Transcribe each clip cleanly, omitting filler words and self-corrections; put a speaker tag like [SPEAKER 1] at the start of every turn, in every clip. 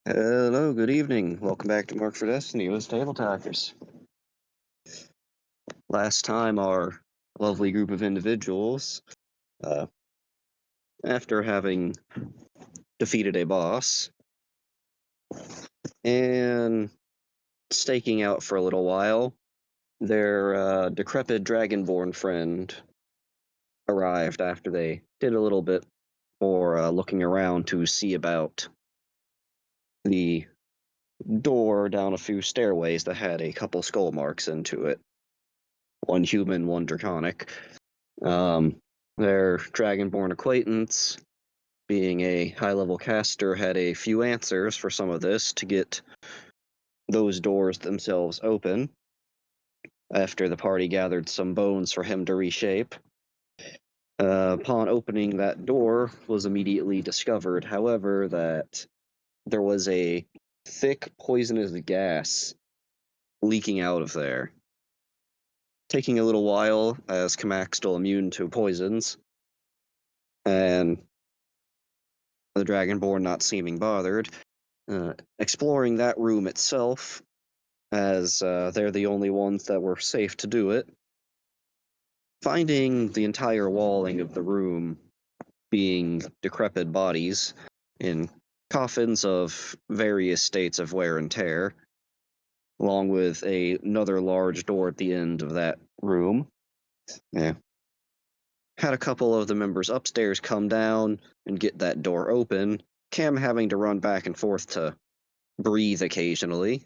[SPEAKER 1] Hello, good evening. Welcome back to Mark for Destiny with Tabletalkers. Last time, our lovely group of individuals, uh, after having defeated a boss and staking out for a little while, their decrepit dragonborn friend arrived after they did a little bit more looking around to see about the door down a few stairways that had a couple skull marks into it. One human, one draconic. Um, their Dragonborn acquaintance, being a high level caster, had a few answers for some of this to get those doors themselves open. After the party gathered some bones for him to reshape, upon opening that door, was immediately discovered, however, that there was a thick poisonous gas leaking out of there. Taking a little while, as Kamak's still immune to poisons, and the Dragonborn not seeming bothered, exploring that room itself, as they're the only ones that were safe to do it, finding the entire walling of the room being decrepit bodies in coffins of various states of wear and tear, along with another large door at the end of that room. Yeah. Had a couple of the members upstairs come down and get that door open, Cam having to run back and forth to breathe occasionally,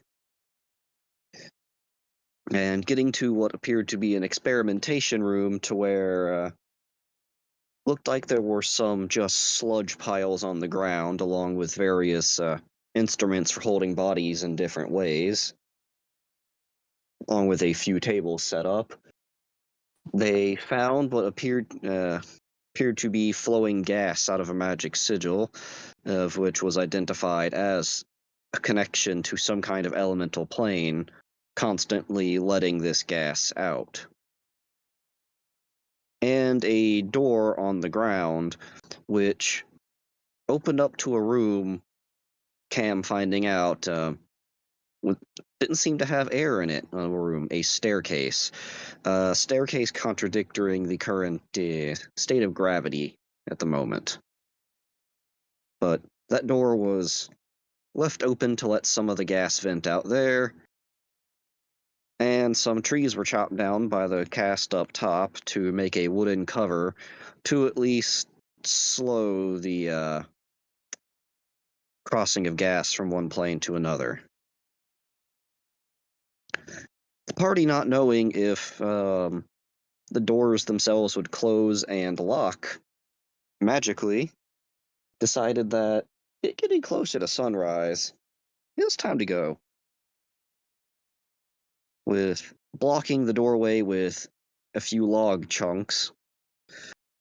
[SPEAKER 1] and getting to what appeared to be an experimentation room to where looked like there were some just sludge piles on the ground along with various instruments for holding bodies in different ways, along with a few tables set up. They found what appeared to be flowing gas out of a magic sigil, of which was identified as a connection to some kind of elemental plane, constantly letting this gas out. And a door on the ground, which opened up to a room, Cam finding out didn't seem to have air in it. A room, a staircase. Staircase contradicting the current state of gravity at the moment. But that door was left open to let some of the gas vent out there, and some trees were chopped down by the cast up top to make a wooden cover to at least slow the crossing of gas from one plane to another. The party, not knowing if the doors themselves would close and lock magically, decided that it getting closer to sunrise, it was time to go. With blocking the doorway with a few log chunks,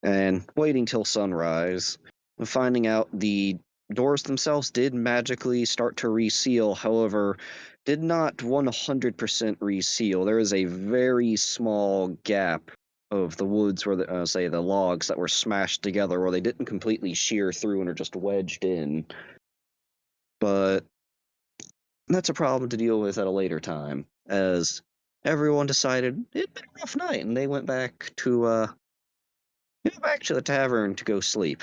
[SPEAKER 1] and waiting till sunrise, finding out the doors themselves did magically start to reseal, however, did not 100% reseal. There is a very small gap of the woods where, say, the logs that were smashed together, where they didn't completely shear through and are just wedged in. But that's a problem to deal with at a later time, as everyone decided it'd been a rough night, and they went back to the tavern to go sleep,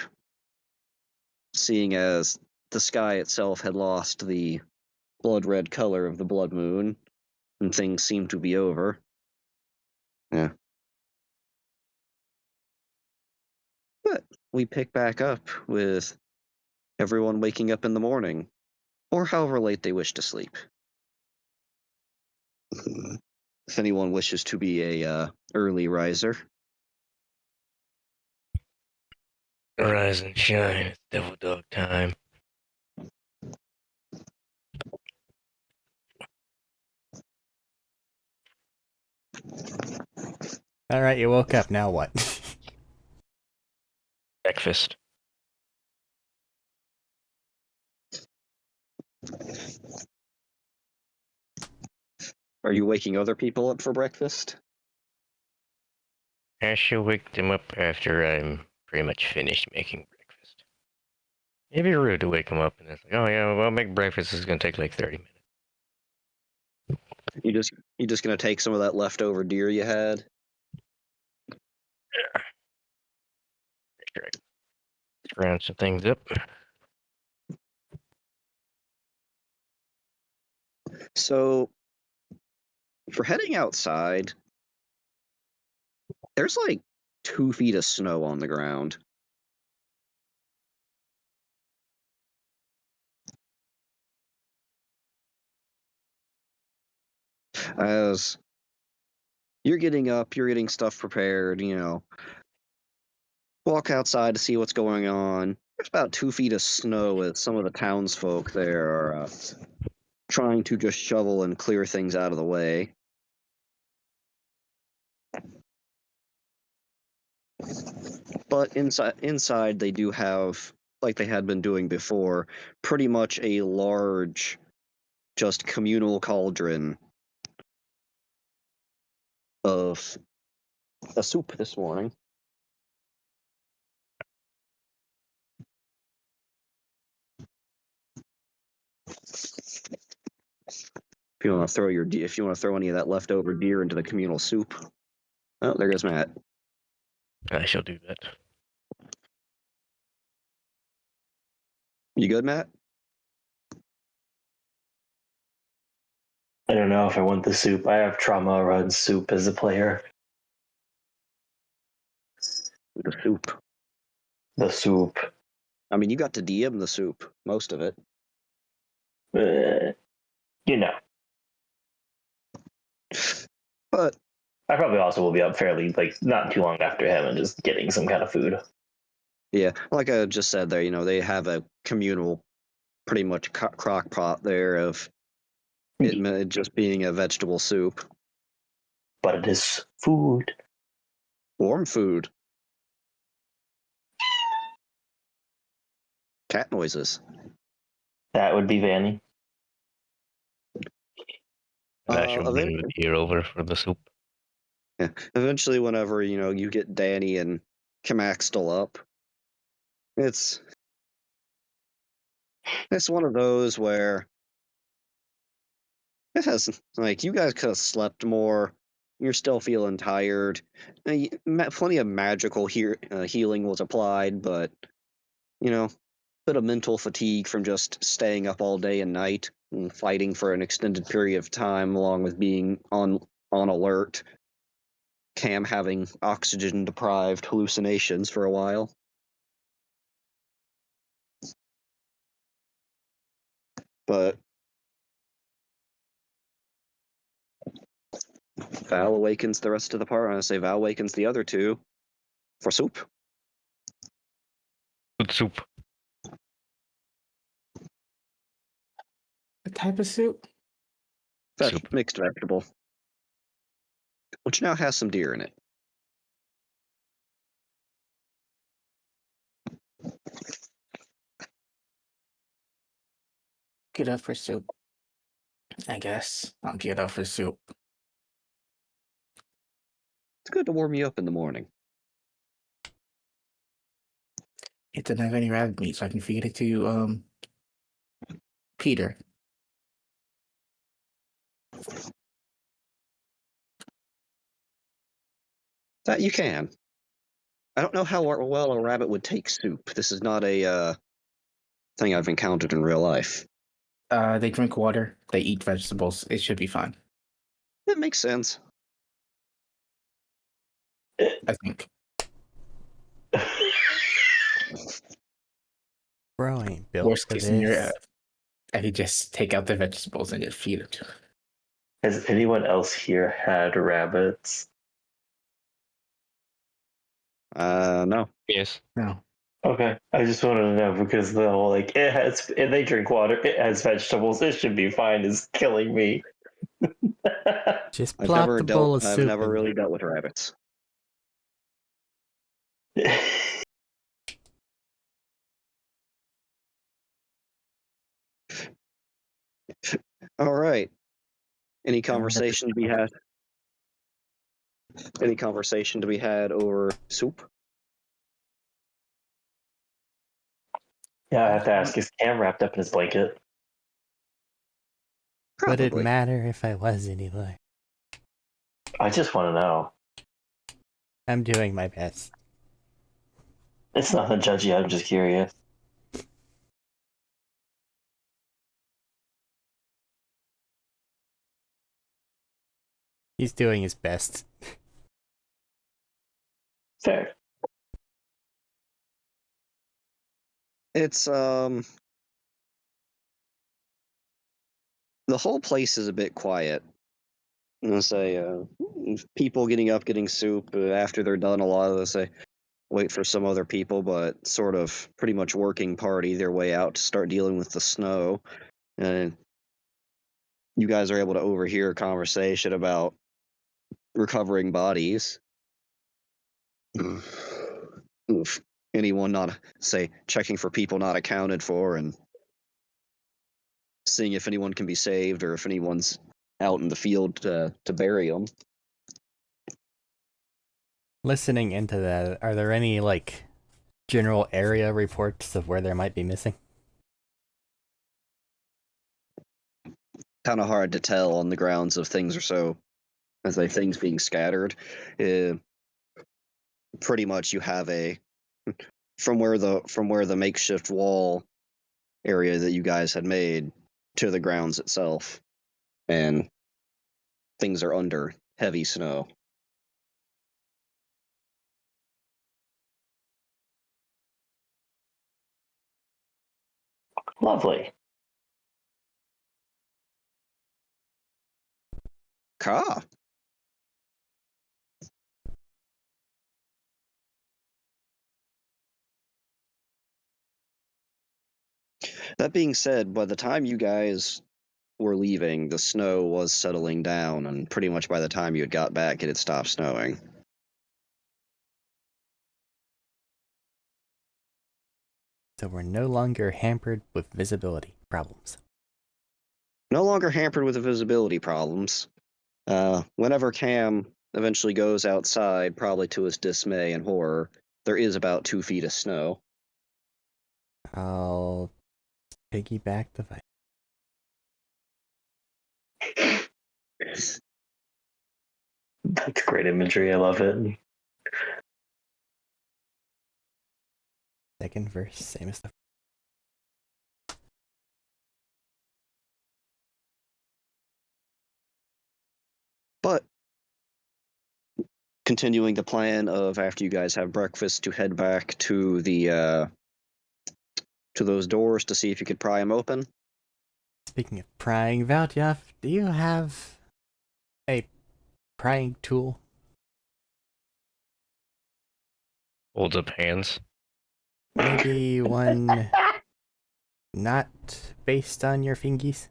[SPEAKER 1] seeing as the sky itself had lost the blood red color of the blood moon, and things seemed to be over. Yeah. But we pick back up with everyone waking up in the morning, or however late they wish to sleep. If anyone wishes to be a early riser.
[SPEAKER 2] Rise and shine, it's Devil Dog time.
[SPEAKER 3] All right, you woke up. Now what?
[SPEAKER 2] Breakfast.
[SPEAKER 1] Are you waking other people up for breakfast?
[SPEAKER 2] I shall wake them up after I'm pretty much finished making breakfast. It'd be rude to wake him up and it's like, oh yeah, well, I'll make breakfast. It's gonna take like 30 minutes.
[SPEAKER 1] You just gonna take some of that leftover deer you had?
[SPEAKER 2] Sure, I can round some things up.
[SPEAKER 1] So, for heading outside, there's like 2 feet of snow on the ground. As you're getting up, you're getting stuff prepared, walk outside to see what's going on. There's about 2 feet of snow as some of the townsfolk there are trying to just shovel and clear things out of the way. But inside they do have, like they had been doing before, pretty much a large, just communal cauldron of a soup this morning. If you want to throw any of that leftover deer into the communal soup. Oh, there goes Matt.
[SPEAKER 2] I shall do that.
[SPEAKER 1] You good, Matt?
[SPEAKER 4] I don't know if I want the soup. I have trauma around soup as a player.
[SPEAKER 1] The soup.
[SPEAKER 4] The soup.
[SPEAKER 1] I mean, you got to DM the soup, most of it.
[SPEAKER 4] You know.
[SPEAKER 1] But
[SPEAKER 4] I probably also will be up fairly, not too long after him and just getting some kind of food.
[SPEAKER 1] yeah, like I just said there, they have a communal, pretty much crock pot there of it just being a vegetable soup.
[SPEAKER 4] But it is food.
[SPEAKER 1] Warm food. Cat noises.
[SPEAKER 4] That would be Vanny.
[SPEAKER 2] And I shall bring
[SPEAKER 1] Eventually,
[SPEAKER 2] the deer over for the soup.
[SPEAKER 1] yeah, eventually, whenever you get Danny and Kamaxtel up, it's one of those where it has like you guys could have slept more. You're still feeling tired. Plenty of magical healing was applied, but bit of mental fatigue from just staying up all day and night and fighting for an extended period of time, along with being on alert. Cam having oxygen deprived hallucinations for a while. But Val awakens the rest of the party. I say Val awakens the other two for soup.
[SPEAKER 2] Good soup.
[SPEAKER 5] What type of soup?
[SPEAKER 2] Soup.
[SPEAKER 1] Mixed vegetable. Which now has some deer in it.
[SPEAKER 5] Get up for soup. I guess I'll get up for soup.
[SPEAKER 1] It's good to warm you up in the morning.
[SPEAKER 5] It doesn't have any rabbit meat, so I can feed it to Peter.
[SPEAKER 1] That you can. I don't know how well a rabbit would take soup. This is not a thing I've encountered in real life.
[SPEAKER 5] They drink water. They eat vegetables. It should be fine.
[SPEAKER 1] It makes sense.
[SPEAKER 5] I think.
[SPEAKER 3] Bro ain't built
[SPEAKER 5] Worst
[SPEAKER 3] for
[SPEAKER 5] case scenario,
[SPEAKER 3] this.
[SPEAKER 5] I could just take out the vegetables and just feed them to him.
[SPEAKER 4] Has anyone else here had rabbits?
[SPEAKER 1] No.
[SPEAKER 2] Yes.
[SPEAKER 5] No.
[SPEAKER 4] Okay, I just wanted to know because the whole they drink water, it has vegetables, it should be fine is killing me.
[SPEAKER 3] Just plop the bowl of
[SPEAKER 1] I've
[SPEAKER 3] soup
[SPEAKER 1] never
[SPEAKER 3] in
[SPEAKER 1] really
[SPEAKER 3] there.
[SPEAKER 1] dealt with rabbits. All right. Any conversation to be had? Any conversation to be had over soup?
[SPEAKER 4] Yeah, I have to ask, is Cam wrapped up in his blanket?
[SPEAKER 3] Would it
[SPEAKER 1] Probably.
[SPEAKER 3] matter if I was anyway?
[SPEAKER 4] I just want to know.
[SPEAKER 3] I'm doing my best.
[SPEAKER 4] It's nothing judgy, I'm just curious.
[SPEAKER 3] He's doing his best.
[SPEAKER 4] Fair.
[SPEAKER 1] It's the whole place is a bit quiet. I'm gonna say people getting up, getting soup after they're done. A lot of us say wait for some other people, but sort of pretty much working party their way out to start dealing with the snow. And you guys are able to overhear a conversation about recovering bodies. Oof. Anyone not say checking for people not accounted for and seeing if anyone can be saved or if anyone's out in the field to bury them.
[SPEAKER 3] Listening into that, are there any, like, general area reports of where there might be missing?
[SPEAKER 1] Kind of hard to tell on the grounds of things or so, as they things being scattered. Uh, Pretty much, you have a from where the makeshift wall area that you guys had made to the grounds itself, and things are under heavy snow.
[SPEAKER 4] Lovely.
[SPEAKER 1] Ka. That being said, by the time you guys were leaving, the snow was settling down, and pretty much by the time you had got back, it had stopped snowing.
[SPEAKER 3] So we're no longer hampered with visibility problems.
[SPEAKER 1] No longer hampered with the visibility problems. Whenever Cam eventually goes outside, probably to his dismay and horror, there is about 2 feet of snow.
[SPEAKER 3] I'll piggyback the fight.
[SPEAKER 4] It's great imagery, I love it.
[SPEAKER 3] Second verse, same as the
[SPEAKER 1] But continuing the plan of after you guys have breakfast to head back to those doors to see if you could pry them open.
[SPEAKER 3] Speaking of prying, Valtjeff, do you have a prying tool?
[SPEAKER 2] Holds up hands.
[SPEAKER 3] Maybe one not based on your fingies?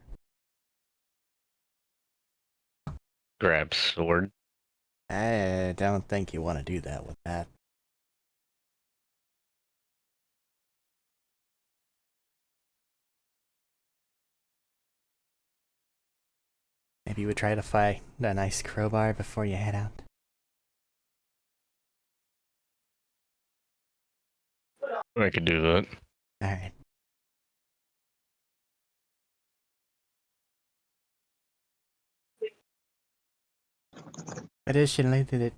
[SPEAKER 2] Grab sword.
[SPEAKER 3] I don't think you want to do that with that. Maybe you would try to find a nice crowbar before you head out.
[SPEAKER 2] I could do that.
[SPEAKER 3] Alright. Additionally, did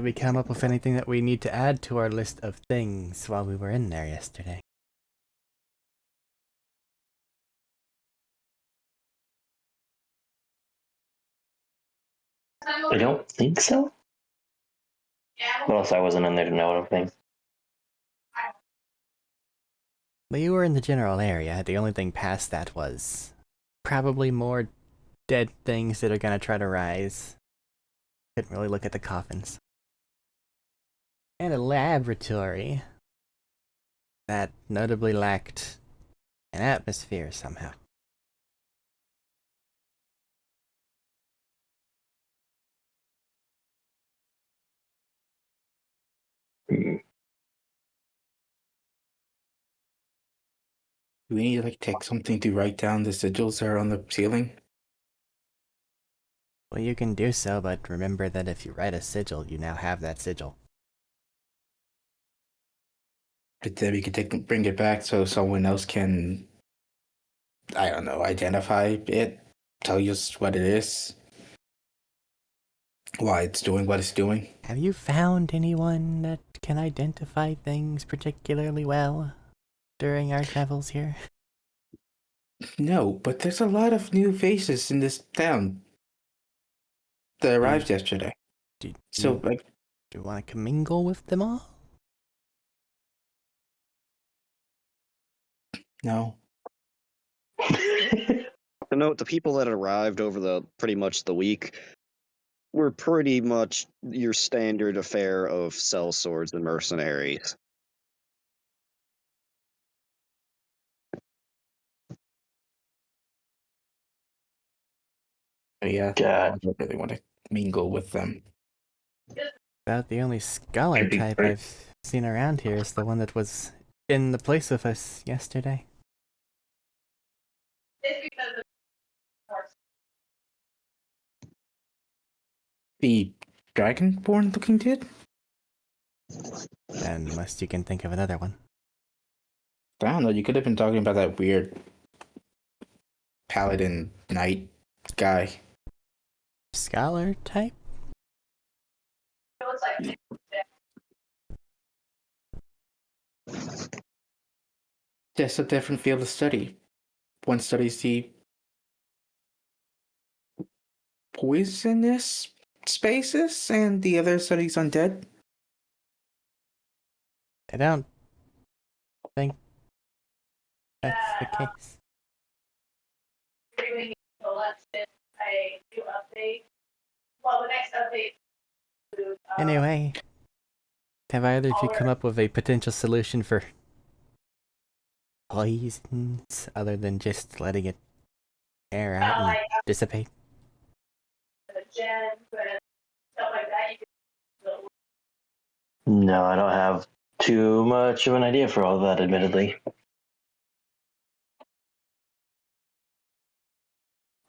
[SPEAKER 3] we come up with anything that we need to add to our list of things while we were in there yesterday?
[SPEAKER 4] I don't think so. What else? I wasn't in there to know anything.
[SPEAKER 3] Well, you were in the general area. The only thing past that was probably more dead things that are gonna try to rise. Couldn't really look at the coffins. And a laboratory that notably lacked an atmosphere somehow.
[SPEAKER 4] Hmm.
[SPEAKER 5] Do we need to like take something to write down the sigils that are on the ceiling?
[SPEAKER 3] Well, you can do so, but remember that if you write a sigil, you now have that sigil.
[SPEAKER 5] But then we could bring it back so someone else can, I don't know, identify it, tell us what it is, why it's doing what it's doing.
[SPEAKER 3] Have you found anyone that can identify things particularly well during our travels here?
[SPEAKER 5] No, but there's a lot of new faces in this town that arrived yesterday.
[SPEAKER 3] Do
[SPEAKER 5] So,
[SPEAKER 3] you,
[SPEAKER 5] like,
[SPEAKER 3] do you want to commingle with them all?
[SPEAKER 5] no.
[SPEAKER 1] To note, the people that arrived over the pretty much the week were pretty much your standard affair of sellswords and mercenaries.
[SPEAKER 5] But yeah,
[SPEAKER 4] God.
[SPEAKER 5] I don't really want to mingle with them.
[SPEAKER 3] About the only scholar
[SPEAKER 4] Could be
[SPEAKER 3] type
[SPEAKER 4] great.
[SPEAKER 3] I've seen around here is the one that was in the place with us yesterday.
[SPEAKER 5] The dragonborn looking kid?
[SPEAKER 3] Unless you can think of another one.
[SPEAKER 5] I don't know, you could have been talking about that weird paladin knight guy.
[SPEAKER 3] Scholar type?
[SPEAKER 5] Just a different field of study. One studies the poisonous spaces, and the other studies undead.
[SPEAKER 3] I don't think that's the case. Anyway, have either of you come up with a potential solution for poisons other than just letting it air out and dissipate?
[SPEAKER 4] No, I don't have too much of an idea for all that, admittedly.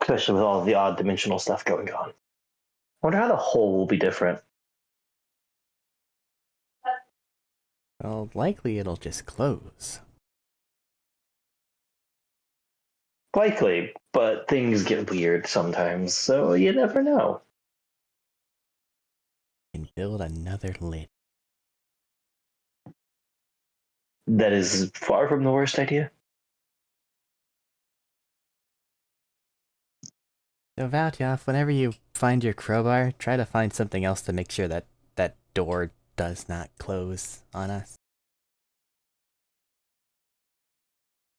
[SPEAKER 4] Especially with all the odd dimensional stuff going on. I wonder how the hole will be different.
[SPEAKER 3] Well, likely it'll just close.
[SPEAKER 4] Likely, but things get weird sometimes, so you never know.
[SPEAKER 3] And build another lid.
[SPEAKER 4] That is far from the worst idea.
[SPEAKER 3] So Valtyoff, whenever you find your crowbar, try to find something else to make sure that that door does not close on us.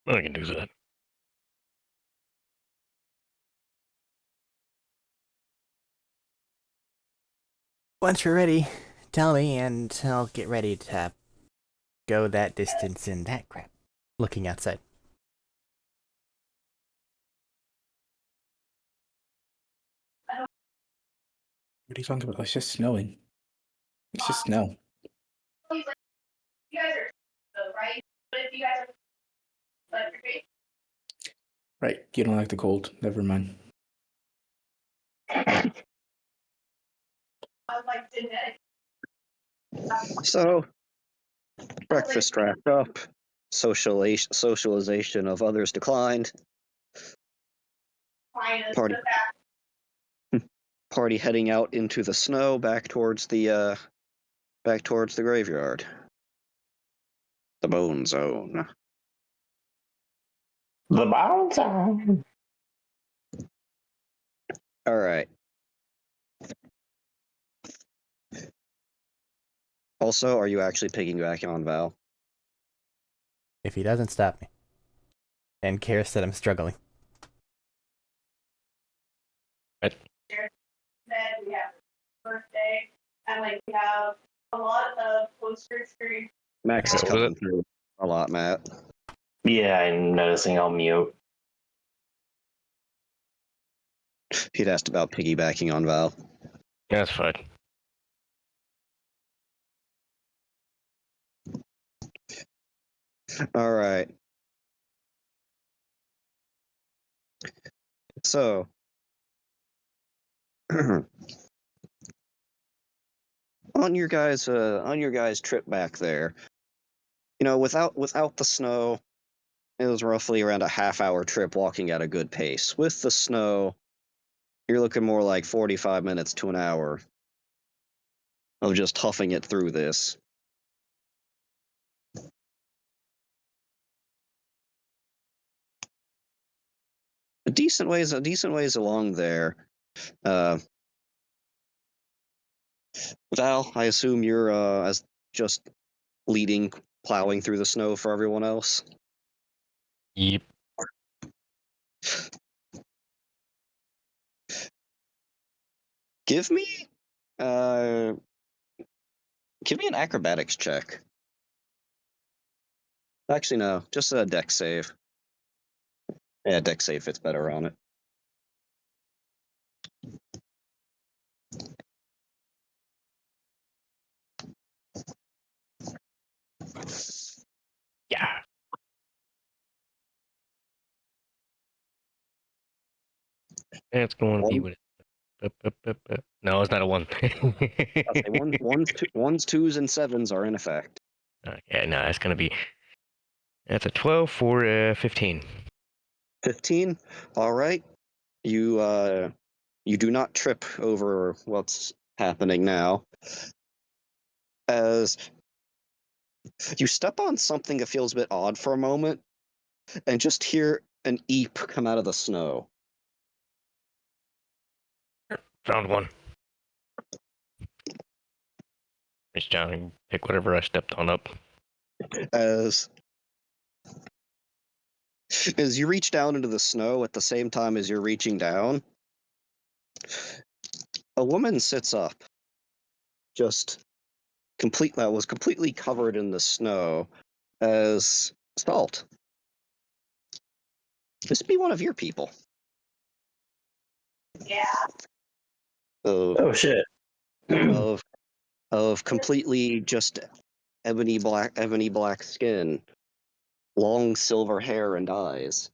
[SPEAKER 2] I can do that.
[SPEAKER 3] Once you're ready, tell me and I'll get ready to go that distance in that crap. Looking outside.
[SPEAKER 5] What are you talking about? It's just snowing. It's just snow. Right, you don't like the cold. Never mind.
[SPEAKER 1] So, breakfast wrapped up, socialization of others declined, party party heading out into the snow back towards the graveyard. The Bone Zone.
[SPEAKER 4] The bounce on.
[SPEAKER 1] All right. Also, are you actually piggybacking on Val?
[SPEAKER 3] If he doesn't stop me. And Kara said I'm struggling.
[SPEAKER 2] Right.
[SPEAKER 6] We have birthday, and like we have a lot of poster experience.
[SPEAKER 1] Max is
[SPEAKER 2] What was
[SPEAKER 1] coming
[SPEAKER 2] it?
[SPEAKER 1] through a lot, Matt.
[SPEAKER 4] Yeah, I'm noticing I'll mute.
[SPEAKER 1] He'd asked about piggybacking on Val.
[SPEAKER 2] That's fine.
[SPEAKER 1] All right. So, on your guys' trip back there, without the snow, it was roughly around a half-hour trip walking at a good pace. With the snow, you're looking more like 45 minutes to an hour of just huffing it through this. A decent ways along there. Uh, Val, I assume you're as just leading, plowing through the snow for everyone else.
[SPEAKER 2] Yep.
[SPEAKER 1] Give me, uh, give me an acrobatics check. Actually, no, just a dex save. Yeah, dex save fits better on it.
[SPEAKER 2] Yeah. It's going to be
[SPEAKER 1] One,
[SPEAKER 2] what no, it's not a 1.
[SPEAKER 1] I'll say ones, twos, and sevens are in effect.
[SPEAKER 2] Okay, no, it's going to be... That's a 12 for 15.
[SPEAKER 1] 15. All right. You do not trip over what's happening now, as you step on something that feels a bit odd for a moment, and just hear an eep come out of the snow.
[SPEAKER 2] Found one. Reach down and pick whatever I stepped on up.
[SPEAKER 1] As as you reach down into the snow at the same time as you're reaching down, a woman sits up, just that was completely covered in the snow, as Salt. This be one of your people.
[SPEAKER 6] Yeah.
[SPEAKER 1] Of
[SPEAKER 4] Oh shit.
[SPEAKER 1] of of completely just ebony black skin, long silver hair and eyes,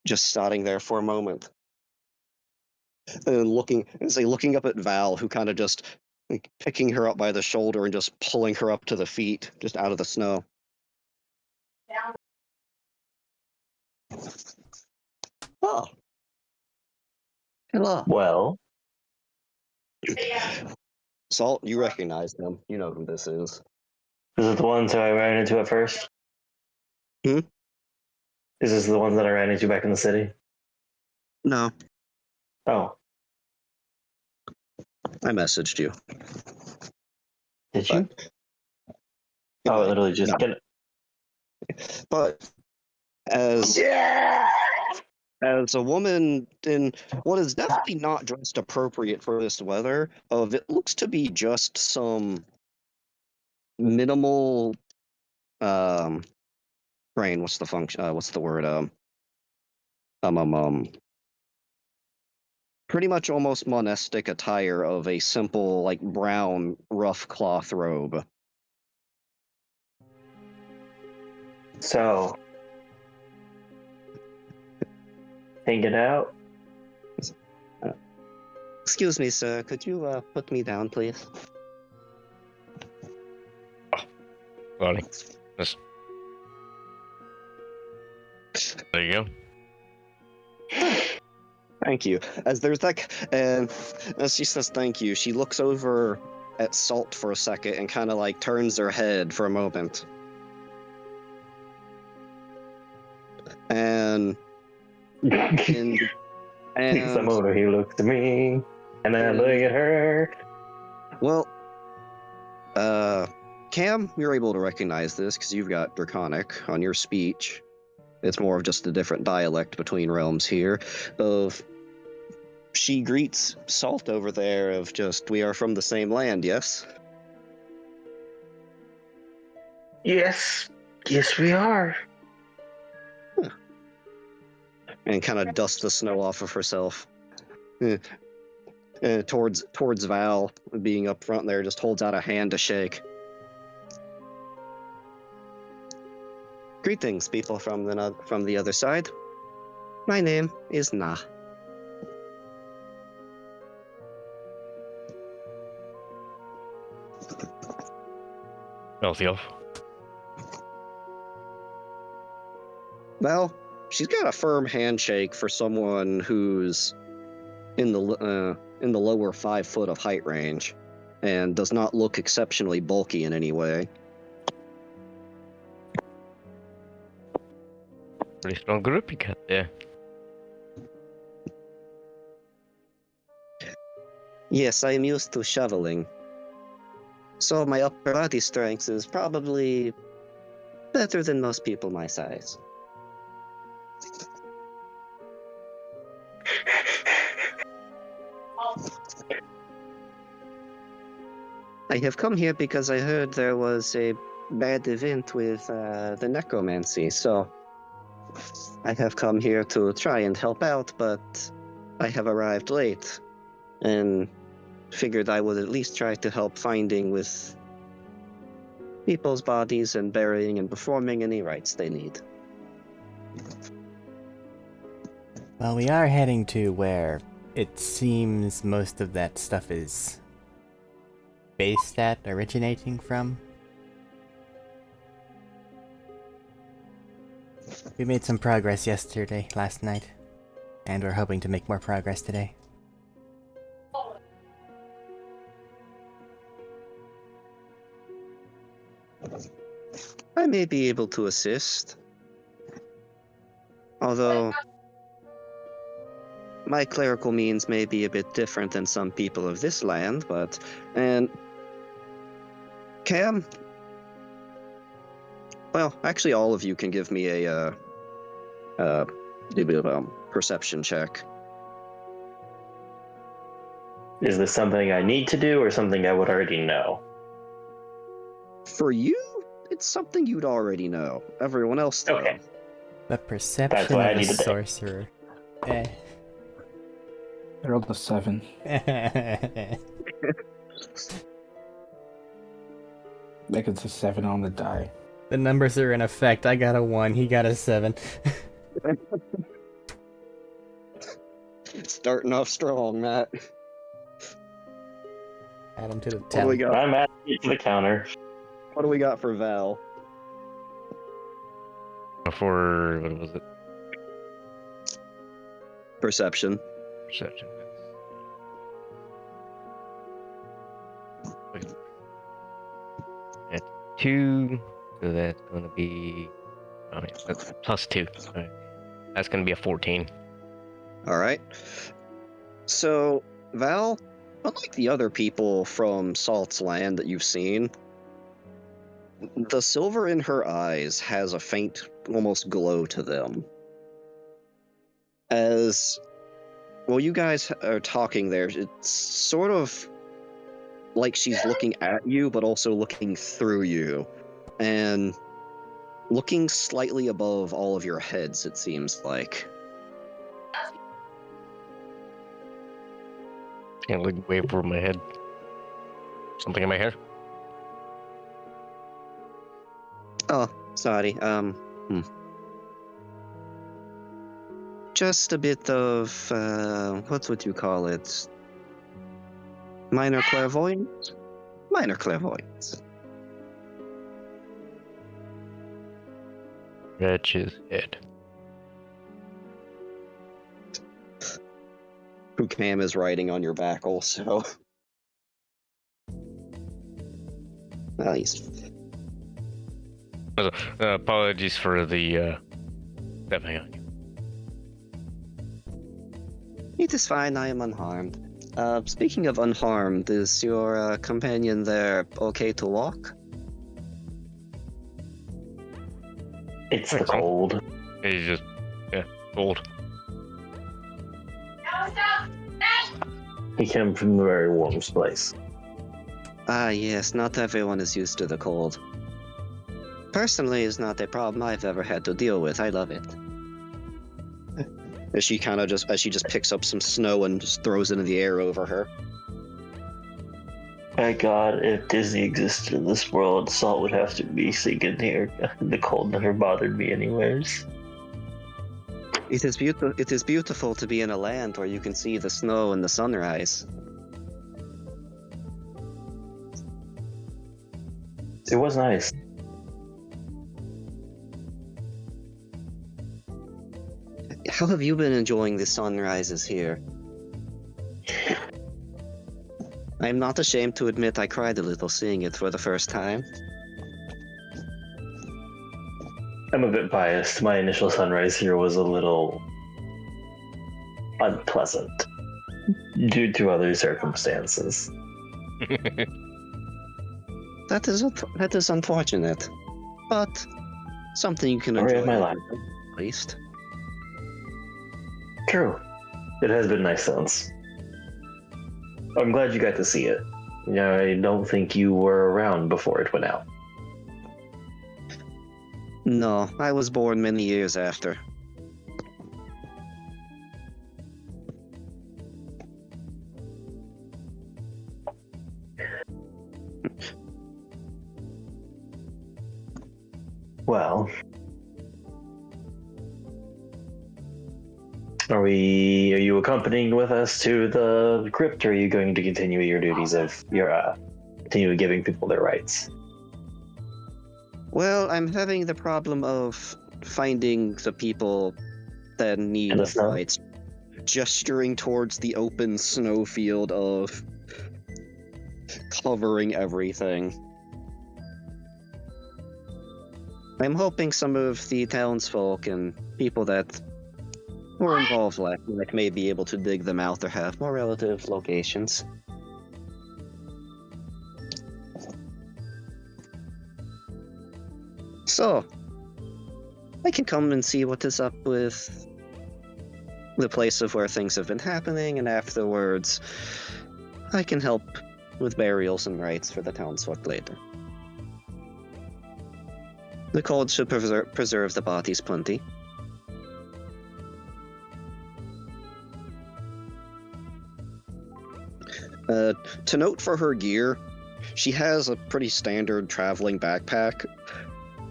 [SPEAKER 1] just standing there for a moment, and looking up at Val, who kind of just like, picking her up by the shoulder and just pulling her up to the feet, just out of the snow.
[SPEAKER 6] Down.
[SPEAKER 1] Oh, hello.
[SPEAKER 4] Well,
[SPEAKER 6] Yeah.
[SPEAKER 1] Salt, you recognize them. You know who this is.
[SPEAKER 4] is it the ones who I ran into at first?
[SPEAKER 1] Hmm?
[SPEAKER 4] Is this the ones that I ran into back in the city?
[SPEAKER 1] No,
[SPEAKER 4] Oh,
[SPEAKER 1] I messaged you.
[SPEAKER 4] did you?
[SPEAKER 1] But
[SPEAKER 4] Oh, it literally just
[SPEAKER 1] no. But as
[SPEAKER 4] Yeah.
[SPEAKER 1] as a woman in what is definitely not dressed appropriate for this weather, of it looks to be just some minimal brain. What's the function? What's the word? Um, um, um. Pretty much almost monastic attire of a simple, like brown, rough cloth robe.
[SPEAKER 4] So, hanging out.
[SPEAKER 1] Excuse me, sir. Could you put me down, please?
[SPEAKER 2] Funny. There you go.
[SPEAKER 1] Thank you. As there's that, and as she says thank you, she looks over at Salt for a second and kind of like turns her head for a moment. And in
[SPEAKER 4] Some
[SPEAKER 1] and
[SPEAKER 4] older, he looks at me, and then I look at her.
[SPEAKER 1] well, Cam, you're able to recognize this because you've got Draconic on your speech. It's more of just a different dialect between realms here. Of she greets Salt over there of just we are from the same land, yes?
[SPEAKER 4] Yes, yes, we are.
[SPEAKER 1] And kind of dusts the snow off of herself. Eh, towards Val being up front there, just holds out a hand to shake. Greetings, people from the other side. My name is Na.
[SPEAKER 2] Smells the elf.
[SPEAKER 1] Well, she's got a firm handshake for someone who's in the lower 5 foot of height range, and does not look exceptionally bulky in any way.
[SPEAKER 2] Pretty strong group you got there.
[SPEAKER 1] Yes, I am used to shoveling, so my upper body strength is probably better than most people my size. I have come here because I heard there was a bad event with the necromancy, so I have come here to try and help out, but I have arrived late and figured I would at least try to help finding with people's bodies and burying and performing any rites they need.
[SPEAKER 3] Well, we are heading to where it seems most of that stuff is based at, originating from. We made some progress last night, and we're hoping to make more progress today.
[SPEAKER 1] I may be able to assist, although my clerical means may be a bit different than some people of this land, and Cam, well, actually all of you can give me a perception check.
[SPEAKER 4] Is this something I need to do or something I would already know?
[SPEAKER 1] For you, it's something you'd already know. Everyone else, though.
[SPEAKER 4] Okay.
[SPEAKER 3] The perception
[SPEAKER 4] why I
[SPEAKER 3] of a
[SPEAKER 4] need a day.
[SPEAKER 3] sorcerer. Eh.
[SPEAKER 5] I rolled a 7. Like it's a 7 on the die.
[SPEAKER 3] The numbers are in effect. I got a 1, he got a 7.
[SPEAKER 1] Starting off strong, Matt.
[SPEAKER 3] Add him to the
[SPEAKER 1] What do we
[SPEAKER 3] 10.
[SPEAKER 1] got?
[SPEAKER 4] I'm adding it to the counter.
[SPEAKER 1] What do we got for Val?
[SPEAKER 2] For what was it?
[SPEAKER 1] Perception.
[SPEAKER 2] Perception. At 2, so that's gonna be. Oh yeah, that's +2. Alright. That's gonna be a 14.
[SPEAKER 1] All right. So, Val, unlike the other people from Salt's land that you've seen, the silver in her eyes has a faint, almost glow to them. As while you guys are talking there, it's sort of like she's looking at you, but also looking through you, and looking slightly above all of your heads, it seems like.
[SPEAKER 2] Can't look way over my head. Something in my hair.
[SPEAKER 1] Oh, sorry. Just a bit of, what would you call it? Minor clairvoyance? Minor clairvoyance.
[SPEAKER 2] Scratch his head.
[SPEAKER 1] Cam is riding on your back also. Nice.
[SPEAKER 2] Apologies for the stepping on you.
[SPEAKER 1] It is fine, I am unharmed. Speaking of unharmed, is your companion there okay to walk?
[SPEAKER 4] It's the cold.
[SPEAKER 2] He's just, old.
[SPEAKER 4] He came from a very warm place.
[SPEAKER 1] Ah, yes, not everyone is used to the cold. Personally, it's not a problem I've ever had to deal with. I love it. As she just picks up some snow and just throws it in the air over her.
[SPEAKER 4] My God, if Disney existed in this world, Salt would have to be sinking here. The cold never bothered me anyways.
[SPEAKER 1] It is beautiful to be in a land where you can see the snow and the sunrise.
[SPEAKER 4] It was nice.
[SPEAKER 1] How have you been enjoying the sunrises here? I am not ashamed to admit I cried a little seeing it for the first time.
[SPEAKER 4] I'm a bit biased. My initial sunrise here was a little unpleasant due to other circumstances.
[SPEAKER 1] That is unfortunate, but something you can
[SPEAKER 4] Story
[SPEAKER 1] enjoy
[SPEAKER 4] of my life.
[SPEAKER 1] at least.
[SPEAKER 4] True. It has been nice since. I'm glad you got to see it. Yeah, I don't think you were around before it went out.
[SPEAKER 1] No, I was born many years after.
[SPEAKER 4] Well, are you accompanying with us to the crypt, or are you going to continue your duties of continue giving people their rights?
[SPEAKER 1] Well, I'm having the problem of finding the people that need
[SPEAKER 4] In the snow?
[SPEAKER 1] rights, gesturing towards the open snowfield of covering everything. I'm hoping some of the townsfolk and people that were involved like may be able to dig them out or have more relative locations. So, I can come and see what is up with the place of where things have been happening, and afterwards, I can help with burials and rites for the townsfolk later. The cold should preserve the bodies plenty. To note for her gear, she has a pretty standard traveling backpack,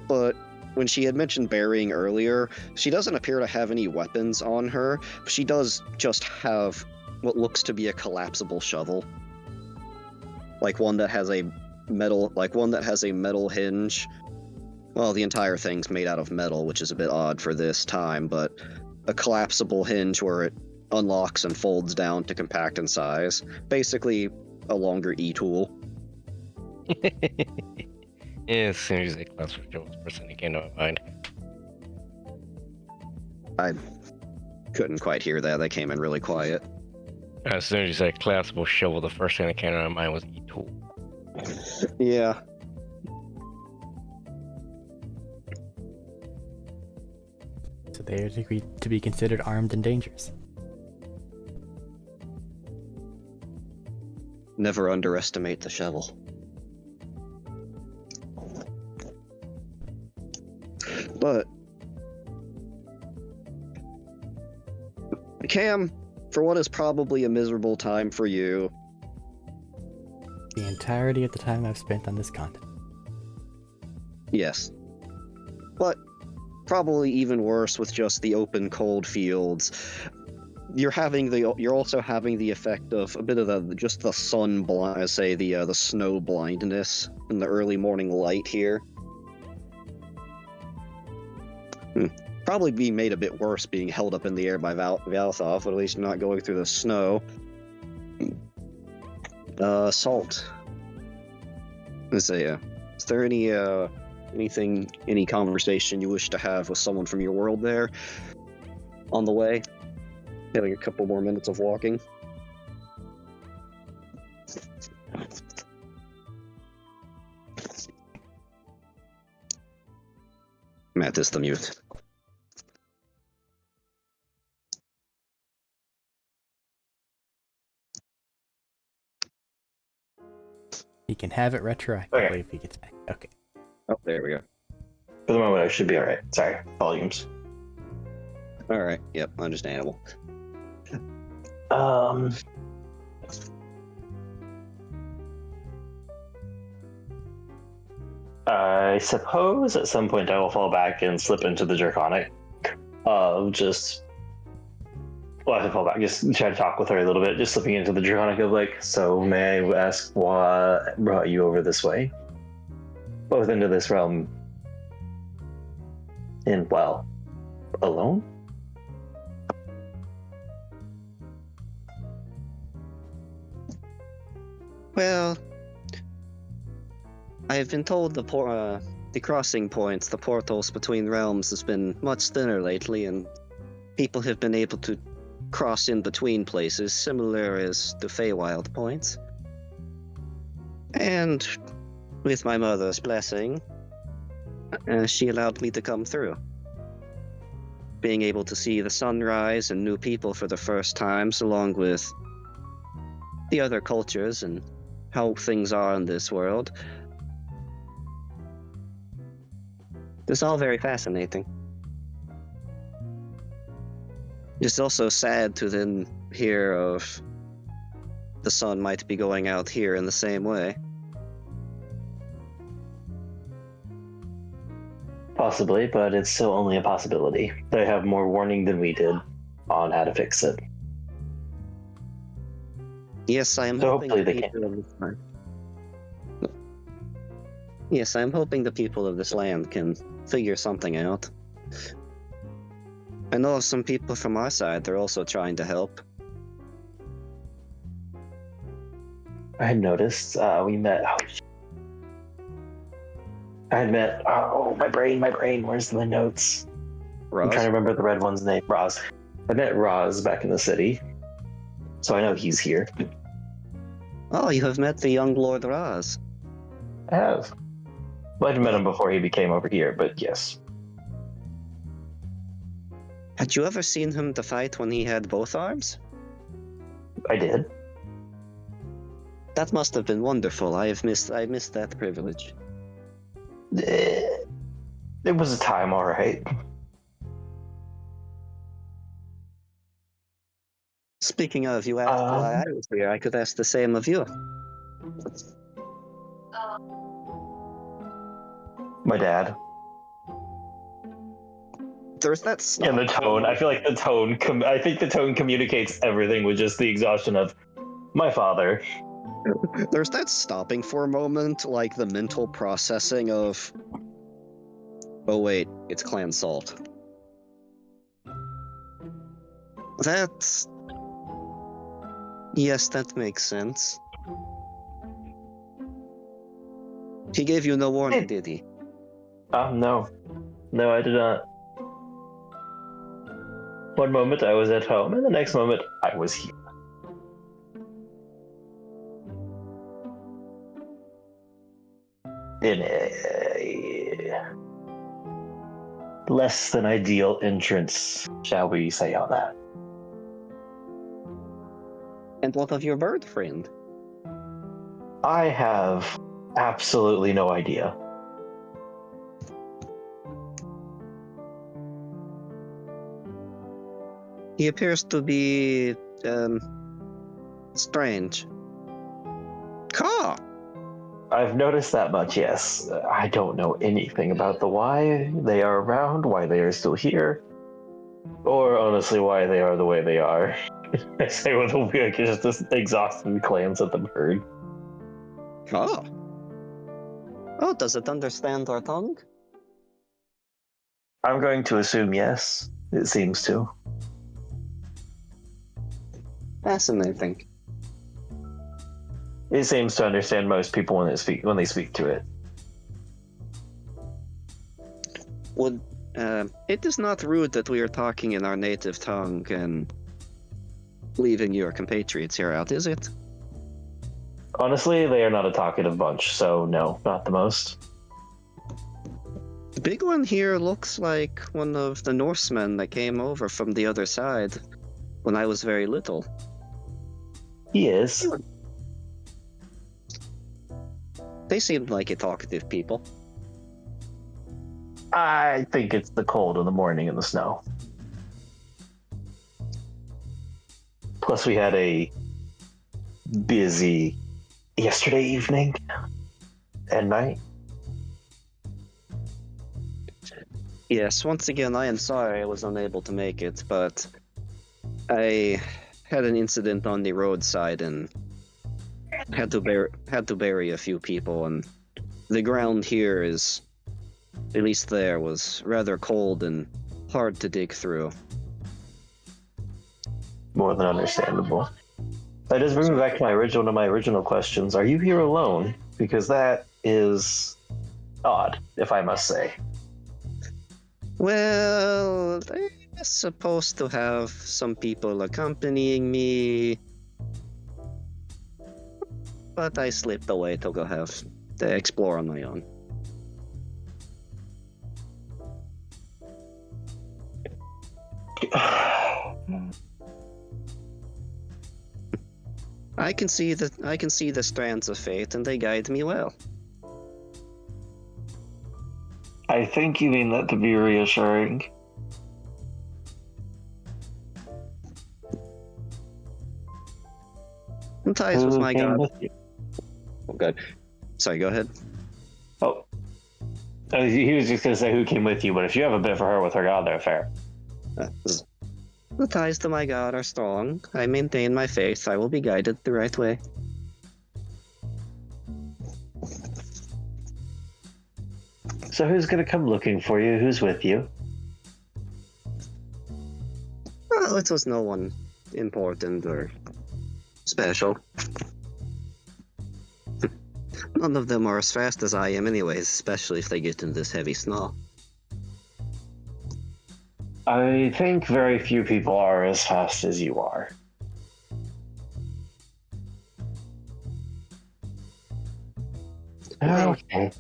[SPEAKER 1] but when she had mentioned burying earlier, she doesn't appear to have any weapons on her. She does just have what looks to be a collapsible shovel. Like one that has a metal hinge. Well, the entire thing's made out of metal, which is a bit odd for this time, but a collapsible hinge where it unlocks and folds down to compact in size. Basically, a longer e-tool.
[SPEAKER 2] Yeah, as soon as they class for Joel's person, it came to my mind.
[SPEAKER 1] I couldn't quite hear that. That came in really quiet.
[SPEAKER 2] As soon as you said collapsible shovel, the first thing that came to my mind was E-tool.
[SPEAKER 1] Yeah.
[SPEAKER 3] So they are to be considered armed and dangerous.
[SPEAKER 1] Never underestimate the shovel. But Cam, for what is probably a miserable time for you,
[SPEAKER 3] The entirety of the time I've spent on this continent.
[SPEAKER 1] yes. But probably even worse with just the open cold fields. You're also having the effect of a bit of the sun blind, say the snow blindness in the early morning light here. Probably being made a bit worse being held up in the air by Valthov, but at least not going through the snow. Salt. Let's say, is there any conversation you wish to have with someone from your world there on the way? Having a couple more minutes of walking. Matt is the mute.
[SPEAKER 3] He can have it retroactively
[SPEAKER 4] Okay.
[SPEAKER 3] if he gets back. Okay.
[SPEAKER 1] Oh, there we go.
[SPEAKER 4] For the moment, I should be alright. Sorry, volumes.
[SPEAKER 1] All right. Yep. Understandable.
[SPEAKER 4] I suppose at some point I will fall back and slip into the Draconic. I fall back, just try to talk with her a little bit, just slipping into the Draconic of like, so may I ask what brought you over this way? Both into this realm. And, well, alone?
[SPEAKER 1] Well, I have been told the crossing points, the portals between realms, has been much thinner lately, and people have been able to cross in between places, similar as the Feywild points. And with my mother's blessing, she allowed me to come through. Being able to see the sunrise and new people for the first times, along with the other cultures and how things are in this world. It's all very fascinating. It's also sad to then hear of the sun might be going out here in the same way.
[SPEAKER 4] Possibly, but it's still only a possibility. They have more warning than we did on how to fix it.
[SPEAKER 1] Yes, I am
[SPEAKER 4] So
[SPEAKER 1] hoping
[SPEAKER 4] hopefully
[SPEAKER 1] the
[SPEAKER 4] they
[SPEAKER 1] people of this land. Yes, I'm hoping the people of this land can figure something out. I know of some people from our side, they're also trying to help.
[SPEAKER 4] I had noticed we met. I had met. Oh, my brain. Where's my notes? I'm trying to remember the red one's name. Roz. I met Roz back in the city, so I know he's here.
[SPEAKER 1] Oh, you have met the young Lord Raz.
[SPEAKER 4] I have. Well, I'd met him before he became over here, but yes.
[SPEAKER 1] Had you ever seen him to fight when he had both arms?
[SPEAKER 4] I did.
[SPEAKER 1] That must have been wonderful. I missed that privilege.
[SPEAKER 4] It was a time, all right.
[SPEAKER 1] Speaking of, you asked why I was here. I could ask the same of you.
[SPEAKER 4] My dad.
[SPEAKER 1] There's that stop.
[SPEAKER 4] And the tone. I feel like the tone. I think the tone communicates everything with just the exhaustion of my father.
[SPEAKER 1] There's that stopping for a moment, like the mental processing of. Oh wait, it's clan salt. That's. Yes, that makes sense. He gave you no warning, did he?
[SPEAKER 4] No. No, I did not. One moment I was at home, and the next moment I was here. In a less than ideal entrance, shall we say on that.
[SPEAKER 1] And what of your bird friend?
[SPEAKER 4] I have absolutely no idea.
[SPEAKER 1] He appears to be, strange. Caw!
[SPEAKER 4] I've noticed that much, yes. I don't know anything about the why they are around, why they are still here, or honestly why they are the way they are. I say with a weird, just exhausted glance at the bird.
[SPEAKER 1] Oh. Oh, does it understand our tongue?
[SPEAKER 4] I'm going to assume yes. It seems to.
[SPEAKER 1] Fascinating.
[SPEAKER 4] It seems to understand most people when they speak to it.
[SPEAKER 1] Would it is not rude that we are talking in our native tongue and leaving your compatriots here out, is it?
[SPEAKER 4] Honestly, they are not a talkative bunch, so no, not the most.
[SPEAKER 1] The big one here looks like one of the Norsemen that came over from the other side when I was very little.
[SPEAKER 4] He is.
[SPEAKER 1] They seemed like a talkative people.
[SPEAKER 4] I think it's the cold in the morning and the snow. Plus, we had a busy yesterday evening and night.
[SPEAKER 1] Yes, once again, I am sorry I was unable to make it, but I had an incident on the roadside and had to bury a few people, and the ground here is, at least there, was rather cold and hard to dig through.
[SPEAKER 4] More than understandable. That does bring me back to one of my original questions. Are you here alone? Because that is odd, if I must say.
[SPEAKER 1] Well, they're supposed to have some people accompanying me, but I slipped away to go to explore on my own. I can see the strands of fate, and they guide me well.
[SPEAKER 4] I think you mean that to be reassuring.
[SPEAKER 1] I'm ties with
[SPEAKER 4] Who
[SPEAKER 1] my
[SPEAKER 4] came
[SPEAKER 1] god.
[SPEAKER 4] with you?
[SPEAKER 1] Oh, God. Sorry, go ahead.
[SPEAKER 4] Oh. He was just going to say who came with you, but if you have a bit for her with her god, they're fair.
[SPEAKER 1] The ties to my god are strong. I maintain my faith. I will be guided the right way.
[SPEAKER 4] So who's going to come looking for you? Who's with you?
[SPEAKER 1] Well, it was no one important or special. None of them are as fast as I am anyways, especially if they get in this heavy snow.
[SPEAKER 4] I think very few people are as fast as you are.
[SPEAKER 1] Well,
[SPEAKER 4] Okay.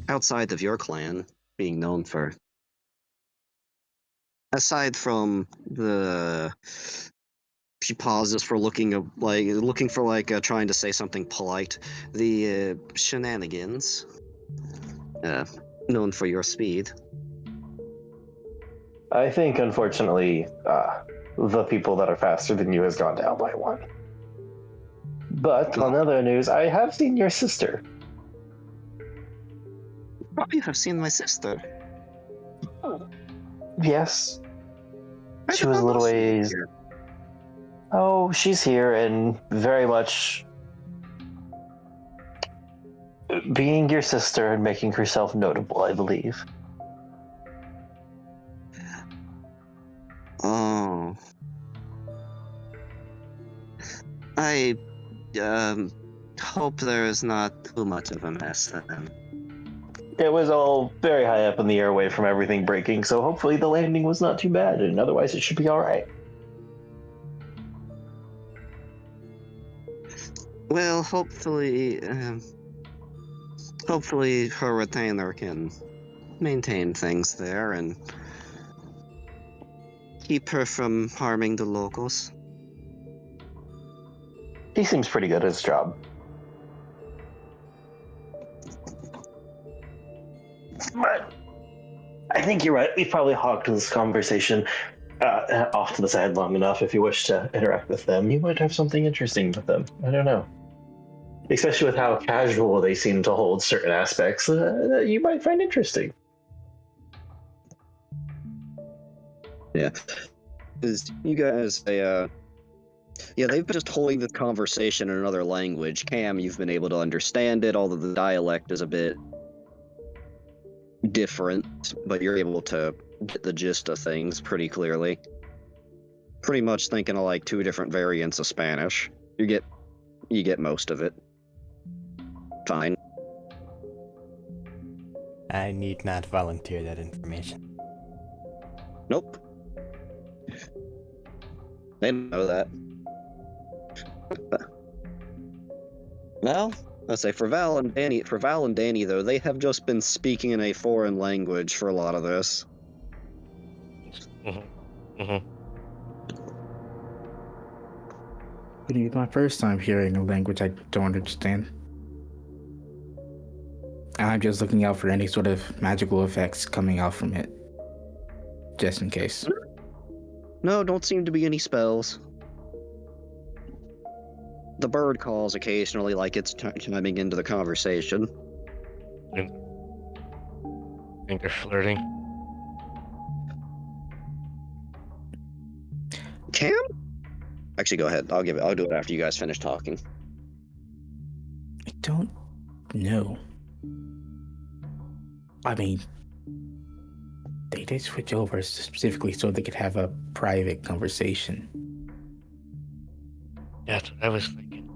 [SPEAKER 1] outside of your clan being known for, aside from the, she pauses for looking for trying to say something polite, the shenanigans, known for your speed.
[SPEAKER 4] I think, unfortunately, the people that are faster than you has gone down by one. But on other news, I have seen your sister.
[SPEAKER 1] Oh, you have seen my sister.
[SPEAKER 4] Yes.
[SPEAKER 1] I
[SPEAKER 4] She
[SPEAKER 1] did
[SPEAKER 4] was a
[SPEAKER 1] not
[SPEAKER 4] little
[SPEAKER 1] know she was
[SPEAKER 4] ways.
[SPEAKER 1] here.
[SPEAKER 4] Oh, she's here and very much being your sister and making herself notable, I believe.
[SPEAKER 1] Oh. I hope there is not too much of a mess then.
[SPEAKER 4] It was all very high up in the air away from everything breaking, so hopefully the landing was not too bad, and otherwise it should be alright.
[SPEAKER 1] Well, hopefully her retainer can maintain things there and keep her from harming the locals.
[SPEAKER 4] He seems pretty good at his job. But I think you're right. We've probably hogged this conversation off to the side long enough. If you wish to interact with them, you might have something interesting with them. I don't know. Especially with how casual they seem to hold certain aspects that you might find interesting.
[SPEAKER 1] Yeah. Because you guys, yeah, they've been just holding this conversation in another language. Cam, you've been able to understand it, although the dialect is a bit different, but you're able to get the gist of things pretty clearly. Pretty much thinking of like two different variants of Spanish. You get most of it. Fine.
[SPEAKER 3] I need not volunteer that information.
[SPEAKER 1] Nope. They don't know that. Well, let's say for Val and Danny though, they have just been speaking in a foreign language for a lot of this.
[SPEAKER 5] It's my first time hearing a language I don't understand. And I'm just looking out for any sort of magical effects coming out from it. Just in case.
[SPEAKER 1] No, don't seem to be any spells. The bird calls occasionally, like it's chiming into the conversation.
[SPEAKER 2] I think they're flirting.
[SPEAKER 1] Cam? Actually, go ahead. I'll do it after you guys finish talking.
[SPEAKER 5] I don't know. I mean, they did switch over specifically so they could have a private conversation.
[SPEAKER 2] That's what I was thinking.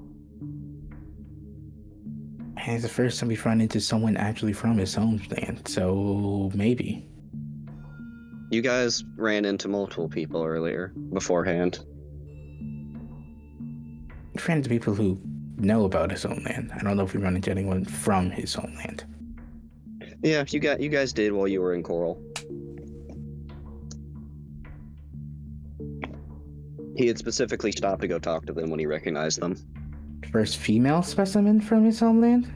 [SPEAKER 5] And it's the first time we've run into someone actually from his homeland, so maybe.
[SPEAKER 1] You guys ran into multiple people earlier beforehand.
[SPEAKER 5] We've run into people who know about his homeland. I don't know if we run into anyone from his homeland.
[SPEAKER 1] Yeah, you guys did while you were in Coral. He had specifically stopped to go talk to them when he recognized them.
[SPEAKER 5] First female specimen from his homeland?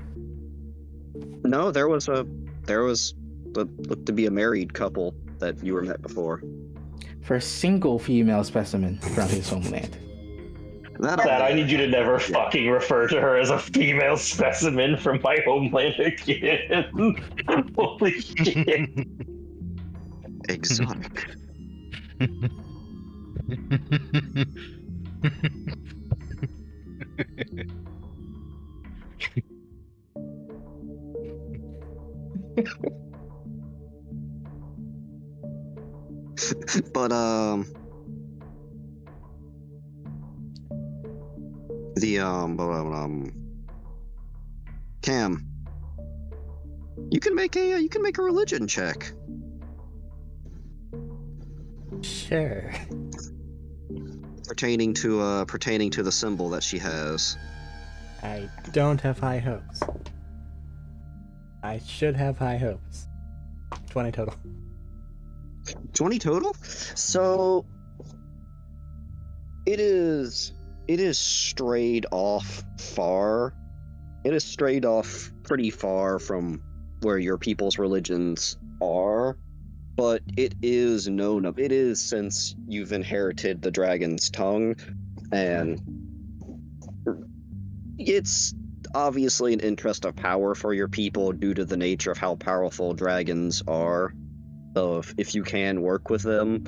[SPEAKER 1] No, there was what looked to be a married couple that you were met before.
[SPEAKER 5] First single female specimen from his homeland.
[SPEAKER 4] That I need you to never fucking refer to her as a female specimen from my homeland again. Holy shit.
[SPEAKER 1] Exotic. But Cam, you can make a religion check.
[SPEAKER 3] Sure.
[SPEAKER 1] Pertaining to the symbol that she has.
[SPEAKER 3] I don't have high hopes. I should have high hopes. 20 total.
[SPEAKER 1] 20 total? So it is strayed off far. It is strayed off pretty far from where your people's religions are, but it is since you've inherited the dragon's tongue, and it's obviously an interest of power for your people due to the nature of how powerful dragons are. So if you can work with them,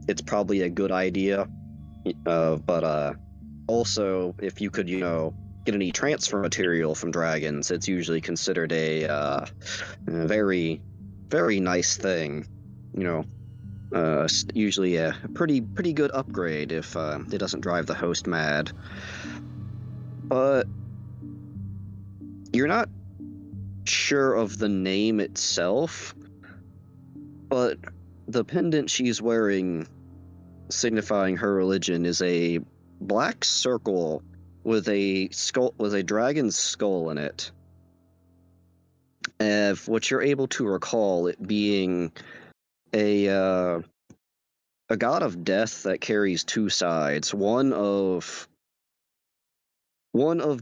[SPEAKER 1] it's probably a good idea. But also, if you could, get any transfer material from dragons, it's usually considered a very, very nice thing. Usually a pretty good upgrade if it doesn't drive the host mad. But you're not sure of the name itself, but the pendant she's wearing, signifying her religion, is a black circle with a dragon's skull in it. What you're able to recall, it being a god of death that carries two sides. One of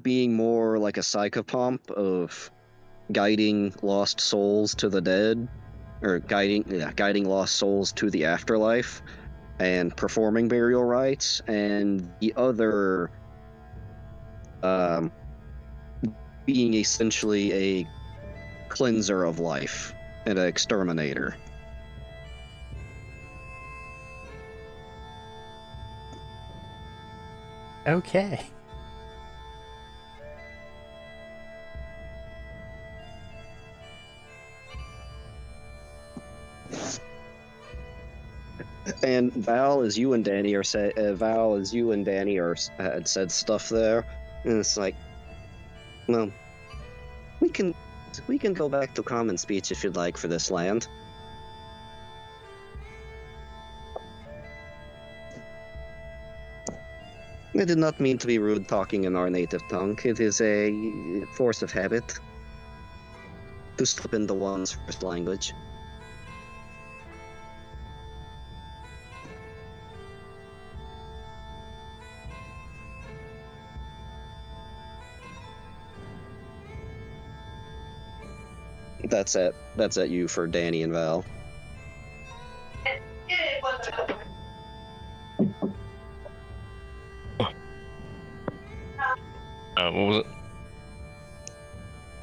[SPEAKER 1] being more like a psychopomp of guiding lost souls to the dead, or guiding lost souls to the afterlife and performing burial rites, and the other being essentially a cleanser of life and an exterminator.
[SPEAKER 3] Okay.
[SPEAKER 1] And Val, as you and Danny had said stuff there, and it's like, well, we can go back to common speech if you'd like for this land. I did not mean to be rude talking in our native tongue. It is a force of habit to slip into one's first language. That's at you for Danny and Val.
[SPEAKER 6] It wasn't.
[SPEAKER 2] What was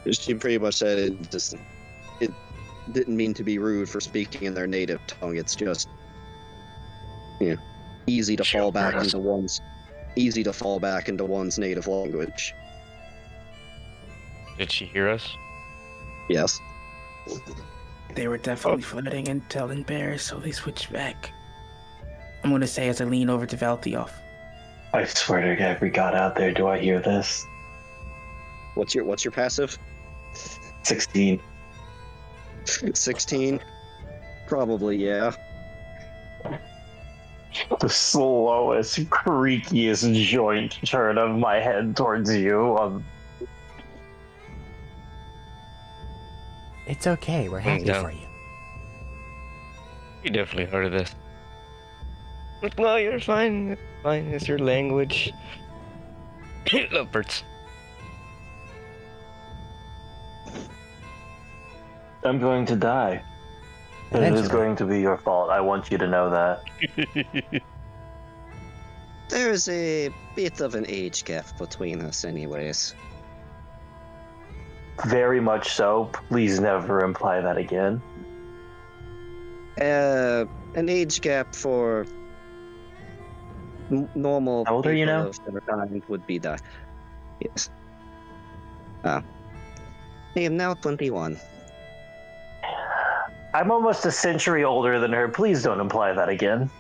[SPEAKER 2] it?
[SPEAKER 1] She pretty much said it didn't mean to be rude for speaking in their native tongue. It's just, easy to fall back into one's native language.
[SPEAKER 2] Did she hear us?
[SPEAKER 1] Yes.
[SPEAKER 5] They were definitely flirting and telling bears, so they switched back. I'm gonna say as I lean over to Valthioff.
[SPEAKER 4] I swear to every god out there, do I hear this?
[SPEAKER 1] What's your passive?
[SPEAKER 4] 16.
[SPEAKER 1] 16? Probably, yeah.
[SPEAKER 4] The slowest, creakiest joint turn of my head towards you.
[SPEAKER 3] It's okay. We're happy
[SPEAKER 2] no.
[SPEAKER 3] for you.
[SPEAKER 2] You definitely heard of this. No, you're fine. It's fine. It's your language. Lovebirds.
[SPEAKER 4] I'm going to die. It is
[SPEAKER 3] Eventually.
[SPEAKER 4] going to be your fault. I want you to know that.
[SPEAKER 1] There's a bit of an age gap between us, anyways.
[SPEAKER 4] Very much so. Please never imply that again.
[SPEAKER 1] An age gap for normal
[SPEAKER 4] How old are you
[SPEAKER 1] people
[SPEAKER 4] now?
[SPEAKER 1] of their kind would be that. Yes. I am now 21.
[SPEAKER 4] I'm almost a century older than her. Please don't imply that again.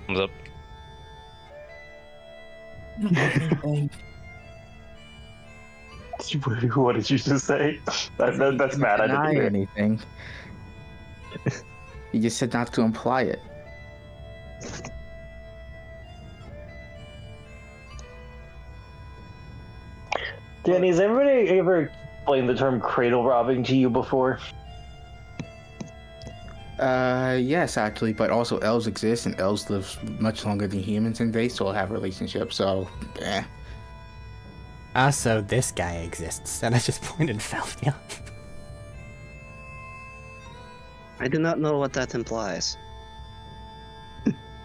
[SPEAKER 2] Thumbs up.
[SPEAKER 4] What did you just say? That's mad. I didn't
[SPEAKER 5] deny
[SPEAKER 4] hear it.
[SPEAKER 5] anything. You just said not to imply it.
[SPEAKER 4] Danny, has everybody ever explained the term cradle robbing to you before?
[SPEAKER 5] Yes, actually, but also elves exist, and elves live much longer than humans, and they still have relationships. So,
[SPEAKER 3] Also, this guy exists, and I just pointed Falfion.
[SPEAKER 1] I do not know what that implies.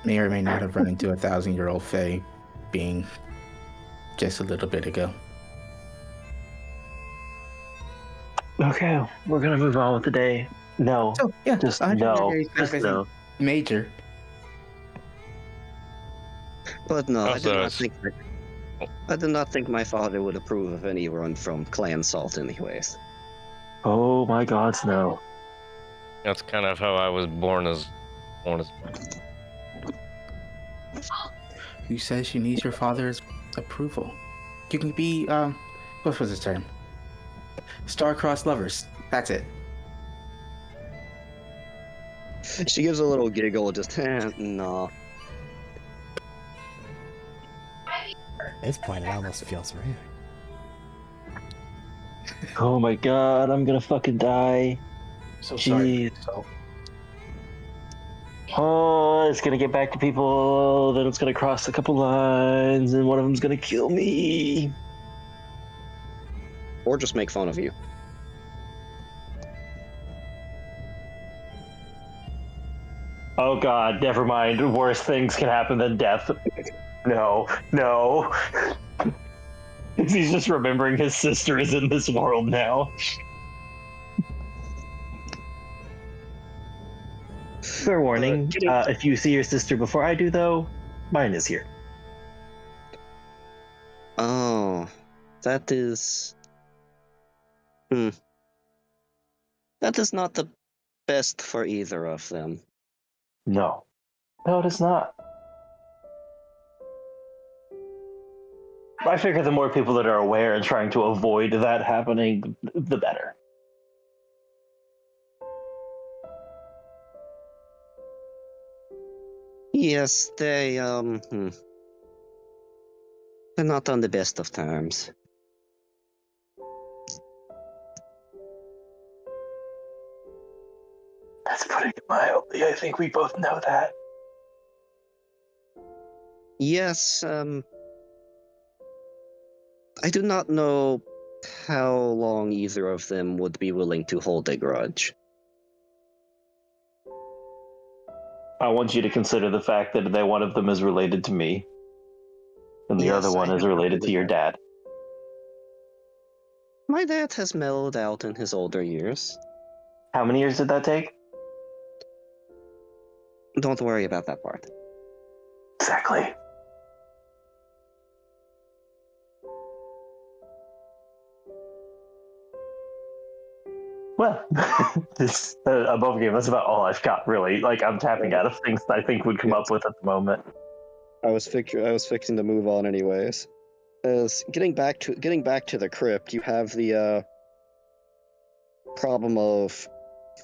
[SPEAKER 5] may or may not have run into a 1,000-year-old fae being just a little bit ago.
[SPEAKER 4] Okay, we're gonna move on with the day. No,
[SPEAKER 5] So yeah,
[SPEAKER 4] just
[SPEAKER 5] 100
[SPEAKER 4] no,
[SPEAKER 5] years
[SPEAKER 4] just no.
[SPEAKER 5] major.
[SPEAKER 1] But no,
[SPEAKER 2] Also,
[SPEAKER 1] I do not think my father would approve of any run from clan salt, anyways.
[SPEAKER 4] Oh my gods, no.
[SPEAKER 2] that's kind of how I was born as well.
[SPEAKER 5] Who says she needs your father's approval? You can be what was his term? Star-crossed lovers. That's it.
[SPEAKER 1] She gives a little giggle, just, no.
[SPEAKER 3] At this point, it almost feels rude.
[SPEAKER 4] Oh my god, I'm gonna fucking die.
[SPEAKER 5] So sorry.
[SPEAKER 4] Jeez.
[SPEAKER 5] So
[SPEAKER 4] Oh, it's gonna get back to people, then it's gonna cross a couple lines, and one of them's gonna kill me.
[SPEAKER 1] Or just make fun of you.
[SPEAKER 4] Oh god, never mind. Worse things can happen than death. No, no. He's just remembering his sister is in this world now. Fair warning, if you see your sister before I do, though, mine is here.
[SPEAKER 1] Oh, that is... That is not the best for either of them.
[SPEAKER 4] No. No, it is not. I figure the more people that are aware and trying to avoid that happening, the better.
[SPEAKER 1] Yes, they're not on the best of terms.
[SPEAKER 4] That's putting it mildly. I think we both know that.
[SPEAKER 1] Yes, I do not know how long either of them would be willing to hold a grudge.
[SPEAKER 4] I want you to consider the fact that one of them is related to me, and the
[SPEAKER 1] Yes,
[SPEAKER 4] other one
[SPEAKER 1] I
[SPEAKER 4] is
[SPEAKER 1] have
[SPEAKER 4] related to your dad.
[SPEAKER 1] My dad has mellowed out in his older years.
[SPEAKER 4] How many years did that take?
[SPEAKER 1] Don't worry about that part.
[SPEAKER 4] Exactly. Well, this above game. That's about all I've got, really. Like I'm tapping out of things that I think would come up with at the moment.
[SPEAKER 1] I was fixing to move on anyways. As getting back to the crypt, you have the problem of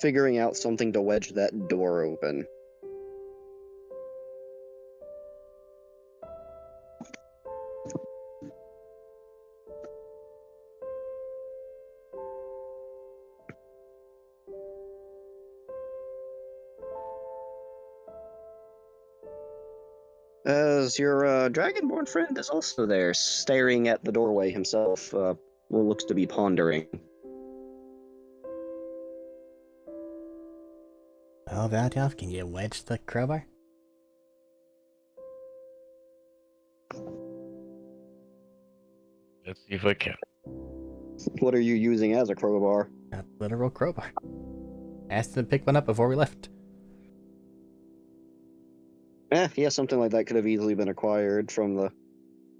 [SPEAKER 1] figuring out something to wedge that door open. As your dragonborn friend is also there, staring at the doorway himself, what looks to be pondering.
[SPEAKER 3] Oh, Valdelf, can you wedge the crowbar?
[SPEAKER 2] Let's see if I can.
[SPEAKER 1] What are you using as a crowbar?
[SPEAKER 3] A literal crowbar. Asked him to pick one up before we left.
[SPEAKER 1] Yeah, something like that could have easily been acquired from the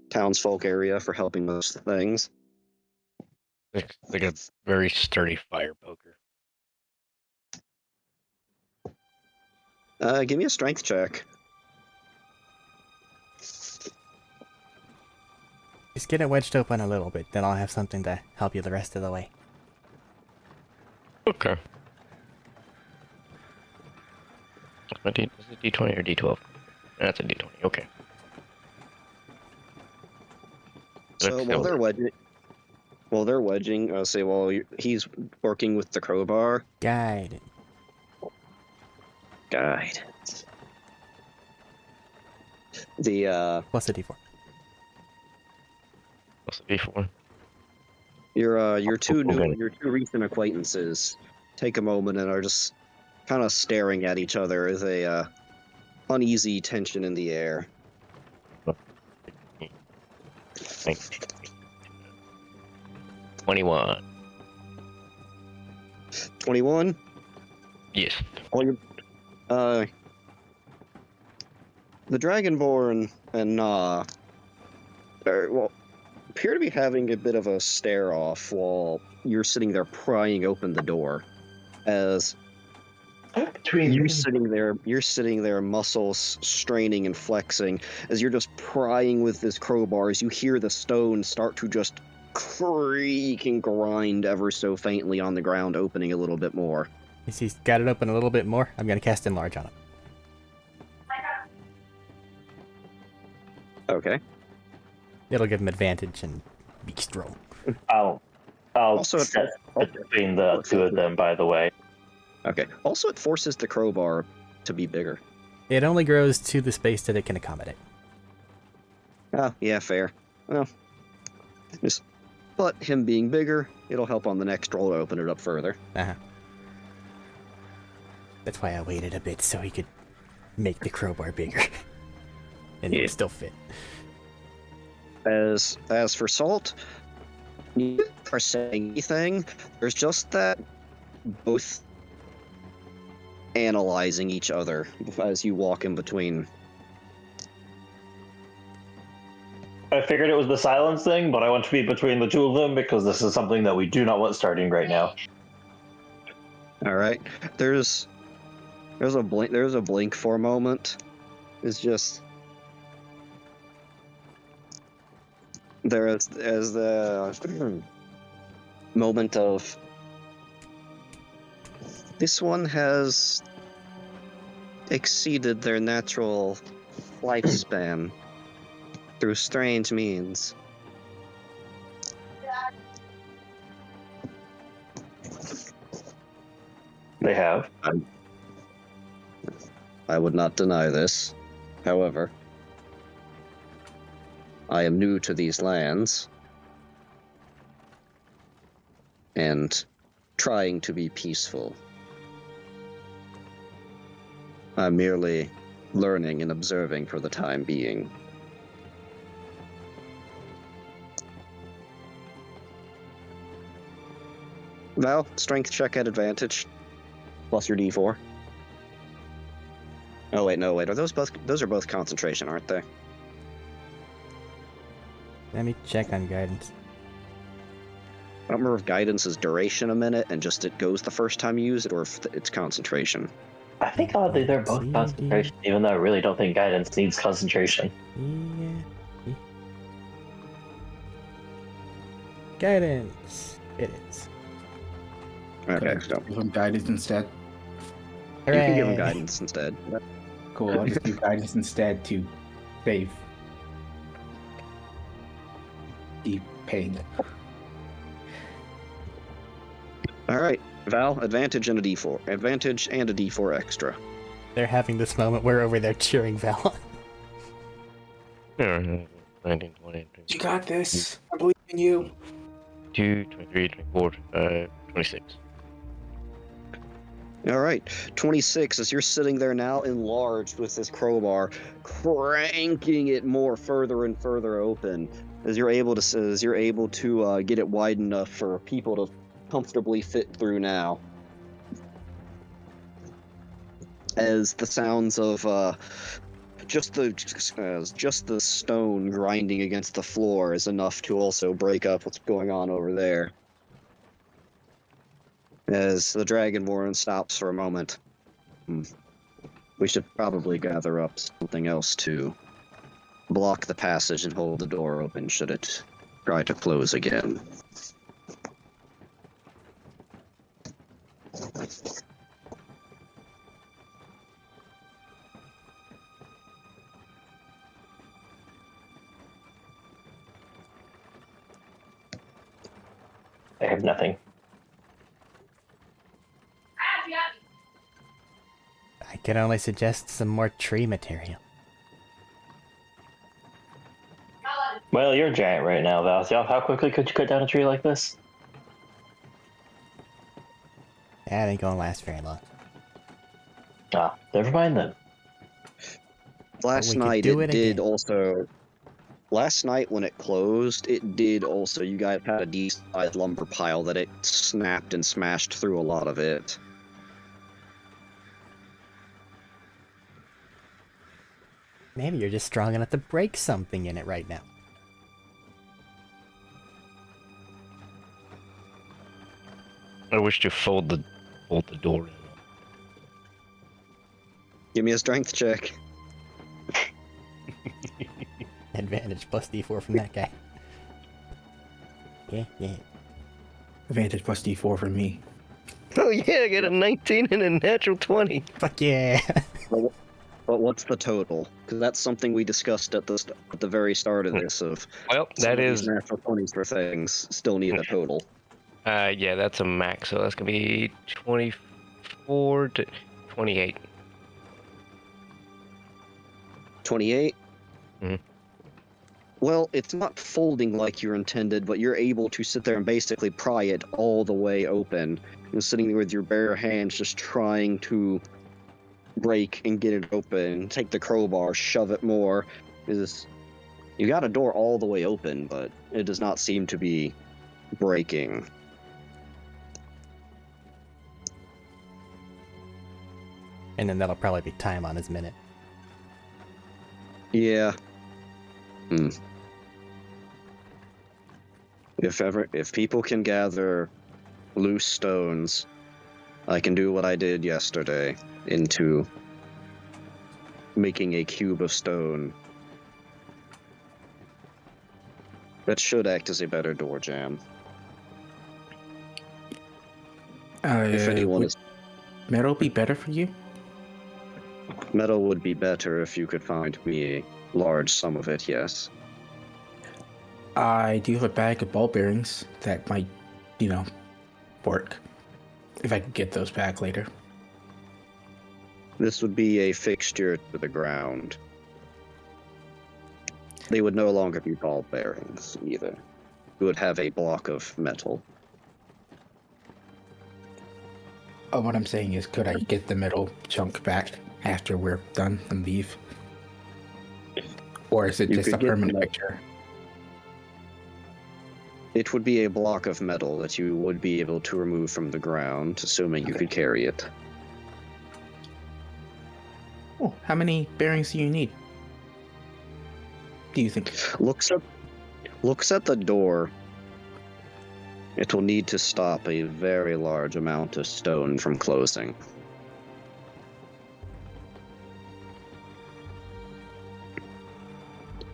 [SPEAKER 1] townsfolk area for helping most things.
[SPEAKER 2] It's like a very sturdy fire poker.
[SPEAKER 1] Give me a strength check.
[SPEAKER 3] Just get it wedged open a little bit, then I'll have something to help you the rest of the way.
[SPEAKER 2] Okay. Is it D20 or D12? That's a D20. Okay.
[SPEAKER 1] So
[SPEAKER 2] Let's
[SPEAKER 1] while
[SPEAKER 2] go.
[SPEAKER 1] they're wedging, he's working with the crowbar.
[SPEAKER 3] Guide.
[SPEAKER 1] Guide. The
[SPEAKER 3] Plus a d4.
[SPEAKER 2] What's the D4?
[SPEAKER 1] your two
[SPEAKER 2] Okay.
[SPEAKER 1] your two recent acquaintances take a moment and are just kind of staring at each other as a uneasy tension in the air.
[SPEAKER 2] Thanks. 21.
[SPEAKER 1] 21.
[SPEAKER 2] Yes.
[SPEAKER 1] The Dragonborn and appear to be having a bit of a stare off while you're sitting there prying open the door. As you're sitting there, muscles straining and flexing, as you're just prying with this crowbar, as you hear the stone start to just creak and grind ever so faintly on the ground, opening a little bit more.
[SPEAKER 3] As he's got it open a little bit more, I'm going to cast Enlarge on him.
[SPEAKER 1] Okay.
[SPEAKER 3] It'll give him advantage and be strong.
[SPEAKER 4] I'll
[SPEAKER 1] Also,
[SPEAKER 4] set between the two of them, by the way.
[SPEAKER 1] Okay. Also, it forces the crowbar to be bigger.
[SPEAKER 3] It only grows to the space that it can accommodate.
[SPEAKER 1] Oh, yeah, fair. Well, but him being bigger, it'll help on the next roll to open it up further.
[SPEAKER 3] Uh-huh. That's why I waited a bit so he could make the crowbar bigger. And it would still fit.
[SPEAKER 1] As for Salt, you are saying anything. There's just that both analyzing each other as you walk in between.
[SPEAKER 4] I figured it was the silence thing, but I want to be between the two of them because this is something that we do not want starting right now.
[SPEAKER 1] All right. There's a blink for a moment. It's just there as the moment of this one has exceeded their natural lifespan through strange means.
[SPEAKER 4] They have.
[SPEAKER 1] I would not deny this. However, I am new to these lands and trying to be peaceful. I'm merely learning and observing for the time being. Val, strength check at advantage, plus your D4. Oh wait, no wait. Those are both concentration, aren't they?
[SPEAKER 3] Let me check on guidance.
[SPEAKER 1] I don't remember if guidance is duration a minute and just it goes the first time you use it, or if it's concentration.
[SPEAKER 4] I think oddly they're both concentration, even though I really don't think guidance needs concentration.
[SPEAKER 3] Yeah. Guidance. It is.
[SPEAKER 1] Okay,
[SPEAKER 5] Could I
[SPEAKER 1] so
[SPEAKER 5] give him guidance instead?
[SPEAKER 1] you can give him
[SPEAKER 3] Hooray.
[SPEAKER 1] guidance instead.
[SPEAKER 5] Cool. I'll just do guidance instead to save the pain.
[SPEAKER 1] All right, Val, advantage and a D4. Advantage and a D4 extra.
[SPEAKER 3] They're having this moment. We're over there cheering Val.
[SPEAKER 2] 19, 20,
[SPEAKER 5] You got this. I believe in you.
[SPEAKER 2] 22, 23, 24, 26.
[SPEAKER 1] All right, 26. As you're sitting there now, enlarged with this crowbar, cranking it more further and further open, as you're able to get it wide enough for people to comfortably fit through now. As the sounds of just the stone grinding against the floor is enough to also break up what's going on over there. As the Dragonborn stops for a moment. We should probably gather up something else to block the passage and hold the door open should it try to close again.
[SPEAKER 4] I have nothing.
[SPEAKER 3] I can only suggest some more tree material.
[SPEAKER 4] Well, you're a giant right now, Val. So how quickly could you cut down a tree like this?
[SPEAKER 3] That ain't gonna last very long.
[SPEAKER 4] Ah, never mind then.
[SPEAKER 1] Last
[SPEAKER 3] we could
[SPEAKER 1] night
[SPEAKER 3] do
[SPEAKER 1] it
[SPEAKER 3] it
[SPEAKER 1] did
[SPEAKER 3] again.
[SPEAKER 1] also. Last night when it closed, it did also. You guys had a decent-sized lumber pile that it snapped and smashed through a lot of it.
[SPEAKER 3] Maybe you're just strong enough to break something in it right now.
[SPEAKER 2] I wish to fold the door in.
[SPEAKER 1] Give me a strength check.
[SPEAKER 3] Advantage plus D4 from that guy. Yeah.
[SPEAKER 5] Advantage plus D4 for me.
[SPEAKER 2] Oh yeah, I got a 19 and a natural 20.
[SPEAKER 3] Fuck yeah.
[SPEAKER 1] But what's the total? Because that's something we discussed at the very start of this. Of
[SPEAKER 2] Well,
[SPEAKER 1] some
[SPEAKER 2] that
[SPEAKER 1] of these
[SPEAKER 2] is,
[SPEAKER 1] natural 20s for things still need a total.
[SPEAKER 2] yeah, that's a max, so that's gonna be 24 to 28.
[SPEAKER 1] 28.
[SPEAKER 2] Mhm.
[SPEAKER 1] Well, it's not folding like you're intended, but you're able to sit there and basically pry it all the way open. You're sitting there with your bare hands just trying to break and get it open, take the crowbar, shove it more. You got a door all the way open, but it does not seem to be breaking.
[SPEAKER 3] And then that'll probably be time on his minute.
[SPEAKER 1] Yeah. If people can gather loose stones, I can do what I did yesterday into making a cube of stone. That should act as a better door jam. If anyone
[SPEAKER 5] Would
[SPEAKER 1] is
[SPEAKER 5] metal be better for you?
[SPEAKER 1] metal would be better if you could find me a large sum of it, yes.
[SPEAKER 5] I do have a bag of ball bearings that might, work. If I could get those back later.
[SPEAKER 1] This would be a fixture to the ground. They would no longer be ball bearings either. You would have a block of metal.
[SPEAKER 5] Oh, what I'm saying is, could I get the metal chunk back after we're done and leave? Or is it
[SPEAKER 1] You
[SPEAKER 5] just
[SPEAKER 1] could
[SPEAKER 5] a
[SPEAKER 1] get the
[SPEAKER 5] permanent
[SPEAKER 1] metal.
[SPEAKER 5] picture?
[SPEAKER 1] It would be a block of metal that you would be able to remove from the ground, assuming you could carry it.
[SPEAKER 5] Oh, how many bearings do you need? Do you think?
[SPEAKER 1] Looks at the door. It will need to stop a very large amount of stone from closing.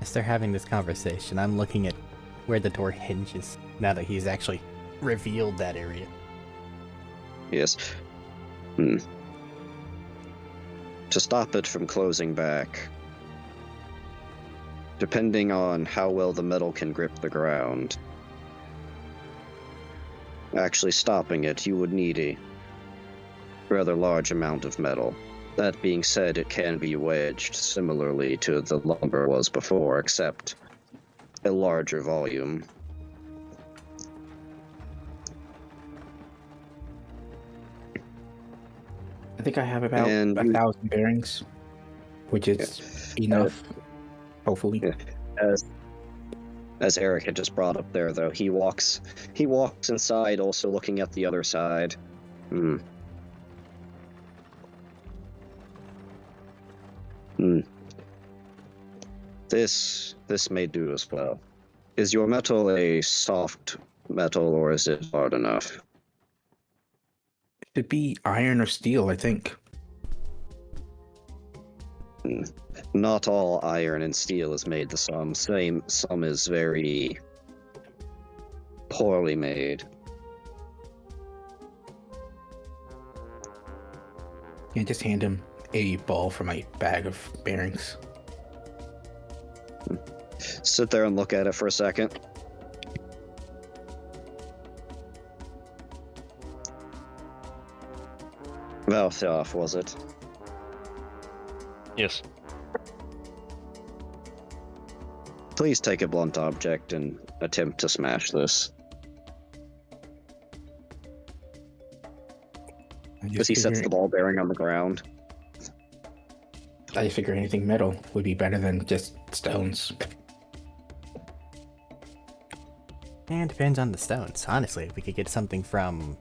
[SPEAKER 3] As they're having this conversation, I'm looking at where the door hinges now that he's actually revealed that area.
[SPEAKER 1] Yes. Hmm. To stop it from closing back, depending on how well the metal can grip the ground, actually stopping it, you would need a rather large amount of metal. That being said, it can be wedged similarly to the lumber was before, except a larger volume.
[SPEAKER 5] I think I have about
[SPEAKER 1] And
[SPEAKER 5] 1,000 bearings, which is enough, hopefully.
[SPEAKER 1] Yeah. As Arik had just brought up there, though, he walks inside, also looking at the other side. Hmm. This may do as well. Is your metal a soft metal, or is it hard enough?
[SPEAKER 5] It should be iron or steel, I think.
[SPEAKER 1] Not all iron and steel is made the same. Some is very poorly made.
[SPEAKER 5] Yeah, just hand him a ball for my bag of bearings.
[SPEAKER 1] Sit there and look at it for a second. Valthoff, was it?
[SPEAKER 2] Yes.
[SPEAKER 1] Please take a blunt object and attempt to smash this. As he sets the ball bearing on the ground.
[SPEAKER 5] I figure anything metal would be better than just stones.
[SPEAKER 3] And it depends on the stones. Honestly, if we could get something from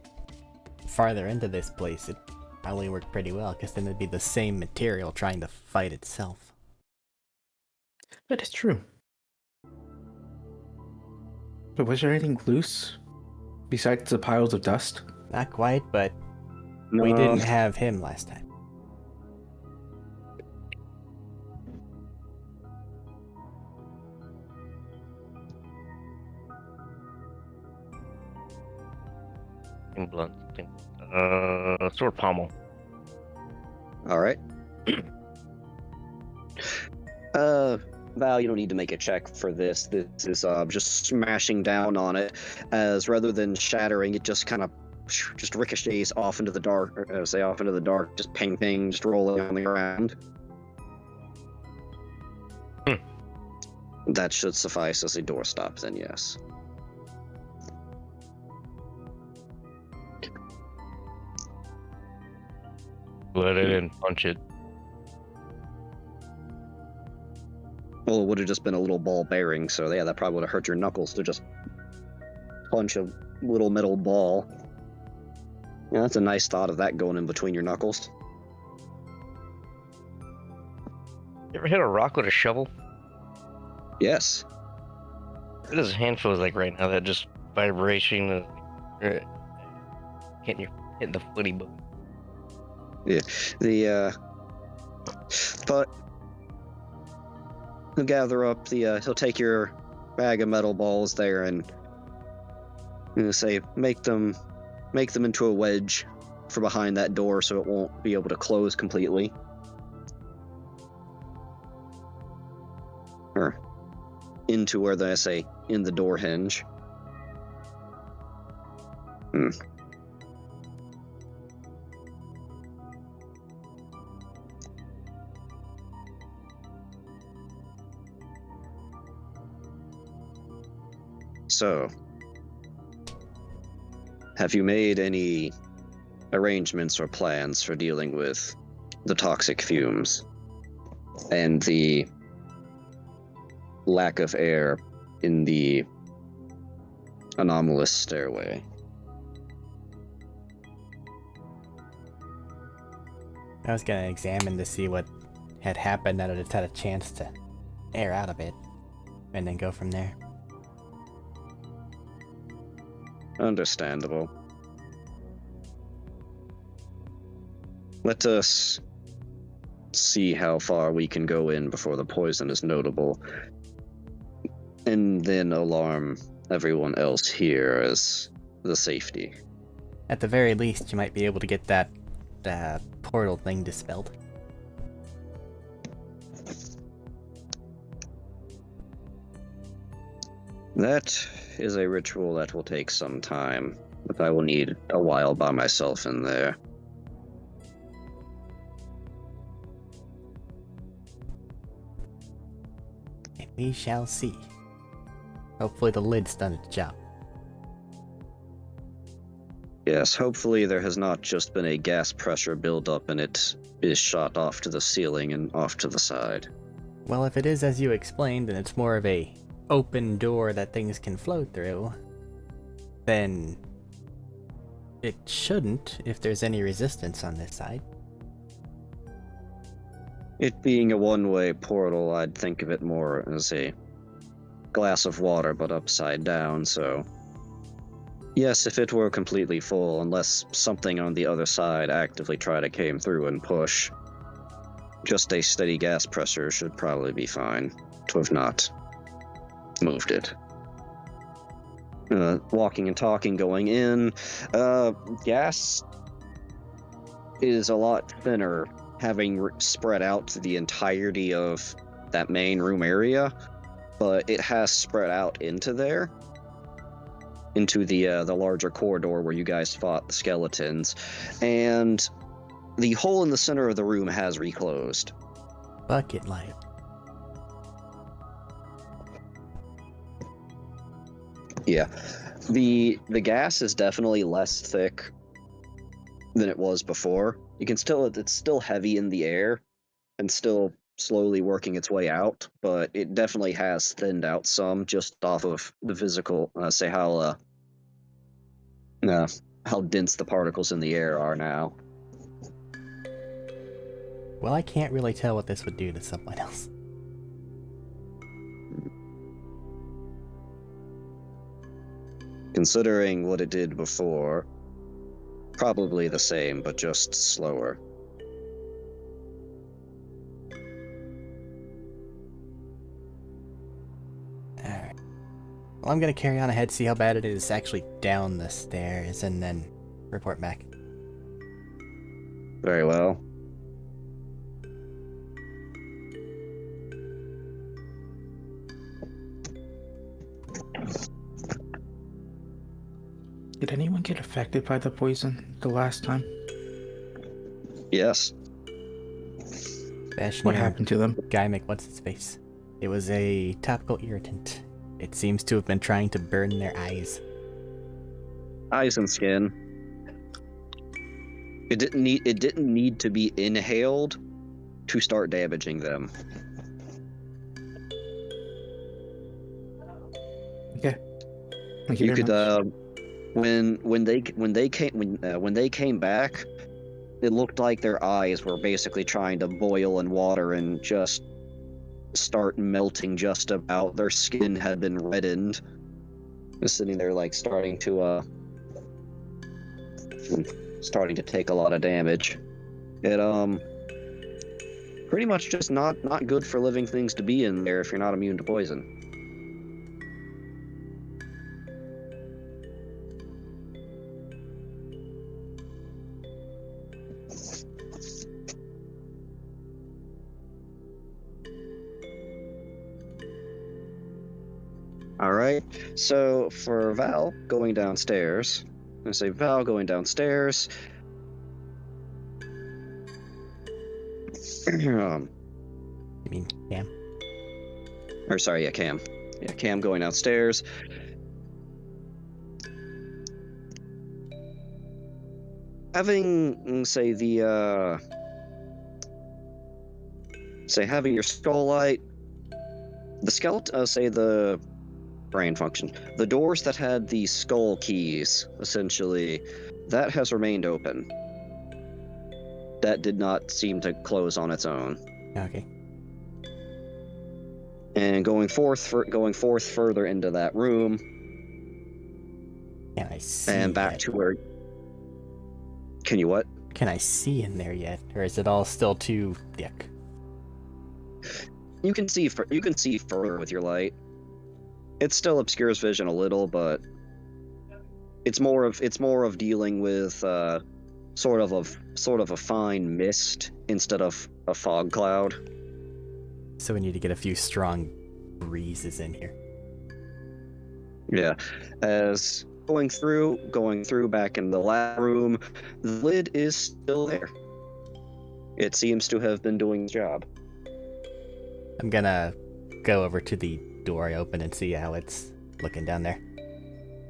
[SPEAKER 3] farther into this place, it probably work pretty well, because then it'd be the same material trying to fight itself.
[SPEAKER 5] That is true. But was there anything loose besides the piles of dust?
[SPEAKER 3] Not quite, but
[SPEAKER 1] No.
[SPEAKER 3] we didn't have him last time.
[SPEAKER 2] Blunt. Sword pommel.
[SPEAKER 1] All right. Val, you don't need to make a check for this. This is just smashing down on it, as rather than shattering, it just kind of just ricochets off into the dark, off into the dark, just ping ping, just rolling on the ground. That should suffice as a doorstop, then yes.
[SPEAKER 2] Let it in, punch it.
[SPEAKER 1] Well, it would have just been a little ball bearing, so yeah, that probably would have hurt your knuckles to just punch a little metal ball. Yeah, that's a nice thought of that going in between your knuckles.
[SPEAKER 2] You ever hit a rock with a shovel?
[SPEAKER 1] Yes.
[SPEAKER 2] What his hand feels like right now, that just vibration of hitting the footy bone.
[SPEAKER 1] Yeah. But he'll gather up he'll take your bag of metal balls there and say, make them into a wedge for behind that door so it won't be able to close completely. Or into where they say, in the door hinge. So, have you made any arrangements or plans for dealing with the toxic fumes and the lack of air in the anomalous stairway?
[SPEAKER 3] I was gonna examine to see what had happened now that it's had a chance to air out a bit, and then go from there.
[SPEAKER 1] Understandable. Let us see how far we can go in before the poison is notable, and then alarm everyone else here as the safety.
[SPEAKER 3] At the very least, you might be able to get that portal thing dispelled.
[SPEAKER 1] That is a ritual that will take some time, but I will need a while by myself in there.
[SPEAKER 3] And we shall see. Hopefully the lid's done its job.
[SPEAKER 1] Yes, hopefully there has not just been a gas pressure buildup and it is shot off to the ceiling and off to the side.
[SPEAKER 3] Well, if it is as you explained, and it's more of a open door that things can flow through, then it shouldn't if there's any resistance on this side.
[SPEAKER 1] It being a one-way portal, I'd think of it more as a glass of water but upside down, so... Yes, if it were completely full, unless something on the other side actively tried to came through and push, just a steady gas pressure should probably be fine to have not moved it. Walking and talking going in, gas is a lot thinner, having spread out to the entirety of that main room area, but it has spread out into there. Into the larger corridor where you guys fought the skeletons, and the hole in the center of the room has reclosed.
[SPEAKER 3] Bucket light.
[SPEAKER 1] Yeah, the gas is definitely less thick than it was before. You can still it's still heavy in the air and still slowly working its way out, but it definitely has thinned out some just off of the physical, how dense the particles in the air are now.
[SPEAKER 3] Well, I can't really tell what this would do to someone else.
[SPEAKER 1] Considering what it did before, probably the same, but just slower.
[SPEAKER 3] Alright. Well, I'm gonna carry on ahead, see how bad it is actually down the stairs, and then report back.
[SPEAKER 1] Very well.
[SPEAKER 5] Did anyone get affected by the poison the last time?
[SPEAKER 1] Yes.
[SPEAKER 3] Bash
[SPEAKER 5] What
[SPEAKER 3] near
[SPEAKER 5] happened to them?
[SPEAKER 3] Gaimek, what's his face? It was a topical irritant. It seems to have been trying to burn their eyes.
[SPEAKER 1] Eyes and skin. It didn't need to be inhaled to start damaging them.
[SPEAKER 5] Okay. Thank you
[SPEAKER 1] You
[SPEAKER 5] very
[SPEAKER 1] could
[SPEAKER 5] much.
[SPEAKER 1] when they came back, it looked like their eyes were basically trying to boil in water and just start melting just about. Their skin had been reddened. Just sitting there like starting to take a lot of damage. It pretty much just not good for living things to be in there if you're not immune to poison. Alright, so for Val going downstairs, I'm gonna say Val going downstairs.
[SPEAKER 3] You mean Cam?
[SPEAKER 1] Or sorry, yeah, Cam. Yeah, Cam going downstairs. Having, having your skull light, the skeleton, the brain function, the doors that had the skull keys, essentially, that has remained open. That did not seem to close on its own.
[SPEAKER 3] Okay.
[SPEAKER 1] And going forth further into that room,
[SPEAKER 3] Can I see
[SPEAKER 1] and back
[SPEAKER 3] yet?
[SPEAKER 1] to where. Can you what?
[SPEAKER 3] Can I see in there yet, or is it all still too thick?
[SPEAKER 1] You can see further with your light. It still obscures vision a little, but it's more of dealing with sort of a fine mist instead of a fog cloud.
[SPEAKER 3] So we need to get a few strong breezes in here.
[SPEAKER 1] Yeah, as going through back in the lab room, the lid is still there. It seems to have been doing its job.
[SPEAKER 3] I'm gonna go over to the door I opened and see how it's looking down there.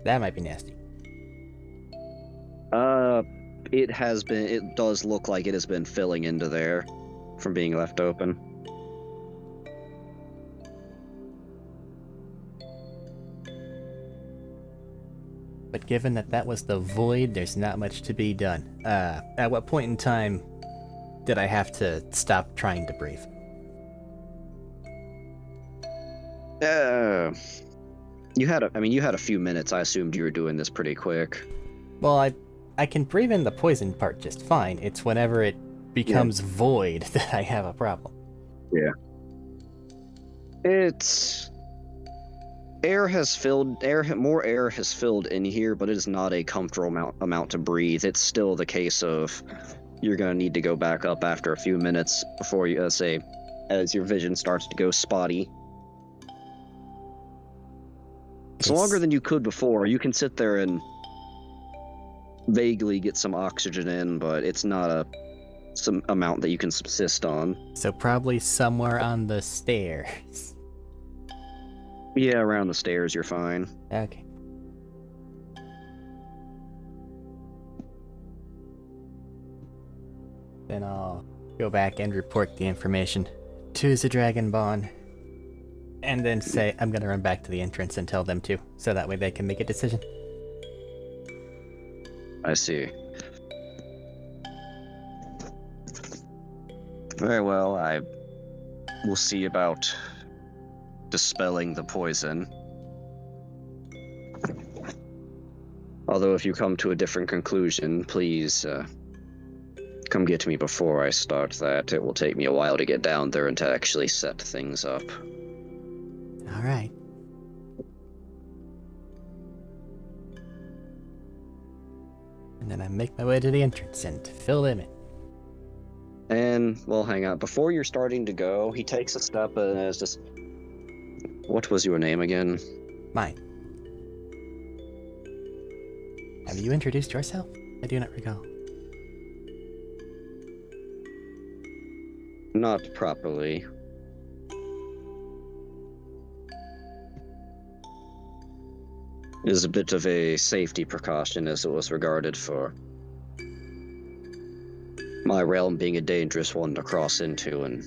[SPEAKER 3] That might be nasty.
[SPEAKER 1] It does look like it has been filling into there from being left open.
[SPEAKER 3] But given that that was the void, there's not much to be done. At what point in time did I have to stop trying to breathe?
[SPEAKER 1] You had a few minutes. I assumed you were doing this pretty quick.
[SPEAKER 3] Well, I can breathe in the poison part just fine. It's whenever it becomes void that I have a problem.
[SPEAKER 1] Yeah. It's more air has filled in here, but it is not a comfortable amount to breathe. It's still the case of you're gonna need to go back up after a few minutes before you say as your vision starts to go spotty. It's longer than you could before. You can sit there and vaguely get some oxygen in, but it's not some amount that you can subsist on.
[SPEAKER 3] So probably somewhere on the stairs.
[SPEAKER 1] Yeah, around the stairs you're fine.
[SPEAKER 3] Okay. Then I'll go back and report the information to the Dragonborn. And then say I'm gonna run back to the entrance and tell them to, so that way they can make a decision.
[SPEAKER 1] I see. Very well, I will see about dispelling the poison. Although if you come to a different conclusion, please come get me before I start that. It will take me a while to get down there and to actually set things up.
[SPEAKER 3] Alright. And then I make my way to the entrance and fill them in.
[SPEAKER 1] And, well, hang on. Before you're starting to go, he takes a step and is just... What was your name again?
[SPEAKER 3] Mine. Have you introduced yourself? I do not recall.
[SPEAKER 1] Not properly. It is a bit of a safety precaution as it was regarded for my realm being a dangerous one to cross into, and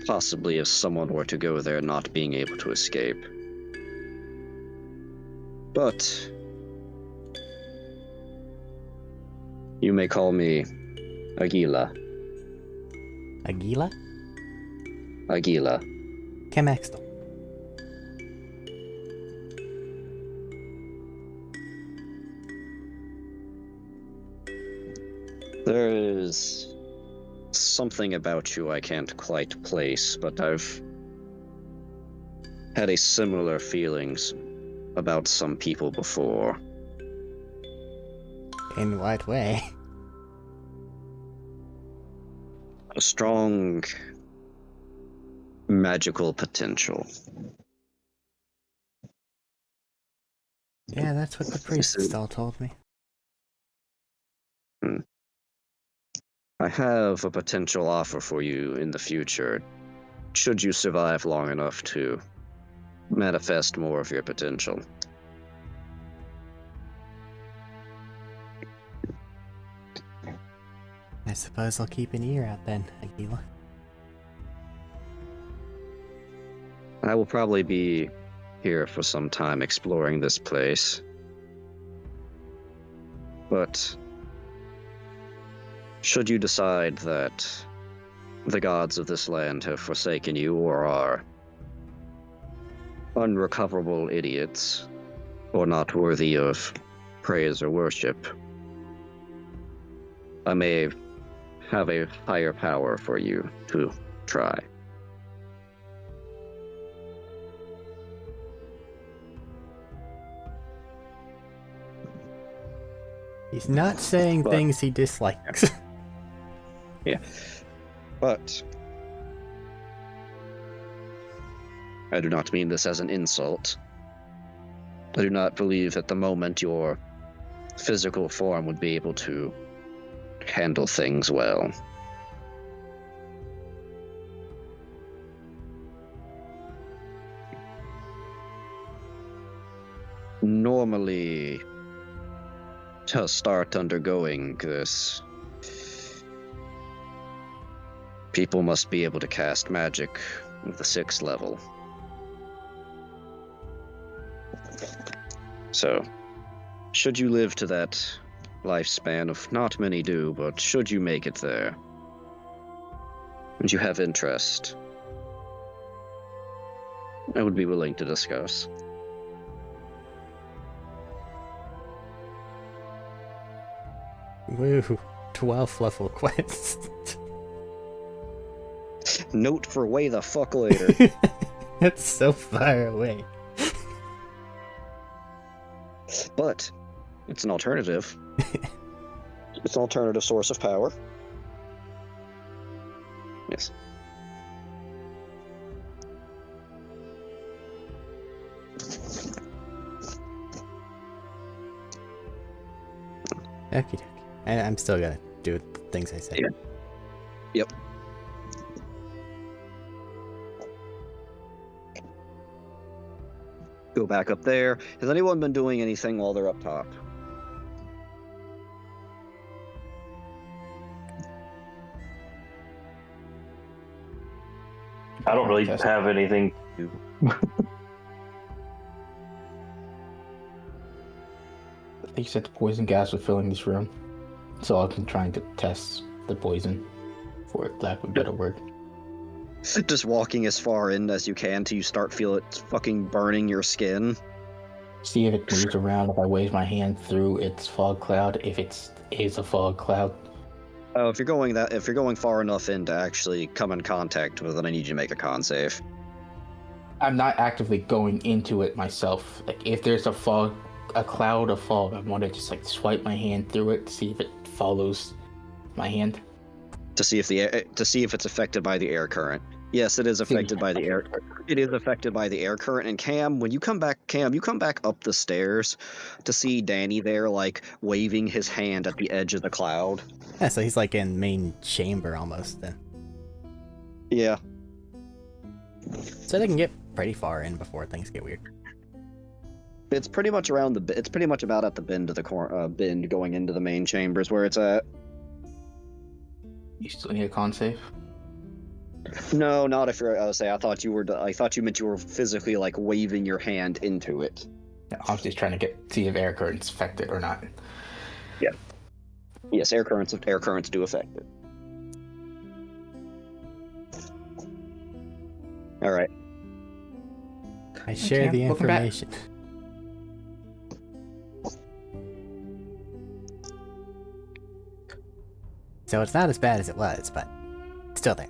[SPEAKER 1] possibly if someone were to go there not being able to escape. But you may call me Aguila.
[SPEAKER 3] Aguila?
[SPEAKER 1] Aguila.
[SPEAKER 3] Kemexto.
[SPEAKER 1] There is something about you I can't quite place, but I've had a similar feelings about some people before.
[SPEAKER 3] In what way?
[SPEAKER 1] A strong magical potential.
[SPEAKER 3] Yeah, that's what the priests all told me.
[SPEAKER 1] I have a potential offer for you in the future, should you survive long enough to manifest more of your potential.
[SPEAKER 3] I suppose I'll keep an ear out then, Aguila.
[SPEAKER 1] I will probably be here for some time exploring this place. But should you decide that the gods of this land have forsaken you or are unrecoverable idiots or not worthy of praise or worship, I may have a higher power for you to try.
[SPEAKER 3] He's not saying
[SPEAKER 1] But-
[SPEAKER 3] things he dislikes.
[SPEAKER 1] Yeah. But I do not mean this as an insult. I do not believe at the moment your physical form would be able to handle things well. Normally, to start undergoing this, people must be able to cast magic at the 6th level. So, should you live to that lifespan of not many do, but should you make it there, and you have interest, I would be willing to discuss.
[SPEAKER 3] Woo, 12th level quest.
[SPEAKER 1] Note for way the fuck later.
[SPEAKER 3] That's so far away.
[SPEAKER 1] But it's an alternative. It's an alternative source of power. Yes.
[SPEAKER 3] Okie dokie. I'm still gonna do things I say.
[SPEAKER 1] Yeah. Yep. Go back up there. Has anyone been doing anything while they're up top?
[SPEAKER 4] I don't really have anything to do.
[SPEAKER 5] I think you said the poison gas was filling this room. So I've been trying to test the poison, for lack of a better word.
[SPEAKER 1] Just walking as far in as you can till you start feel it fucking burning your skin.
[SPEAKER 5] See if it moves around, if I wave my hand through its fog cloud, if it is a fog cloud.
[SPEAKER 1] Oh, if you're going far enough in to actually come in contact with it, I need you to make a con save.
[SPEAKER 5] I'm not actively going into it myself. Like, if there's a cloud of fog, I want to just like swipe my hand through it to see if it follows my hand.
[SPEAKER 1] To see if it's affected by the air current. Yes, it is affected by the air. It is affected by the air current. And Cam, you come back up the stairs to see Danny there, like waving his hand at the edge of the cloud.
[SPEAKER 3] Yeah, so he's like in main chamber almost then.
[SPEAKER 1] Yeah.
[SPEAKER 3] So they can get pretty far in before things get weird.
[SPEAKER 1] It's pretty much it's pretty much about at the bend of the bend going into the main chambers where it's at.
[SPEAKER 5] You still need a con save?
[SPEAKER 1] No, not if you're. I thought you meant you were physically like waving your hand into it.
[SPEAKER 5] Yeah, I was just trying to see if air current's affected or not.
[SPEAKER 1] Yeah. Yes, air currents do affect it. All right.
[SPEAKER 3] I share the
[SPEAKER 5] welcome back.
[SPEAKER 3] information. So it's not as bad as it was, but still there.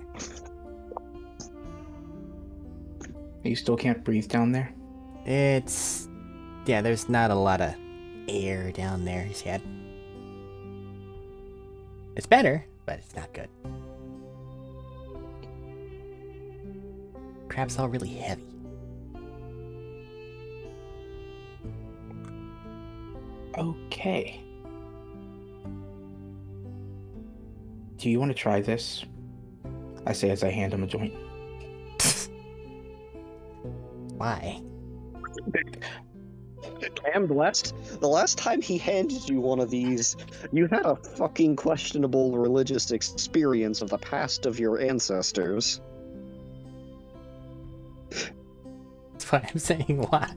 [SPEAKER 5] You still can't breathe down there?
[SPEAKER 3] Yeah, there's not a lot of air down there yet. It's better, but it's not good. Crab's all really heavy.
[SPEAKER 5] Okay. Do you want to try this? I say as I hand him a joint.
[SPEAKER 3] Why?
[SPEAKER 1] Cam, the last time he handed you one of these, you had a fucking questionable religious experience of the past of your ancestors.
[SPEAKER 3] That's why I'm saying why.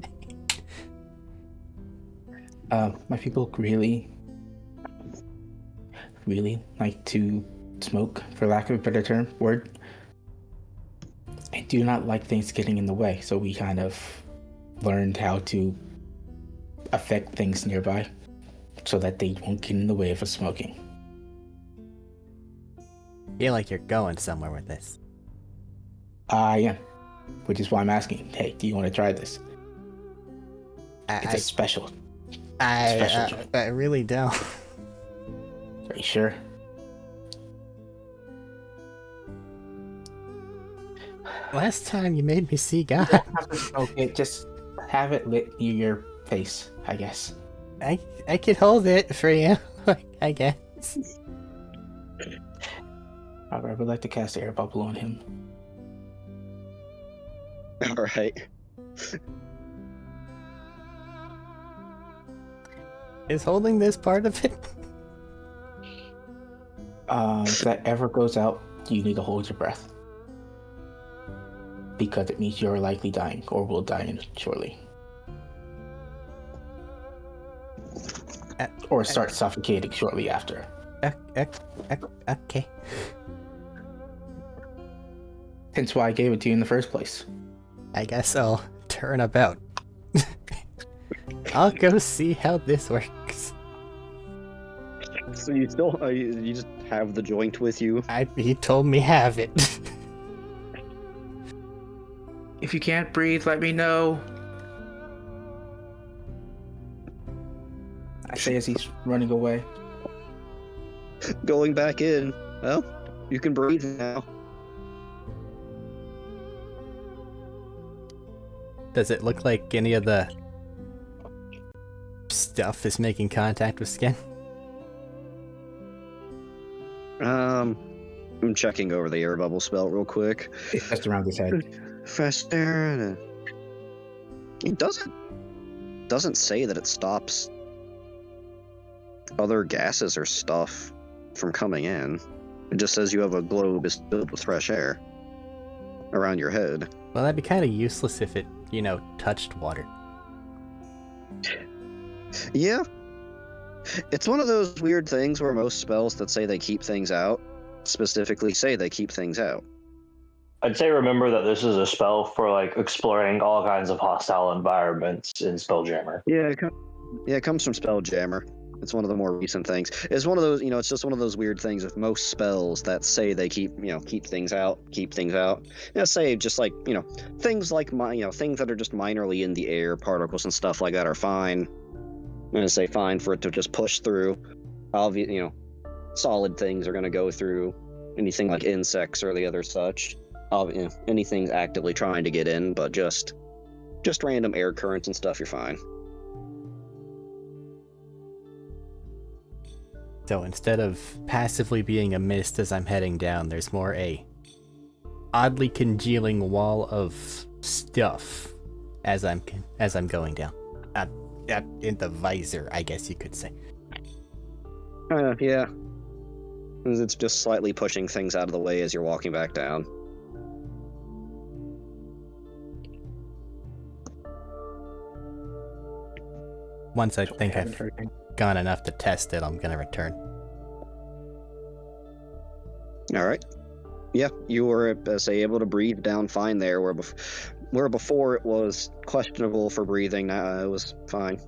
[SPEAKER 5] My people really like to smoke, for lack of a better word. I do not like things getting in the way, so we kind of learned how to affect things nearby. so that they won't get in the way of us smoking.
[SPEAKER 3] Feel like you're going somewhere with this.
[SPEAKER 5] I am, which is why I'm asking. Hey, do you want to try this? It's a special joint.
[SPEAKER 3] I really don't.
[SPEAKER 5] Are you sure?
[SPEAKER 3] Last time you made me see God.
[SPEAKER 5] Okay, just have it lit near your face, I guess.
[SPEAKER 3] I could hold it for you, I guess.
[SPEAKER 5] I would like to cast air bubble on him.
[SPEAKER 1] All right.
[SPEAKER 3] Is holding this part of it?
[SPEAKER 5] If that ever goes out, you need to hold your breath. Because it means you're likely dying, or will die shortly. Or start suffocating shortly after.
[SPEAKER 3] Okay.
[SPEAKER 5] Hence why I gave it to you in the first place.
[SPEAKER 3] I guess I'll turn about. I'll go see how this works.
[SPEAKER 1] So you still you just have the joint with you?
[SPEAKER 3] He told me have it.
[SPEAKER 5] If you can't breathe, let me know. I say as he's running away.
[SPEAKER 1] Going back in. Well, you can breathe now.
[SPEAKER 3] Does it look like any of the stuff is making contact with skin?
[SPEAKER 1] I'm checking over the air bubble spell real quick.
[SPEAKER 5] It's just around his head.
[SPEAKER 1] Fast air. It doesn't say that it stops other gases or stuff from coming in. It just says you have a globe is filled with fresh air around your head.
[SPEAKER 3] Well, that'd be kind of useless if it, touched water.
[SPEAKER 1] Yeah. It's one of those weird things where most spells that say they keep things out specifically say they keep things out.
[SPEAKER 4] I'd say remember that this is a spell for like exploring all kinds of hostile environments in Spelljammer.
[SPEAKER 1] Yeah, it comes from Spelljammer. It's one of the more recent things. It's one of those, it's just one of those weird things with most spells that say they keep things out. Say just like, things like things that are just minorly in the air, particles and stuff like that are fine. I'm gonna say fine for it to just push through. Solid things are gonna go through. Anything like insects or the other such. Anything's actively trying to get in, but just random air currents and stuff, you're fine.
[SPEAKER 3] So instead of passively being a mist as I'm heading down, there's more a oddly congealing wall of stuff as I'm going down. In the visor, I guess you could say.
[SPEAKER 1] Yeah. It's just slightly pushing things out of the way as you're walking back down.
[SPEAKER 3] Once I think I've gone enough to test it, I'm gonna return.
[SPEAKER 1] All right. Yeah, you were able to breathe down fine there, where before it was questionable for breathing. Now it was fine.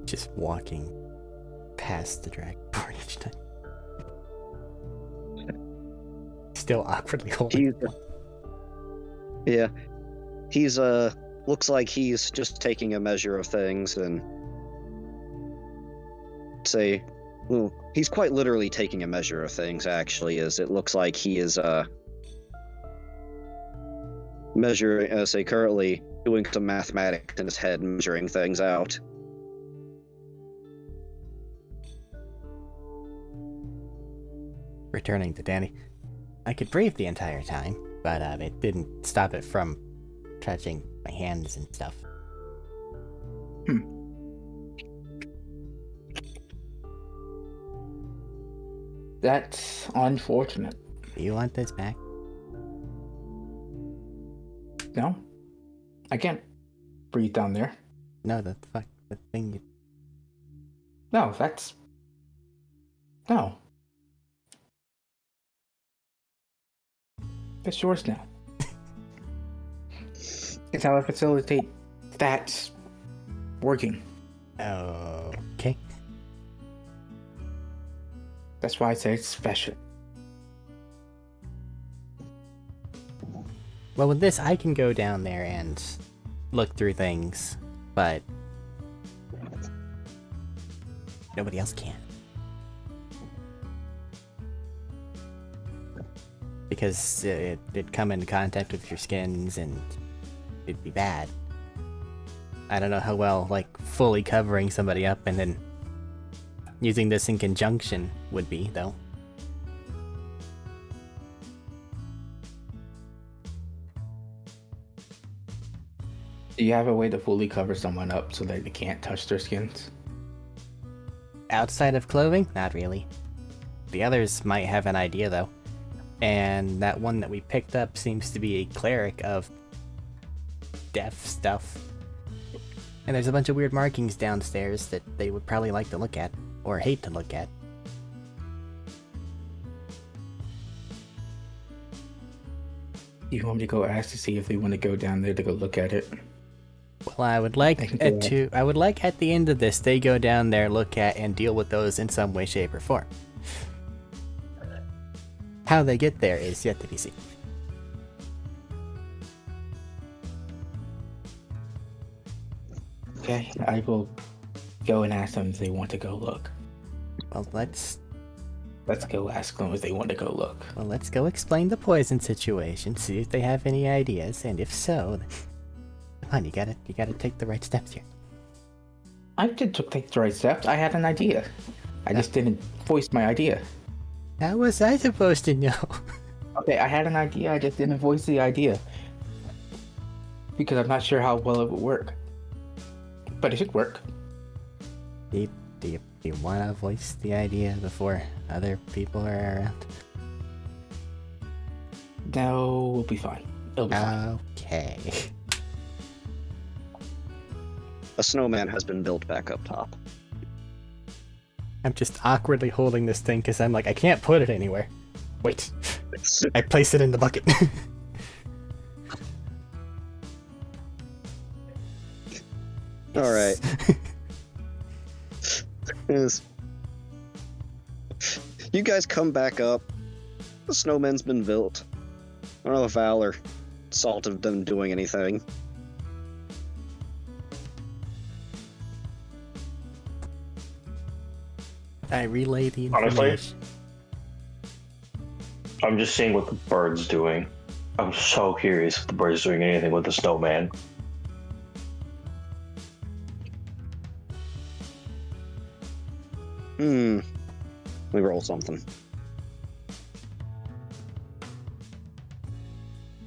[SPEAKER 3] Just walking past the dragonborn each time. Still awkwardly holding.
[SPEAKER 1] He's looks like he's just taking a measure of things and he's quite literally taking a measure of things, actually, as it looks like he is currently doing some mathematics in his head, measuring things out.
[SPEAKER 3] Returning to Danny. I could breathe the entire time, but it didn't stop it from touching my hands and stuff.
[SPEAKER 5] That's unfortunate.
[SPEAKER 3] Do you want this back?
[SPEAKER 5] No. I can't breathe down there.
[SPEAKER 3] No, the thing you...
[SPEAKER 5] No. It's yours now. It's how I facilitate that working.
[SPEAKER 3] Okay.
[SPEAKER 5] That's why I say it's special.
[SPEAKER 3] Well, with this, I can go down there and look through things, but nobody else can. Because it'd come into contact with your skins and it'd be bad. I don't know how well, like, fully covering somebody up and then using this in conjunction would be, though.
[SPEAKER 5] Do you have a way to fully cover someone up so that they can't touch their skins?
[SPEAKER 3] Outside of clothing? Not really. The others might have an idea, though. And that one that we picked up seems to be a cleric of death stuff. And there's a bunch of weird markings downstairs that they would probably like to look at, or hate to look at.
[SPEAKER 5] You want me to go ask to see if they want to go down there to go look at it?
[SPEAKER 3] Well, I would like I would like at the end of this they go down there, look at, and deal with those in some way, shape, or form. How they get there is yet to be seen.
[SPEAKER 5] Okay, I will go and ask them if they want to go look.
[SPEAKER 3] Well, let's
[SPEAKER 5] go ask them if they want to go look.
[SPEAKER 3] Well, let's go explain the poison situation, see if they have any ideas, and if so, then come on, you gotta take the right steps here.
[SPEAKER 5] I did take the right steps. I had an idea. I just didn't voice my idea.
[SPEAKER 3] How was I supposed to know?
[SPEAKER 5] Okay, I had an idea. I just didn't voice the idea because I'm not sure how well it would work. But it should work.
[SPEAKER 3] Do you want to voice the idea before other people are around?
[SPEAKER 5] No, we'll be fine. It'll be fine.
[SPEAKER 3] Okay.
[SPEAKER 1] A snowman has been built back up top.
[SPEAKER 3] I'm just awkwardly holding this thing because I'm like, I can't put it anywhere. Wait. I place it in the bucket.
[SPEAKER 1] All right. Yes. You guys come back up. The snowman's been built. I don't know if Val or Salt have done doing anything.
[SPEAKER 3] I relay the
[SPEAKER 4] Honestly?
[SPEAKER 3] information.
[SPEAKER 4] I'm just seeing what the bird's doing. I'm so curious if the bird's doing anything with the snowman.
[SPEAKER 1] Let me roll something.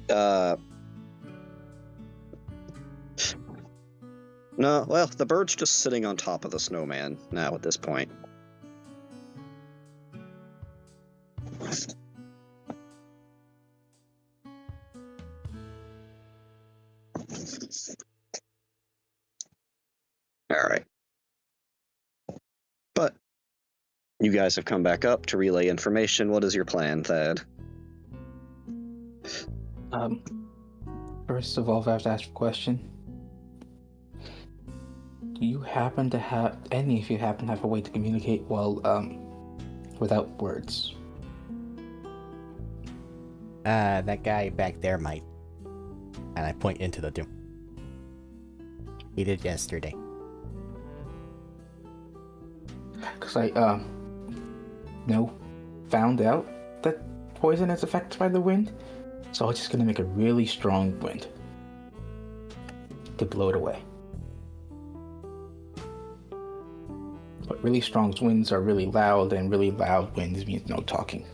[SPEAKER 1] No, well, the bird's just sitting on top of the snowman now at this point. All right. But you guys have come back up to relay information. What is your plan, Thad?
[SPEAKER 5] First of all, I have to ask a question. Do you happen to have any? If you happen to have a way to communicate without words?
[SPEAKER 3] That guy back there might. And I point into the doom. He did yesterday.
[SPEAKER 5] Because I found out that poison is affected by the wind, so I'm just gonna make a really strong wind to blow it away. But really strong winds are really loud, and really loud winds means no talking.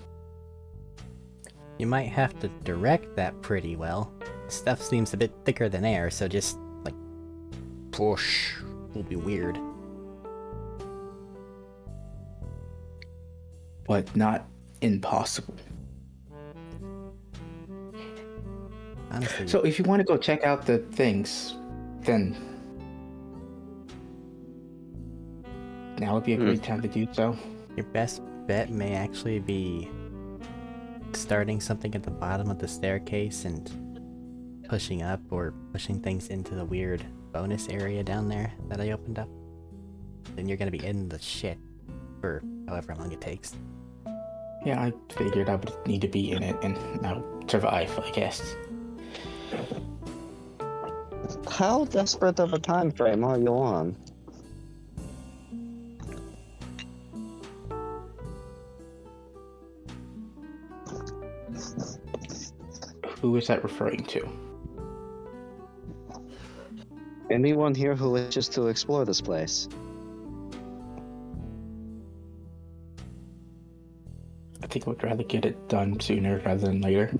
[SPEAKER 3] You might have to direct that pretty well. Stuff seems a bit thicker than air, so just, like, push will be weird.
[SPEAKER 5] But not impossible.
[SPEAKER 3] Honestly,
[SPEAKER 5] So if you want to go check out the things, then now would be a great time to do so.
[SPEAKER 3] your best bet may actually be starting something at the bottom of the staircase and pushing up or pushing things into the weird bonus area down there that I opened up. then you're gonna be in the shit for however long it takes.
[SPEAKER 5] Yeah, I figured I would need to be in it and now survive, I guess.
[SPEAKER 1] How desperate of a time frame are you on?
[SPEAKER 5] Who is that referring to?
[SPEAKER 1] Anyone here who wishes to explore this place?
[SPEAKER 5] I think I would rather get it done sooner rather than later.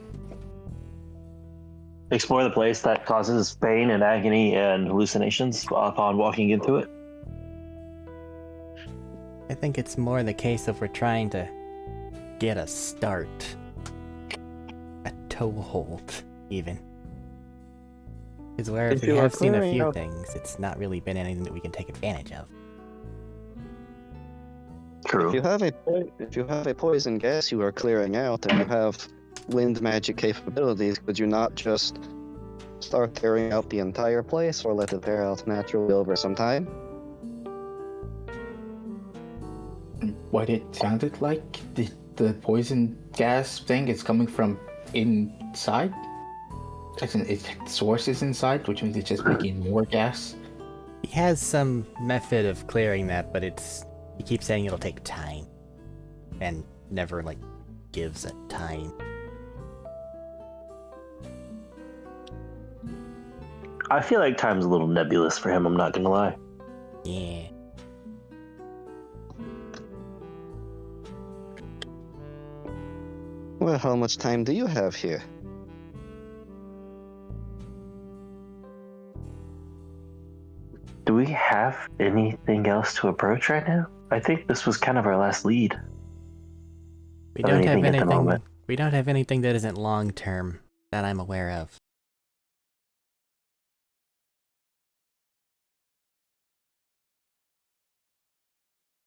[SPEAKER 4] Explore the place that causes pain and agony and hallucinations upon walking into it.
[SPEAKER 3] I think it's more the case of we're trying to get a start. A toehold, even. Because where if
[SPEAKER 1] If
[SPEAKER 3] we
[SPEAKER 1] you are
[SPEAKER 3] have seen a
[SPEAKER 1] clearing
[SPEAKER 3] few
[SPEAKER 1] out-
[SPEAKER 3] things, it's not really been anything that we can take advantage of.
[SPEAKER 4] True.
[SPEAKER 1] If you have a poison gas you are clearing out and you have wind magic capabilities, could you not just start tearing out the entire place or let it tear out naturally over some time?
[SPEAKER 5] What it sounded like, the poison gas thing is coming from inside? As in, its source is inside, which means it's just making more gas.
[SPEAKER 3] He has some method of clearing that, but he keeps saying it'll take time. And never, like, gives a time.
[SPEAKER 4] I feel like time's a little nebulous for him, I'm not gonna lie.
[SPEAKER 3] Yeah.
[SPEAKER 1] Well, how much time do you have here?
[SPEAKER 4] Do we have anything else to approach right now? I think this was kind of our last lead.
[SPEAKER 3] We
[SPEAKER 4] Or
[SPEAKER 3] don't have
[SPEAKER 4] anything at the
[SPEAKER 3] anything.
[SPEAKER 4] moment.
[SPEAKER 3] We don't have anything that isn't long term that I'm aware of.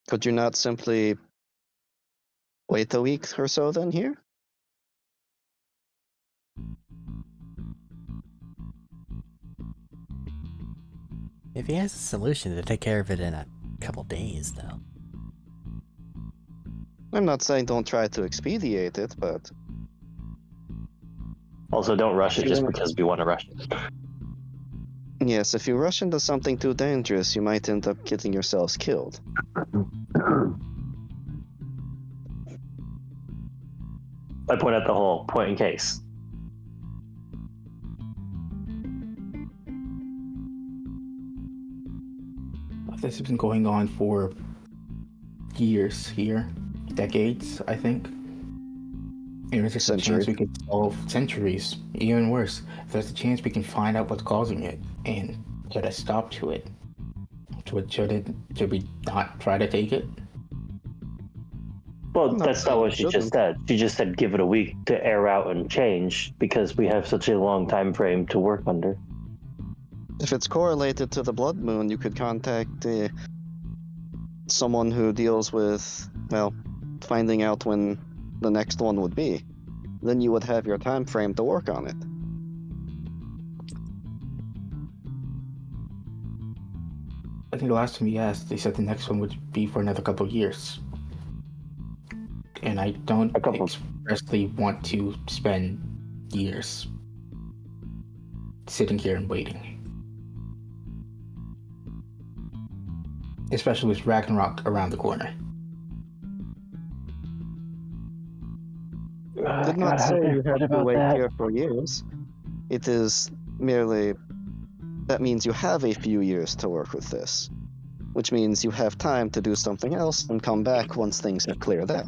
[SPEAKER 1] Could you not simply wait a week or so then here?
[SPEAKER 3] If he has a solution to take care of it in a couple days, though.
[SPEAKER 1] I'm not saying don't try to expedite it, but
[SPEAKER 4] Also, don't rush it just because we want to rush it.
[SPEAKER 1] yes, if you rush into something too dangerous, you might end up getting yourselves killed.
[SPEAKER 4] I point out the hole, point in case.
[SPEAKER 5] This has been going on for years here. Decades, I think. And there's just a chance we could solve centuries, even worse. If there's a chance we can find out what's causing it and put a stop to it. Should we not try to take it?
[SPEAKER 4] Well,
[SPEAKER 1] No,
[SPEAKER 4] that's not what she just
[SPEAKER 1] shouldn't.
[SPEAKER 4] said. She just said give it a week to air out and change because we have such a long time frame to work under.
[SPEAKER 1] If it's correlated to the blood moon, you could contact someone who deals with, well, finding out when the next one would be. Then you would have your time frame to work on it.
[SPEAKER 5] I think the last time we asked, they said the next one would be for another couple of years. And I don't expressly want to spend years sitting here and waiting. Especially with Ragnarok around the corner.
[SPEAKER 1] Did not say you have to wait here for years. It is merely that means you have a few years to work with this, which means you have time to do something else and come back once things have cleared out.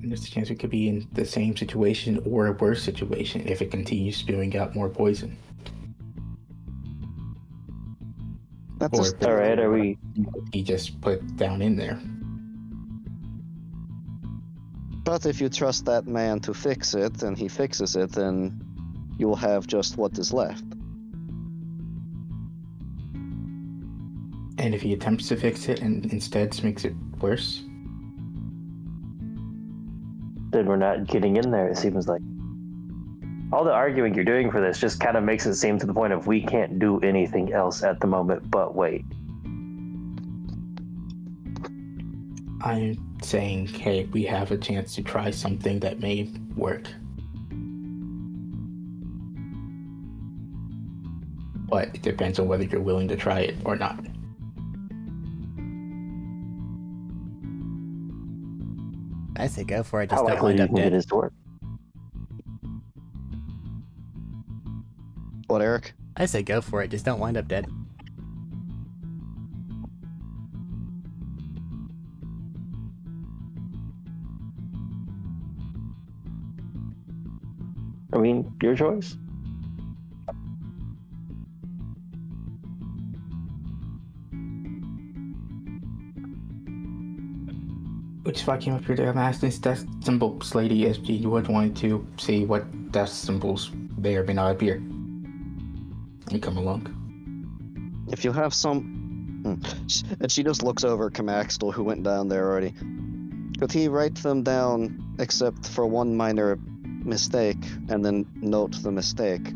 [SPEAKER 5] And there's a chance we could be in the same situation or a worse situation if it continues spewing out more poison.
[SPEAKER 1] That's
[SPEAKER 5] Or
[SPEAKER 1] just,
[SPEAKER 4] All right, are we?
[SPEAKER 5] he just put down in there.
[SPEAKER 1] but if you trust that man to fix it and he fixes it, then you will have just what is left.
[SPEAKER 5] And if he attempts to fix it and instead makes it worse,
[SPEAKER 4] Then we're not getting in there, it seems like. All the arguing you're doing for this just kind of makes it seem to the point of we can't do anything else at the moment but wait.
[SPEAKER 5] I'm saying, hey, we have a chance to try something that may work. But it depends on whether you're willing to try it or not.
[SPEAKER 3] I say go for it,
[SPEAKER 4] How
[SPEAKER 3] just don't
[SPEAKER 4] likely
[SPEAKER 3] wind
[SPEAKER 4] do you
[SPEAKER 3] up
[SPEAKER 4] think it
[SPEAKER 3] dead.
[SPEAKER 4] is to work?
[SPEAKER 1] What, Eric?
[SPEAKER 3] I say go for it, just don't wind up dead.
[SPEAKER 4] I mean, your choice.
[SPEAKER 5] Which if I came up here to amass this death symbol lady, as you would want to see what death symbols may or may not appear. And come along.
[SPEAKER 1] If you have some... And she just looks over at Camaxtel, who went down there already. Could he write them down, except for one minor mistake, and then note the mistake?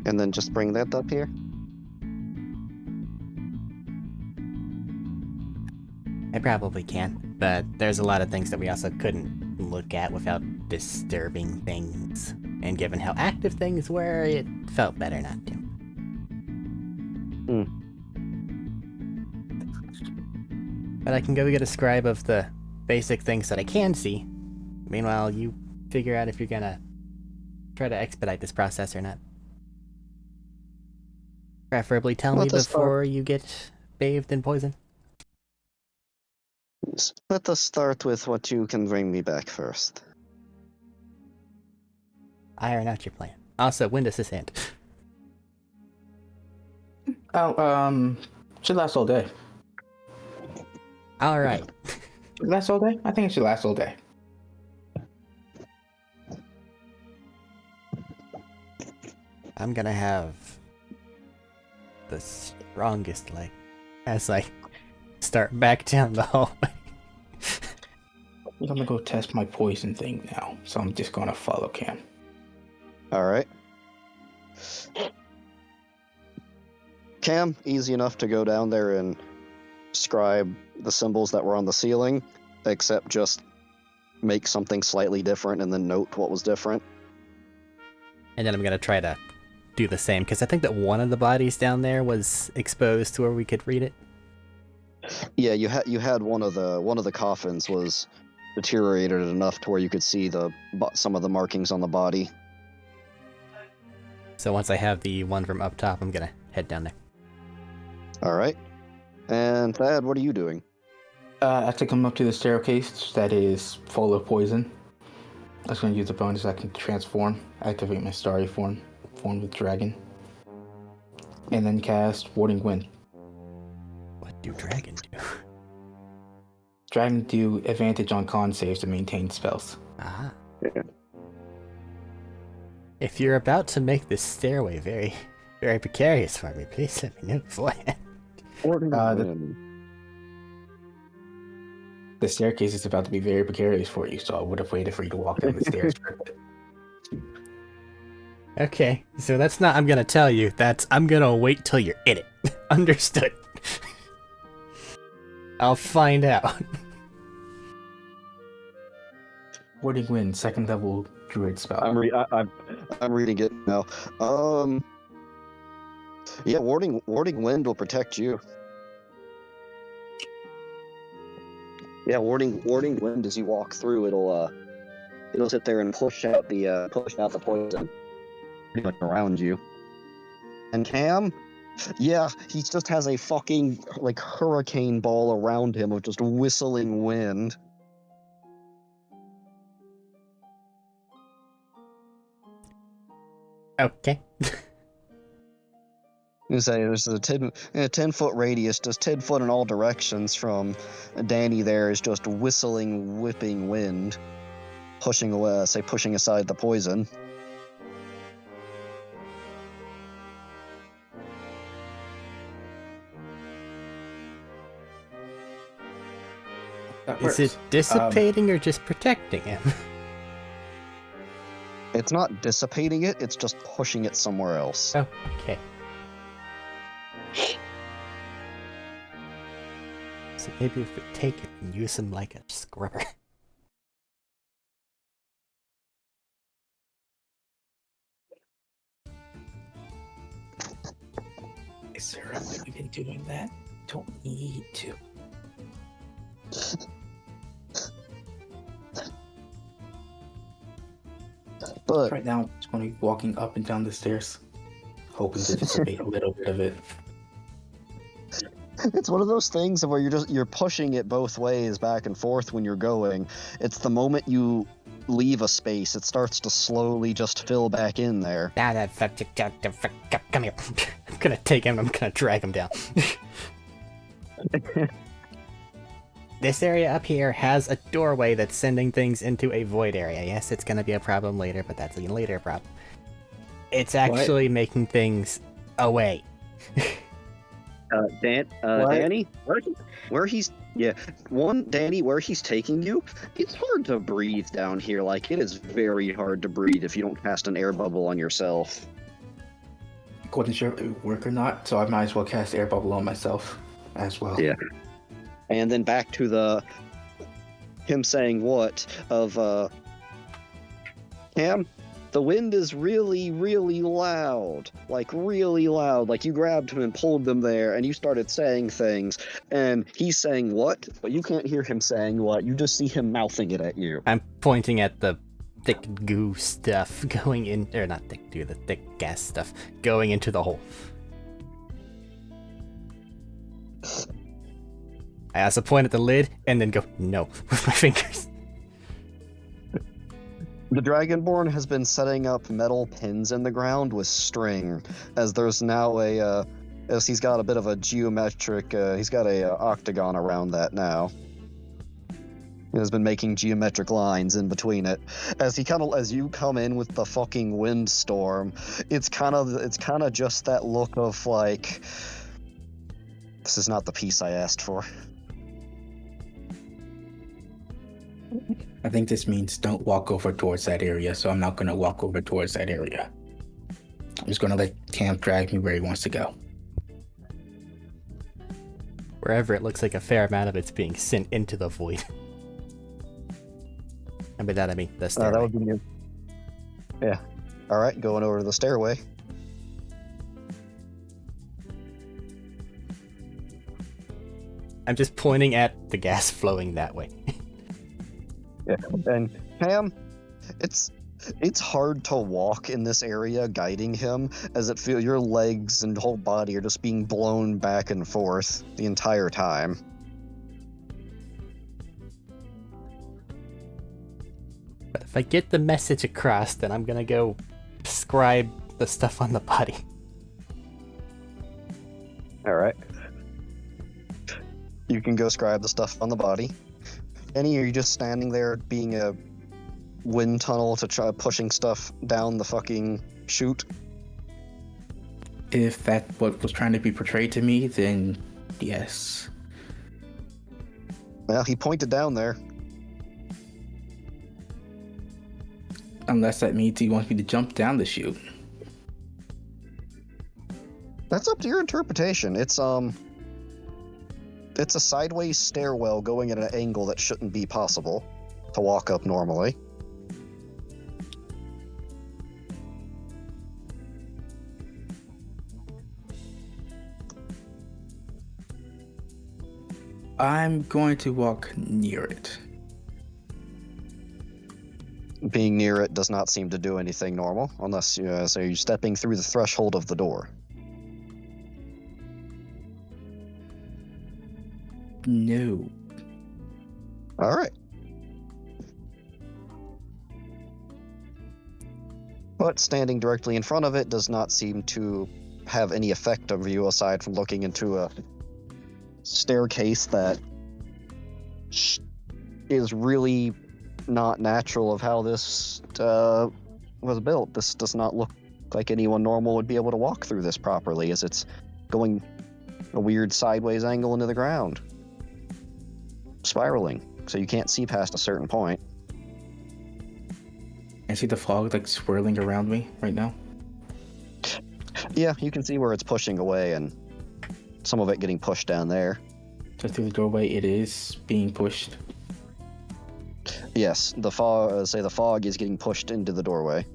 [SPEAKER 1] And then just bring that up here?
[SPEAKER 3] I probably can, but there's a lot of things that we also couldn't look at without disturbing things. And given how active things were, it felt better not to. But I can go get a scribe of the basic things that I can see. Meanwhile, you figure out if you're gonna try to expedite this process or not. Preferably tell me
[SPEAKER 1] Let us
[SPEAKER 3] before you get bathed in poison.
[SPEAKER 1] Let us start with what you can bring me back first.
[SPEAKER 3] Iron out your plan. Also, when does this end?
[SPEAKER 5] Oh, should last all day.
[SPEAKER 3] Alright.
[SPEAKER 5] Should last all day? I think it should last all day.
[SPEAKER 3] I'm gonna have the strongest leg as I start back down the hallway.
[SPEAKER 5] I'm gonna go test my poison thing now, so I'm just gonna follow Cam.
[SPEAKER 1] Alright. Cam, easy enough to go down there and scribe the symbols that were on the ceiling, except just make something slightly different and then note what was different.
[SPEAKER 3] And then I'm gonna try to do the same, because I think that one of the bodies down there was exposed to where we could read it.
[SPEAKER 1] Yeah, you had one of the coffins was deteriorated enough to where you could see some of the markings on the body.
[SPEAKER 3] So once I have the one from up top, I'm gonna head down there.
[SPEAKER 1] Alright. And Thad, what are you doing?
[SPEAKER 5] I have to come up to the staircase that is full of poison. I was gonna use the bonus I can transform, activate my starry form with dragon, and then cast Warding Wind.
[SPEAKER 3] What do dragons do?
[SPEAKER 5] Dragon do advantage on con saves to maintain spells.
[SPEAKER 3] Ah.
[SPEAKER 1] Yeah.
[SPEAKER 3] If you're about to make this stairway very, very precarious for me, please let me know beforehand.
[SPEAKER 5] The staircase is about to be very precarious for you, so I would have waited for you to walk down the stairs for a bit.
[SPEAKER 3] Okay, so that's not I'm gonna tell you, that's I'm gonna wait till you're in it. Understood. I'll find out.
[SPEAKER 5] Warding Wind, second level druid spell.
[SPEAKER 1] I'm reading it now. Yeah, warding wind will protect you. Yeah, warding wind as you walk through, it'll sit there and push out the poison pretty much around you. And Cam, yeah, he just has a fucking like hurricane ball around him of just whistling wind.
[SPEAKER 3] Okay.
[SPEAKER 1] You say there's a 10-foot radius, just 10 foot in all directions from Danny. There is just whistling, whipping wind, pushing aside the poison.
[SPEAKER 3] Is it dissipating or just protecting him?
[SPEAKER 1] It's not dissipating it, it's just pushing it somewhere else.
[SPEAKER 3] Oh, okay. So maybe if we take it and use him like a scrubber.
[SPEAKER 5] Is there a way in doing that? Don't need to.
[SPEAKER 1] But
[SPEAKER 5] Right now, I'm just going to be walking up and down the stairs, hoping to dissipate a little bit of it.
[SPEAKER 1] it's one of those things where you're pushing it both ways, back and forth when you're going. It's the moment you leave a space, it starts to slowly just fill back in there.
[SPEAKER 3] Come here. I'm gonna take him, I'm gonna drag him down. This area up here has a doorway that's sending things into a void area. Yes, it's gonna be a problem later, but that's a later problem. It's actually making things away.
[SPEAKER 1] Danny, where he's Danny, where he's taking you, it's hard to breathe down here. Like, it is very hard to breathe if you don't cast an air bubble on yourself.
[SPEAKER 5] I wasn't sure if it would work or not, so I might as well cast air bubble on myself as well.
[SPEAKER 1] Yeah. And then back to him saying what of Cam, the wind is really, really loud. Like, really loud. Like, you grabbed him and pulled them there, and you started saying things, and he's saying what? But you can't hear him saying what. You just see him mouthing it at you.
[SPEAKER 3] I'm pointing at the thick goo stuff going in, or not thick goo, the thick gas stuff going into the hole. I also point at the lid and then go, no, with my fingers.
[SPEAKER 1] The Dragonborn has been setting up metal pins in the ground with string, as there's now as he's got a bit of a geometric, he's got a octagon around that now. He has been making geometric lines in between it. As you come in with the fucking windstorm, it's kind of just that look of like, this is not the peace I asked for.
[SPEAKER 5] I think this means don't walk over towards that area, so I'm not going to walk over towards that area. I'm just going to let Cam drag me where he wants to go.
[SPEAKER 3] Wherever it looks like a fair amount of it's being sent into the void. And by that I mean the stairway.
[SPEAKER 1] That would be good. Yeah. Alright, going over to the stairway.
[SPEAKER 3] I'm just pointing at the gas flowing that way.
[SPEAKER 1] Yeah, and Cam, it's hard to walk in this area guiding him, as it feels your legs and whole body are just being blown back and forth the entire time.
[SPEAKER 3] But if I get the message across, then I'm gonna go scribe the stuff on the body.
[SPEAKER 1] Alright. You can go scribe the stuff on the body. Annie, are you just standing there being a wind tunnel to try pushing stuff down the fucking chute?
[SPEAKER 5] If that's what was trying to be portrayed to me, then yes.
[SPEAKER 1] Well, he pointed down there.
[SPEAKER 5] Unless that means he wants me to jump down the chute.
[SPEAKER 1] That's up to your interpretation. It's a sideways stairwell going at an angle that shouldn't be possible to walk up normally.
[SPEAKER 5] I'm going to walk near it.
[SPEAKER 1] Being near it does not seem to do anything normal, unless you're stepping through the threshold of the door.
[SPEAKER 5] No.
[SPEAKER 1] All right. But standing directly in front of it does not seem to have any effect on you, aside from looking into a staircase that is really not natural of how this was built. This does not look like anyone normal would be able to walk through this properly, as it's going a weird sideways angle into the ground. Spiraling. so you can't see past a certain point.
[SPEAKER 5] I see the fog like swirling around me right now.
[SPEAKER 1] Yeah, you can see where it's pushing away and some of it getting pushed down there.
[SPEAKER 5] So through the doorway, it is being pushed.
[SPEAKER 1] Yes, the fog is getting pushed into the doorway.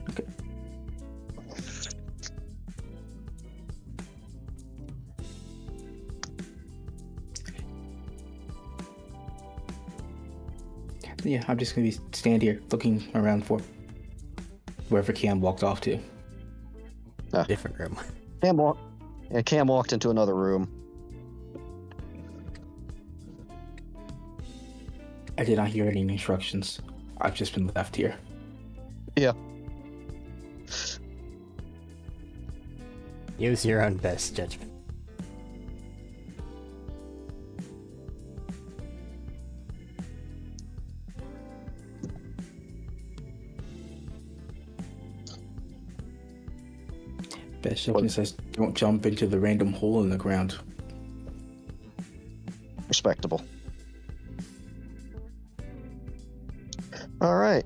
[SPEAKER 5] Okay. Yeah, I'm just gonna stand here looking around for wherever Cam walked off to.
[SPEAKER 3] Different room.
[SPEAKER 1] Cam walked into another room.
[SPEAKER 5] I did not hear any instructions. I've just been left here.
[SPEAKER 1] Yeah.
[SPEAKER 3] Use your own best judgment.
[SPEAKER 5] Best judgment says don't jump into the random hole in the ground.
[SPEAKER 1] Respectable. All right.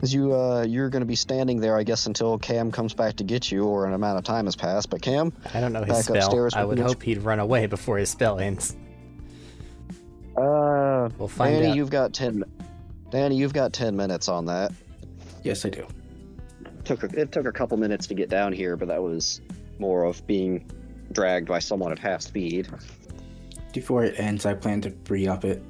[SPEAKER 1] As you're going to be standing there, I guess, until Cam comes back to get you, or an amount of time has passed. But Cam,
[SPEAKER 3] I don't know his
[SPEAKER 1] back
[SPEAKER 3] spell.
[SPEAKER 1] upstairs
[SPEAKER 3] I
[SPEAKER 1] with
[SPEAKER 3] would
[SPEAKER 1] your-
[SPEAKER 3] hope he'd run away before his spell ends. We'll find
[SPEAKER 1] Danny,
[SPEAKER 3] out.
[SPEAKER 1] Danny, you've got 10 minutes on that.
[SPEAKER 5] Yes, I do.
[SPEAKER 1] It took a couple minutes to get down here, but that was more of being dragged by someone at half speed.
[SPEAKER 5] Before it ends, I plan to re-up it.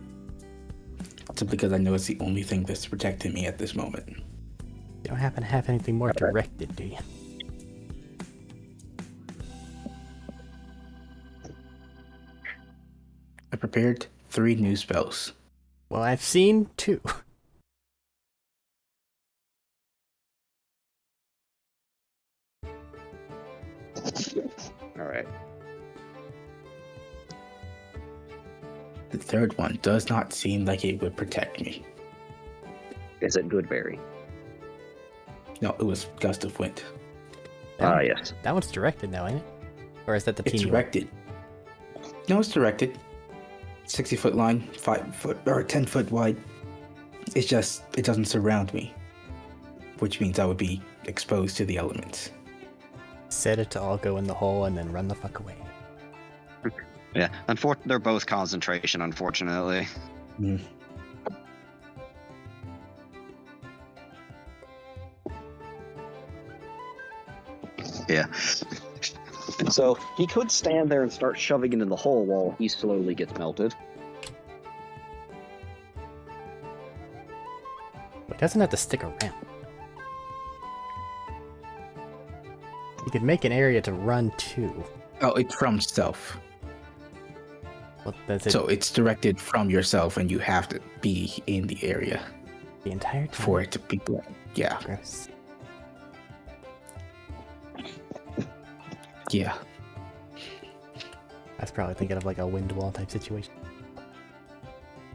[SPEAKER 5] Simply because I know it's the only thing that's protecting me at this moment.
[SPEAKER 3] You don't happen to have anything more directed, do you?
[SPEAKER 5] I prepared 3 new spells.
[SPEAKER 3] Well, I've seen 2.
[SPEAKER 1] All right.
[SPEAKER 5] The third one does not seem like it would protect me.
[SPEAKER 1] Is it Goodberry?
[SPEAKER 5] No, it was Gust of Wind.
[SPEAKER 1] Yes.
[SPEAKER 3] That one's directed now, ain't it? Or is that the
[SPEAKER 5] It's
[SPEAKER 3] teeny one?
[SPEAKER 5] directed. No, it's directed. 60-foot line, 5 foot or 10 foot wide. It's just it doesn't surround me, which means I would be exposed to the elements.
[SPEAKER 3] Set it to all go in the hole and then run the fuck away.
[SPEAKER 1] Yeah. They're both concentration, unfortunately.
[SPEAKER 5] Mm.
[SPEAKER 1] Yeah. So he could stand there and start shoving it in the hole while he slowly gets melted.
[SPEAKER 3] It doesn't have to stick around. You could make an area to run to.
[SPEAKER 5] Oh, it's from self.
[SPEAKER 3] Well, does it
[SPEAKER 5] So it's directed from yourself, and you have to be in the area
[SPEAKER 3] the entire time?
[SPEAKER 5] for it to be blown. Yeah,
[SPEAKER 3] Gross.
[SPEAKER 5] yeah.
[SPEAKER 3] I was probably thinking of like a wind wall type situation.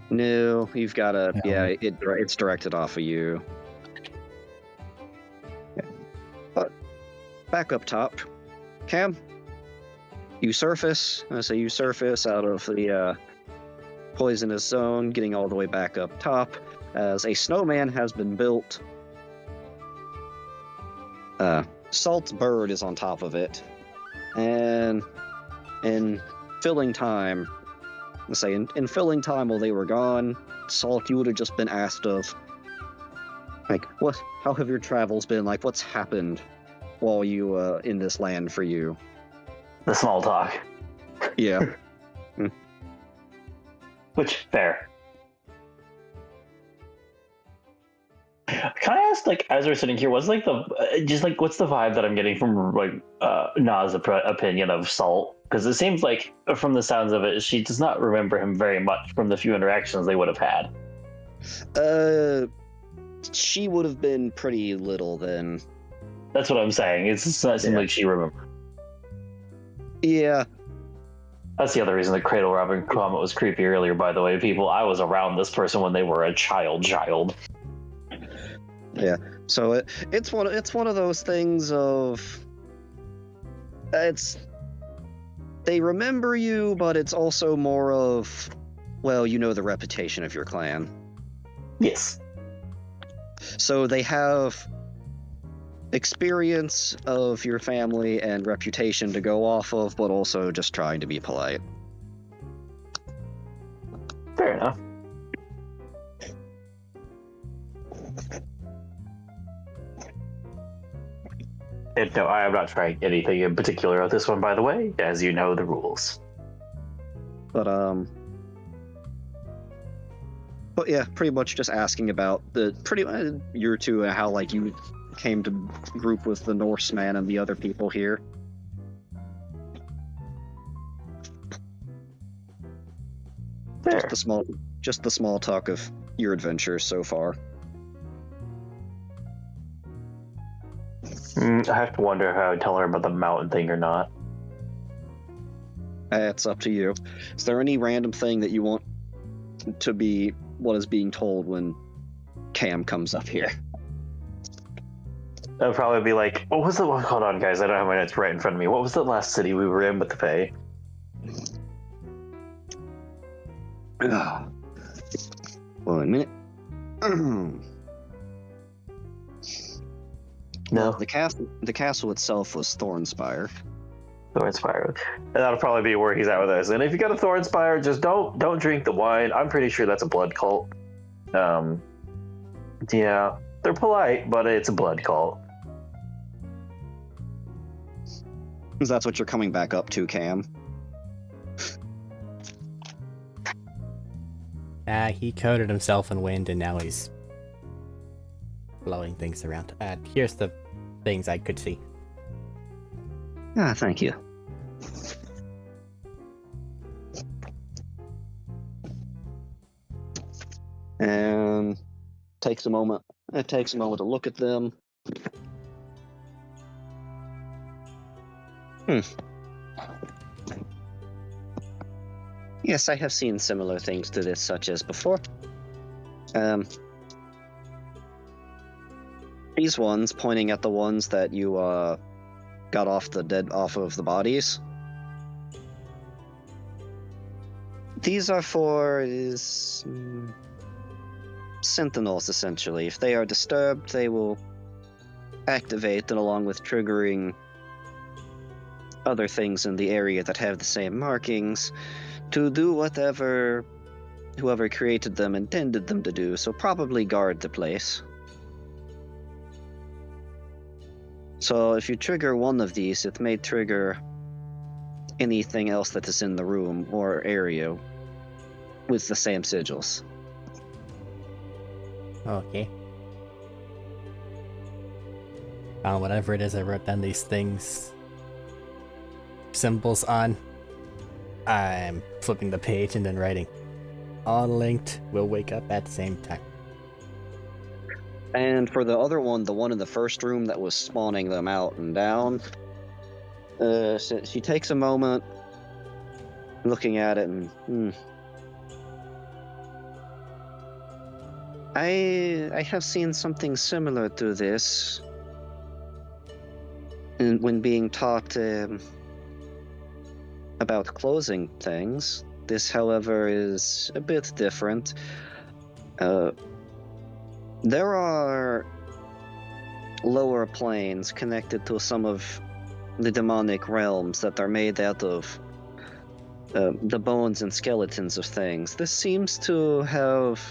[SPEAKER 1] No, you've got to.
[SPEAKER 5] Yeah.
[SPEAKER 1] Yeah, it's directed off of you. Yeah. But back up top, Cam. You surface. I say you surface out of the poisonous zone, getting all the way back up top, as a snowman has been built. Salt's bird is on top of it, and in filling time. Let's say in filling time while they were gone, Salt, you would have just been asked of, like, how have your travels been? Like, what's happened while you in this land for you?
[SPEAKER 4] The small talk.
[SPEAKER 1] Yeah.
[SPEAKER 4] Which, fair. Can I ask, like, as we're sitting here, what's like what's the vibe that I'm getting from like Na's opinion of Salt? Because it seems like, from the sounds of it, she does not remember him very much from the few interactions they would have had.
[SPEAKER 1] She would have been pretty little then.
[SPEAKER 4] That's what I'm saying. It doesn't seem
[SPEAKER 1] Yeah.
[SPEAKER 4] like she remembers.
[SPEAKER 1] Yeah.
[SPEAKER 4] That's the other reason the cradle robbing comment was creepy earlier. By the way, people, I was around this person when they were a child.
[SPEAKER 1] Yeah. So it's one of those things of they remember you, but it's also more of well, you know the reputation of your clan.
[SPEAKER 4] Yes.
[SPEAKER 1] So they have experience of your family and reputation to go off of, but also just trying to be polite.
[SPEAKER 4] Fair enough. And no, I am not trying anything in particular on this one, by the way, as you know the rules.
[SPEAKER 1] But yeah, pretty much just asking about the year two and how like you came to group with the Norseman and the other people here.
[SPEAKER 4] Fair.
[SPEAKER 1] Just the small talk of your adventures so far.
[SPEAKER 4] I have to wonder if I would tell her about the mountain thing or not.
[SPEAKER 1] It's up to you. Is there any random thing that you want to be what is being told when Cam comes up here?
[SPEAKER 4] I'd probably be like, what was the one? Hold on, guys. I don't have my notes right in front of me. What was the last city we were in with the Fae?
[SPEAKER 1] One minute.
[SPEAKER 4] No.
[SPEAKER 1] The castle itself was Thornspire.
[SPEAKER 4] Thornspire. And that'll probably be where he's at with us. And if you go to Thornspire, just don't drink the wine. I'm pretty sure that's a blood cult. Yeah, they're polite, but it's a blood cult.
[SPEAKER 1] That's what you're coming back up to, Cam.
[SPEAKER 3] He coated himself in wind and now he's blowing things around. Here's the things I could see.
[SPEAKER 1] Ah, thank you. And takes a moment. It takes a moment to look at them. Yes, I have seen similar things to this, such as before. These ones, pointing at the ones that you got off of the bodies. These are for sentinels, essentially. If they are disturbed, they will activate, and along with triggering other things in the area that have the same markings, to do whatever whoever created them intended them to do, so probably guard the place. So if you trigger one of these, it may trigger anything else that is in the room or area with the same sigils.
[SPEAKER 3] Okay. Whatever it is I wrote down these things, symbols on, I'm flipping the page and then writing, all linked, will wake up at the same time.
[SPEAKER 1] And for the other one, the one in the first room that was spawning them out and down, she takes a moment looking at it and I have seen something similar to this when being taught about closing things. This, however, is a bit different. There are lower planes connected to some of the demonic realms that are made out of the bones and skeletons of things. This seems to have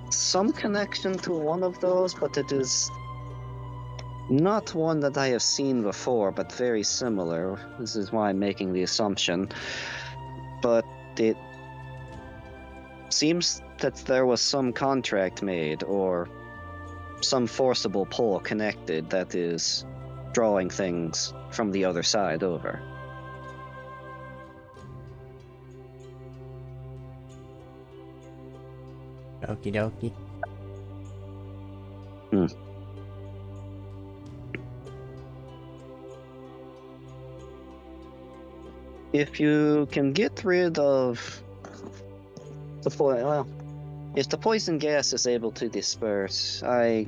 [SPEAKER 1] some connection to one of those, but it is not one that I have seen before, but very similar. This is why I'm making the assumption. But it seems that there was some contract made, or some forcible pull connected that is drawing things from the other side over.
[SPEAKER 3] Okie dokie.
[SPEAKER 1] If you can get rid of the if the poison gas is able to disperse, I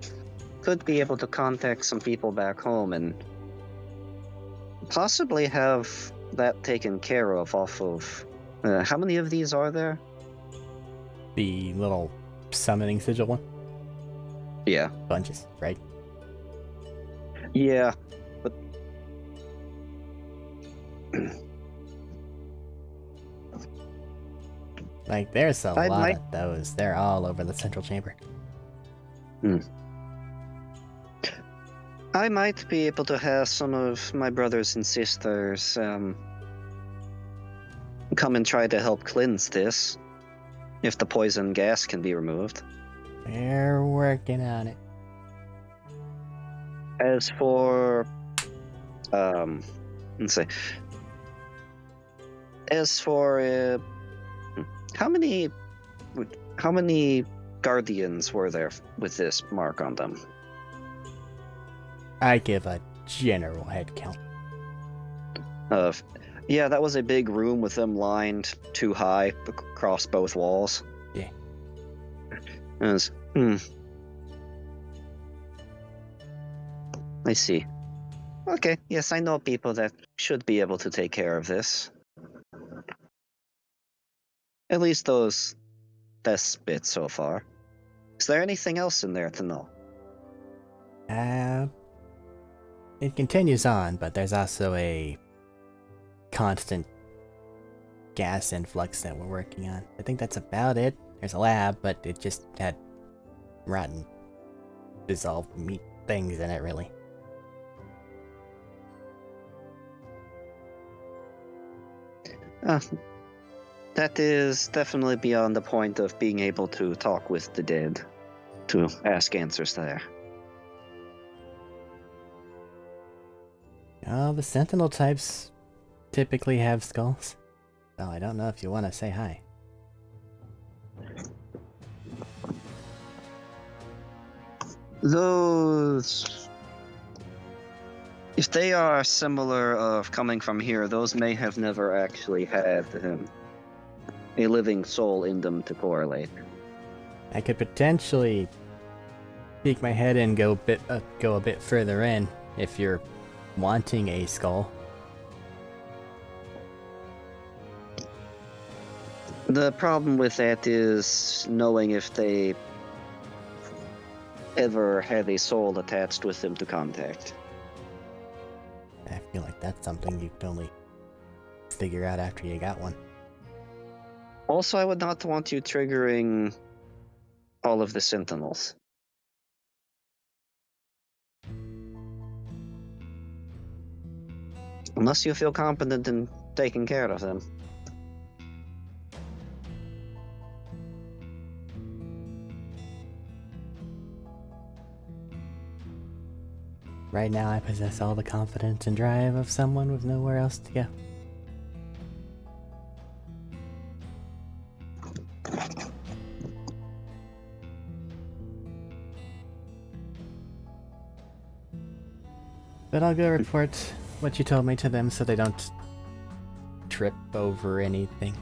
[SPEAKER 1] could be able to contact some people back home and possibly have that taken care of off of How many of these are there?
[SPEAKER 3] The little summoning sigil one?
[SPEAKER 1] Yeah.
[SPEAKER 3] Bunches, right?
[SPEAKER 1] Yeah. But
[SPEAKER 3] Like, there's a
[SPEAKER 1] I
[SPEAKER 3] lot
[SPEAKER 1] might.
[SPEAKER 3] of those. They're all over the central chamber.
[SPEAKER 1] I might be able to have some of my brothers and sisters come and try to help cleanse this, if the poison gas can be removed.
[SPEAKER 3] We're working on it.
[SPEAKER 1] As for, let's see. As for, how many guardians were there with this mark on them?
[SPEAKER 3] I give a general head count.
[SPEAKER 1] Yeah, that was a big room with them lined too high across both walls.
[SPEAKER 3] Yeah.
[SPEAKER 1] I see. Okay, yes, I know people that should be able to take care of this. At least those best bits so far. Is there anything else in there to know?
[SPEAKER 3] It continues on, but there's also a constant gas influx that we're working on. I think that's about it. There's a lab, but it just had rotten, dissolved meat things in it, really.
[SPEAKER 1] That is definitely beyond the point of being able to talk with the dead, to ask answers there.
[SPEAKER 3] Oh, the sentinel types typically have skulls. So I don't know if you want to say hi.
[SPEAKER 1] Those... If they are similar of coming from here, those may have never actually had a living soul in them to correlate.
[SPEAKER 3] I could potentially peek my head and go a bit further in if you're wanting a skull.
[SPEAKER 1] The problem with that is knowing if they ever had a soul attached with them to contact.
[SPEAKER 3] I feel like that's something you can only figure out after you got one.
[SPEAKER 1] Also, I would not want you triggering all of the sentinels. Unless you feel competent in taking care of them.
[SPEAKER 3] Right now I possess all the confidence and drive of someone with nowhere else to go. But I'll go report what you told me to them so they don't trip over anything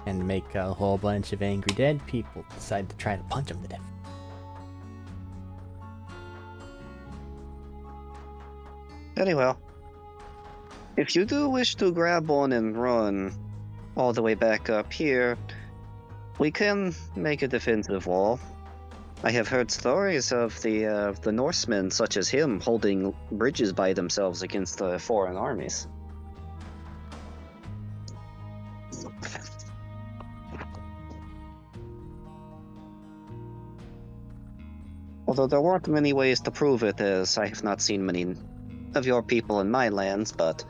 [SPEAKER 3] and make a whole bunch of angry dead people decide to try to punch them to death.
[SPEAKER 1] Very well. If you do wish to grab one and run all the way back up here, we can make a defensive wall. I have heard stories of the Norsemen, such as him, holding bridges by themselves against the foreign armies. Although there weren't many ways to prove it, as I have not seen many of your people in my lands, but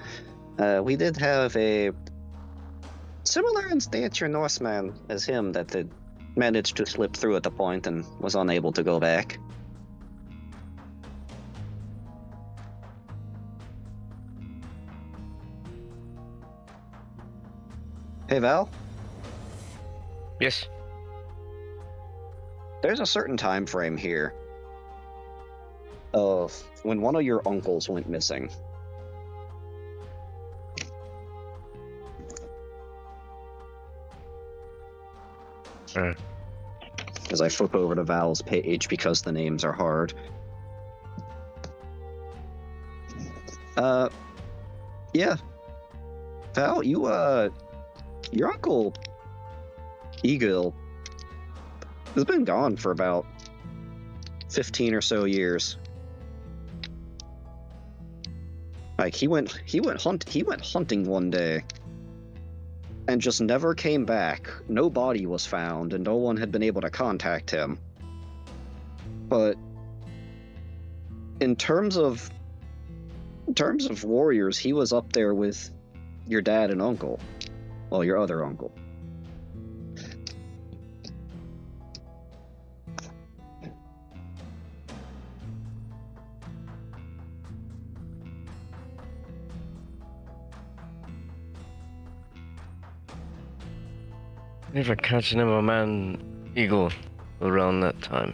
[SPEAKER 1] we did have a similar in stature Norseman as him that had managed to slip through at the point and was unable to go back. Hey Val,
[SPEAKER 2] Yes.
[SPEAKER 1] there's a certain time frame here of when one of your uncles went missing. As I flip over to Val's page because the names are hard. Yeah. Val, you Your uncle, Eagle, has been gone for about 15 or so years. Like he went hunting one day and just never came back. No body was found and no one had been able to contact him. But in terms of warriors, he was up there with your dad and uncle. Well, your other uncle.
[SPEAKER 2] Never catching him a man eagle around that time.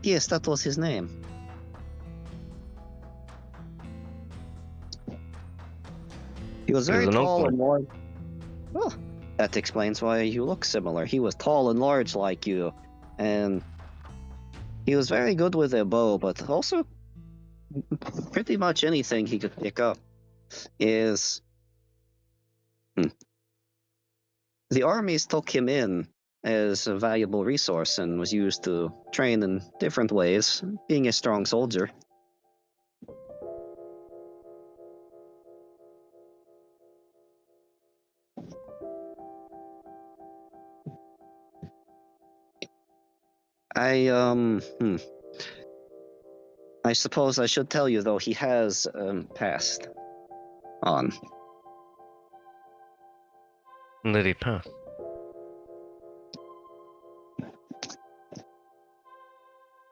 [SPEAKER 1] Yes, that was his name. He was very
[SPEAKER 2] He was an
[SPEAKER 1] tall
[SPEAKER 2] uncle.
[SPEAKER 1] and large. Well, that explains why you look similar. He was tall and large like you, and he was very good with a bow, but also pretty much anything he could pick up is... The armies took him in as a valuable resource and was used to train in different ways, being a strong soldier. I suppose I should tell you, though, he has passed on.
[SPEAKER 2] When did he pass?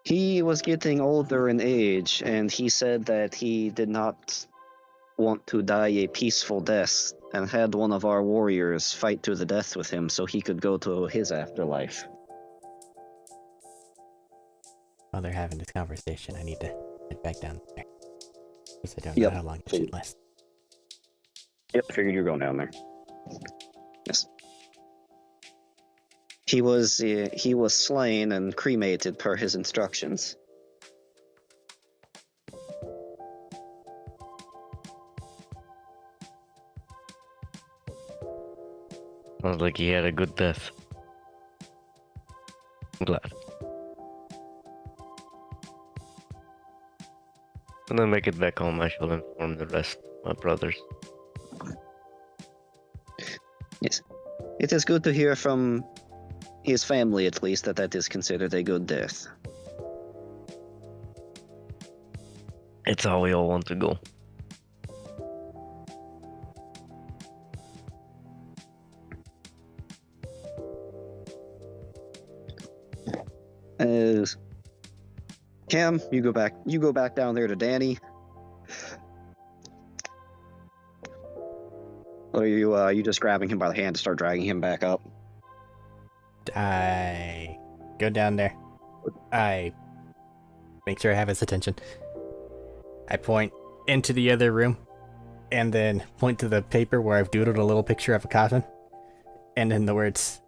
[SPEAKER 1] He was getting older in age, and he said that he did not want to die a peaceful death and had one of our warriors fight to the death with him so he could go to his afterlife.
[SPEAKER 3] While they're having this conversation, I need to head back down there. Because I don't
[SPEAKER 1] Yep.
[SPEAKER 3] know how long it should last.
[SPEAKER 1] Yep, figured you're going down there. Yes. He was slain and cremated per his instructions.
[SPEAKER 2] Sounds like he had a good death. I'm glad. When I make it back home, I shall inform the rest of my brothers.
[SPEAKER 1] Yes. It is good to hear from his family, at least, that is considered a good death.
[SPEAKER 2] It's how we all want to go.
[SPEAKER 1] Cam, you go back down there to Danny. Or are you just grabbing him by the hand to start dragging him back up?
[SPEAKER 3] I go down there. I make sure I have his attention. I point into the other room and then point to the paper where I've doodled a little picture of a coffin. And then the words,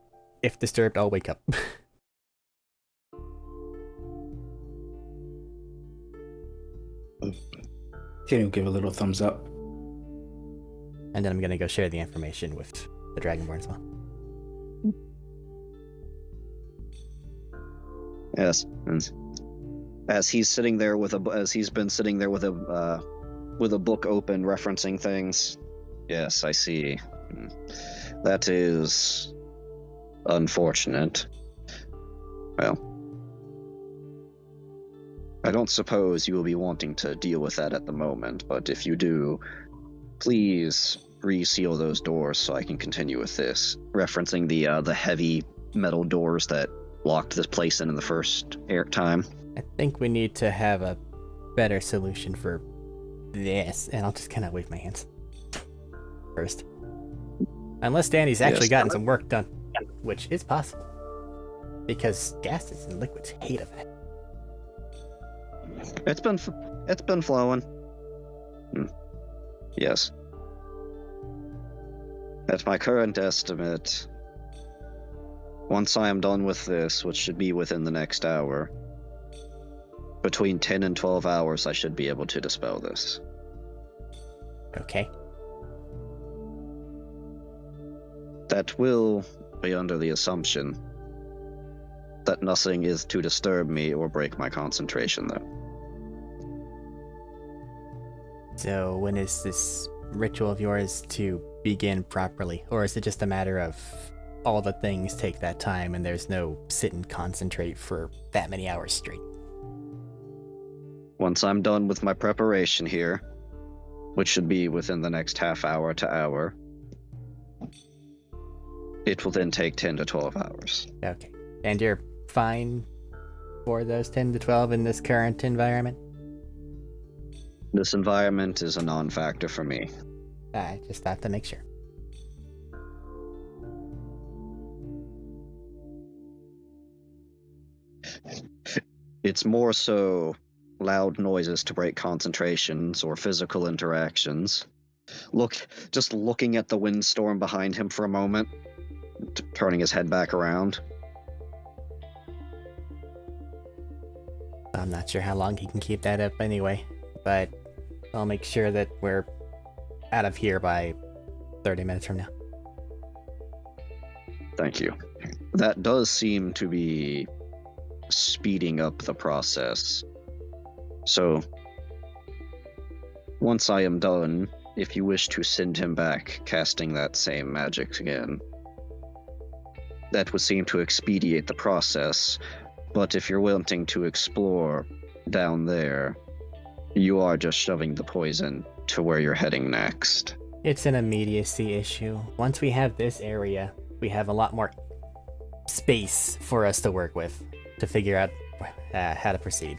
[SPEAKER 3] "If disturbed, I'll wake up."
[SPEAKER 5] Can give a little thumbs up.
[SPEAKER 3] And then I'm gonna go share the information with the Dragonborn as well.
[SPEAKER 1] Yes. And as he's sitting there with he's been sitting there with a book open referencing things. Yes, I see. That is unfortunate. Well, I don't suppose you will be wanting to deal with that at the moment, but if you do, please reseal those doors so I can continue with this. Referencing the heavy metal doors that locked this place in the first time.
[SPEAKER 3] I think we need to have a better solution for this, and I'll just kind of wave my hands first. Unless Danny's actually gotten some work done, which is possible. Because gases and liquids hate of it.
[SPEAKER 1] It's been flowing. Yes. At my current estimate, once I am done with this, which should be within the next hour, between 10 and 12 hours, I should be able to dispel this.
[SPEAKER 3] Okay.
[SPEAKER 1] That will be under the assumption that nothing is to disturb me or break my concentration, though.
[SPEAKER 3] So when is this ritual of yours to begin properly? Or is it just a matter of all the things take that time and there's no sit and concentrate for that many hours straight?
[SPEAKER 1] Once I'm done with my preparation here, which should be within the next half hour to hour, it will then take 10 to 12 hours.
[SPEAKER 3] Okay. And you're fine for those 10 to 12 in this current environment?
[SPEAKER 1] This environment is a non-factor for me.
[SPEAKER 3] I just have to make sure.
[SPEAKER 1] It's more so loud noises to break concentrations or physical interactions. Just looking at the windstorm behind him for a moment, turning his head back around.
[SPEAKER 3] I'm not sure how long he can keep that up anyway, but I'll make sure that we're out of here by 30 minutes from now.
[SPEAKER 1] Thank you. That does seem to be speeding up the process. So, once I am done, if you wish to send him back casting that same magic again, that would seem to expedite the process. But if you're wanting to explore down there, you are just shoving the poison to where you're heading next.
[SPEAKER 3] It's an immediacy issue. Once we have this area, we have a lot more space for us to work with to figure out how to proceed.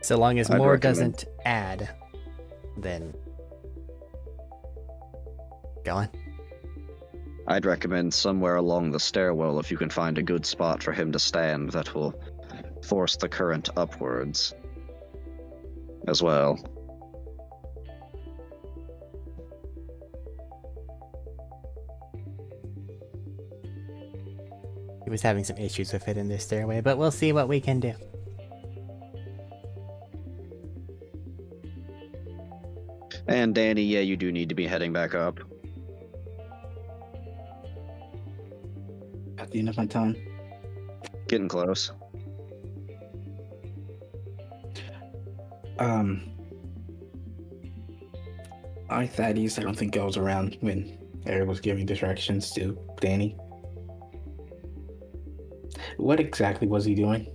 [SPEAKER 3] So long as
[SPEAKER 1] I'd
[SPEAKER 3] more
[SPEAKER 1] recommend-
[SPEAKER 3] doesn't add, then go on.
[SPEAKER 1] I'd recommend somewhere along the stairwell if you can find a good spot for him to stand that will force the current upwards as well.
[SPEAKER 3] He was having some issues with it in this stairway, but we'll see what we can do.
[SPEAKER 1] And Danny, yeah, you do need to be heading back up.
[SPEAKER 5] At the end of my time.
[SPEAKER 1] Getting close.
[SPEAKER 5] Thaddeus, I don't think I was around when Arik was giving directions to Danny. What exactly was he doing?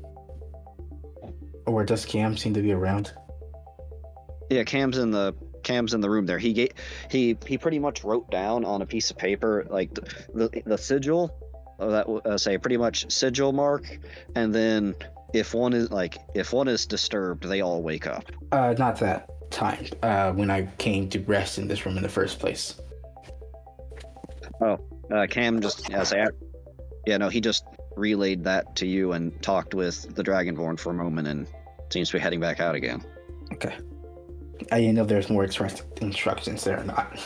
[SPEAKER 5] Or does Cam seem to be around?
[SPEAKER 1] Yeah, Cam's in the room there. He pretty much wrote down on a piece of paper like the sigil, that say pretty much sigil mark, and then if one is disturbed, they all wake up.
[SPEAKER 5] Not that time. When I came to rest in this room in the first place.
[SPEAKER 1] Cam just he just relayed that to you and talked with the Dragonborn for a moment and seems to be heading back out again.
[SPEAKER 5] Okay. I didn't know if there's more instructions there or not.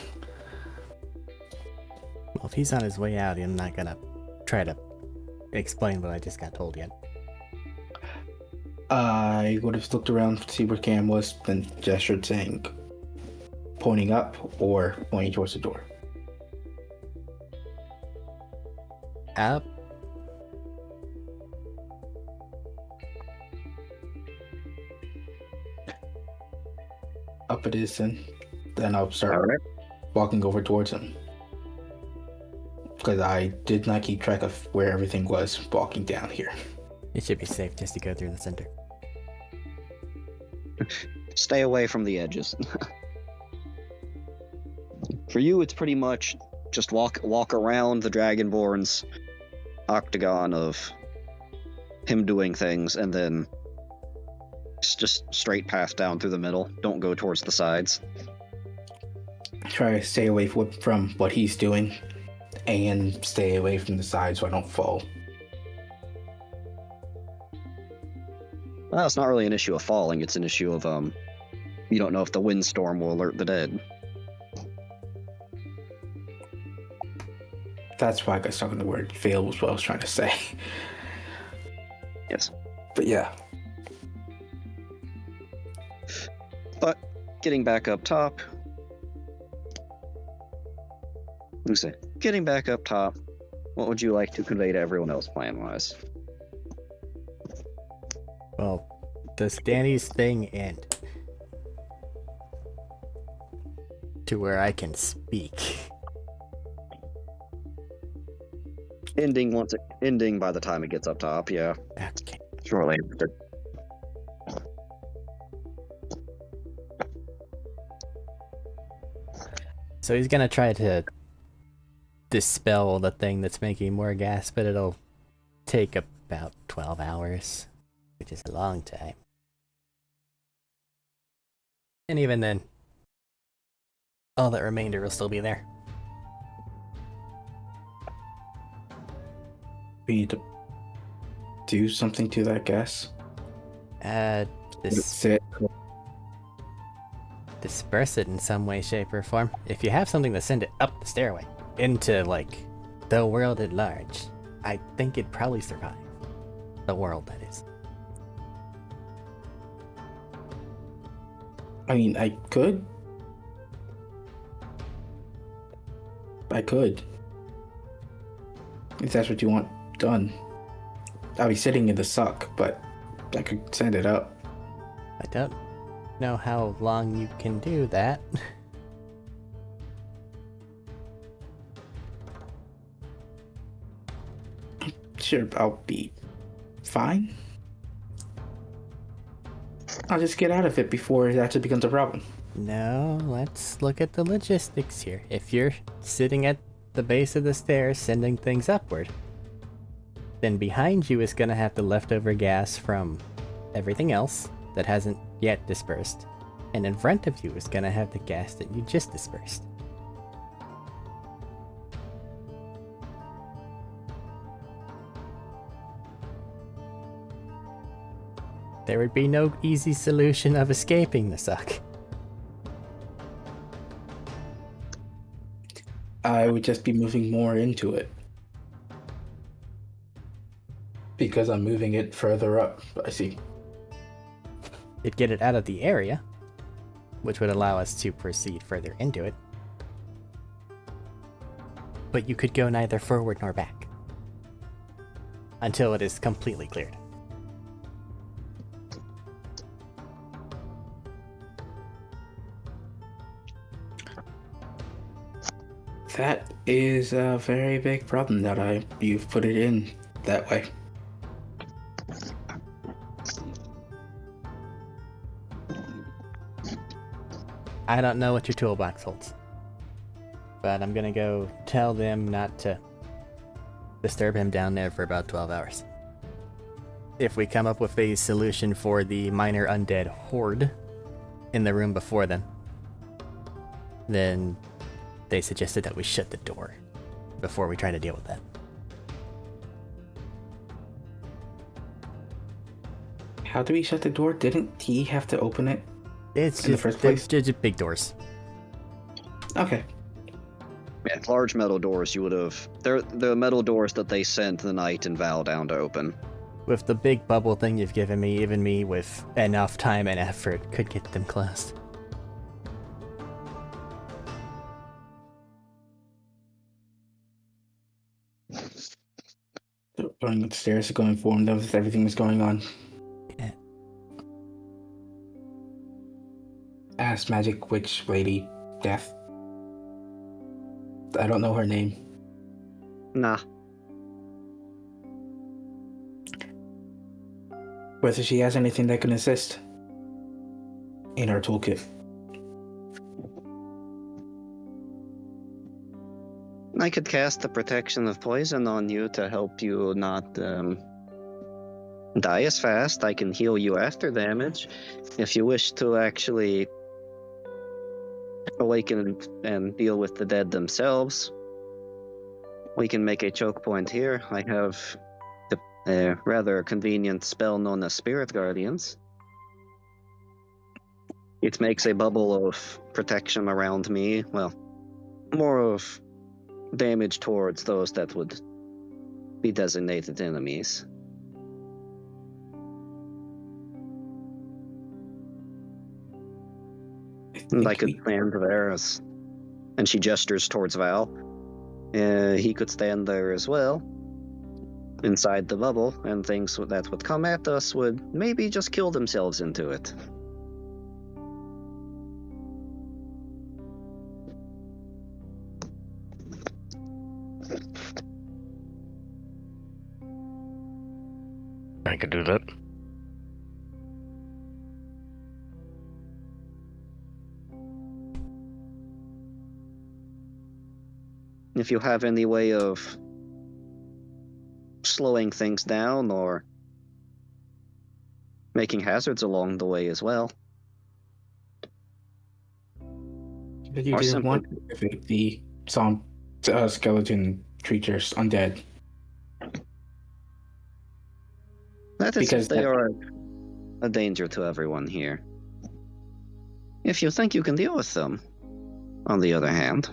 [SPEAKER 3] Well, if he's on his way out, I'm not gonna try to explain what I just got told yet.
[SPEAKER 5] I would have looked around to see where Cam was, then gestured saying, pointing up or pointing towards the door.
[SPEAKER 3] Up.
[SPEAKER 5] Up it is, then I'll start
[SPEAKER 1] All right.
[SPEAKER 5] walking over towards him. Because I did not keep track of where everything was walking down here.
[SPEAKER 3] It should be safe just to go through the center.
[SPEAKER 1] Stay away from the edges. For you, it's pretty much just walk around the Dragonborn's octagon of him doing things, and then just straight path down through the middle. Don't go towards the sides.
[SPEAKER 5] Try to stay away from what he's doing and stay away from the side so I don't fall.
[SPEAKER 1] Well, it's not really an issue of falling. It's an issue of you don't know if the windstorm will alert the dead.
[SPEAKER 5] That's why I got stuck on the word fail was what I was trying to say.
[SPEAKER 1] Yes.
[SPEAKER 5] But yeah.
[SPEAKER 1] But getting back up top, getting back up top, what would you like to convey to everyone else plan-wise?
[SPEAKER 3] Well, does Danny's thing end to where I can speak?
[SPEAKER 1] Ending by the time it gets up top, yeah.
[SPEAKER 3] Okay.
[SPEAKER 1] Shortly.
[SPEAKER 3] So he's gonna try to dispel the thing that's making more gas, but it'll take about 12 hours, which is a long time. And even then, all that remainder will still be there.
[SPEAKER 5] We need to do something to that gas. Sit.
[SPEAKER 3] Disperse it in some way, shape, or form. If you have something to send it up the stairway into, like, the world at large, I think it'd probably survive. The world, that is.
[SPEAKER 5] I mean, I could. If that's what you want done. I'll be sitting in the suck, but I could send it up.
[SPEAKER 3] I don't know how long you can do that.
[SPEAKER 5] Sure, I'll be fine. I'll just get out of it before it actually becomes a problem.
[SPEAKER 3] No, let's look at the logistics here. If you're sitting at the base of the stairs sending things upward, then behind you is gonna have the leftover gas from everything else that hasn't yet dispersed. And in front of you is gonna have the gas that you just dispersed. There would be no easy solution of escaping the suck.
[SPEAKER 5] I would just be moving more into it. Because I'm moving it further up, I see.
[SPEAKER 3] It'd get it out of the area, which would allow us to proceed further into it. But you could go neither forward nor back until it is completely cleared.
[SPEAKER 5] That is a very big problem that you've put it in that way.
[SPEAKER 3] I don't know what your toolbox holds, but I'm gonna go tell them not to disturb him down there for about 12 hours. If we come up with a solution for the minor undead horde in the room before then they suggested that we shut the door before we try to deal with that.
[SPEAKER 5] How do we shut the door? Didn't he have to open it?
[SPEAKER 3] It's
[SPEAKER 5] in the
[SPEAKER 3] just,
[SPEAKER 5] first
[SPEAKER 3] they're
[SPEAKER 5] place?
[SPEAKER 3] just big doors.
[SPEAKER 5] Okay.
[SPEAKER 1] Yeah, large metal doors you would have. They're the metal doors that they sent the knight and Val down to open.
[SPEAKER 3] With the big bubble thing you've given me, even me with enough time and effort could get them closed.
[SPEAKER 5] Going upstairs to go inform them if everything was going on.
[SPEAKER 3] Yeah.
[SPEAKER 5] Ask Magic Witch Lady Death. I don't know her name.
[SPEAKER 1] Nah.
[SPEAKER 5] Whether she has anything that can assist in her toolkit.
[SPEAKER 1] I could cast the protection of poison on you to help you not die as fast. I can heal you after damage. If you wish to actually awaken and deal with the dead themselves, we can make a choke point here. I have a rather convenient spell known as Spirit Guardians. It makes a bubble of protection around me. Well, more of damage towards those that would be designated enemies. And I
[SPEAKER 5] think
[SPEAKER 1] could stand there and she gestures towards Val. He could stand there as well, inside the bubble, and things that would come at us would maybe just kill themselves into it.
[SPEAKER 2] I could do that.
[SPEAKER 1] If you have any way of slowing things down or making hazards along the way as well.
[SPEAKER 5] But you
[SPEAKER 1] Or
[SPEAKER 5] didn't
[SPEAKER 1] simply,
[SPEAKER 5] want to activate the skeleton creatures undead
[SPEAKER 1] that is
[SPEAKER 5] because
[SPEAKER 1] if they are a danger to everyone here. If you think you can deal with them, on the other hand.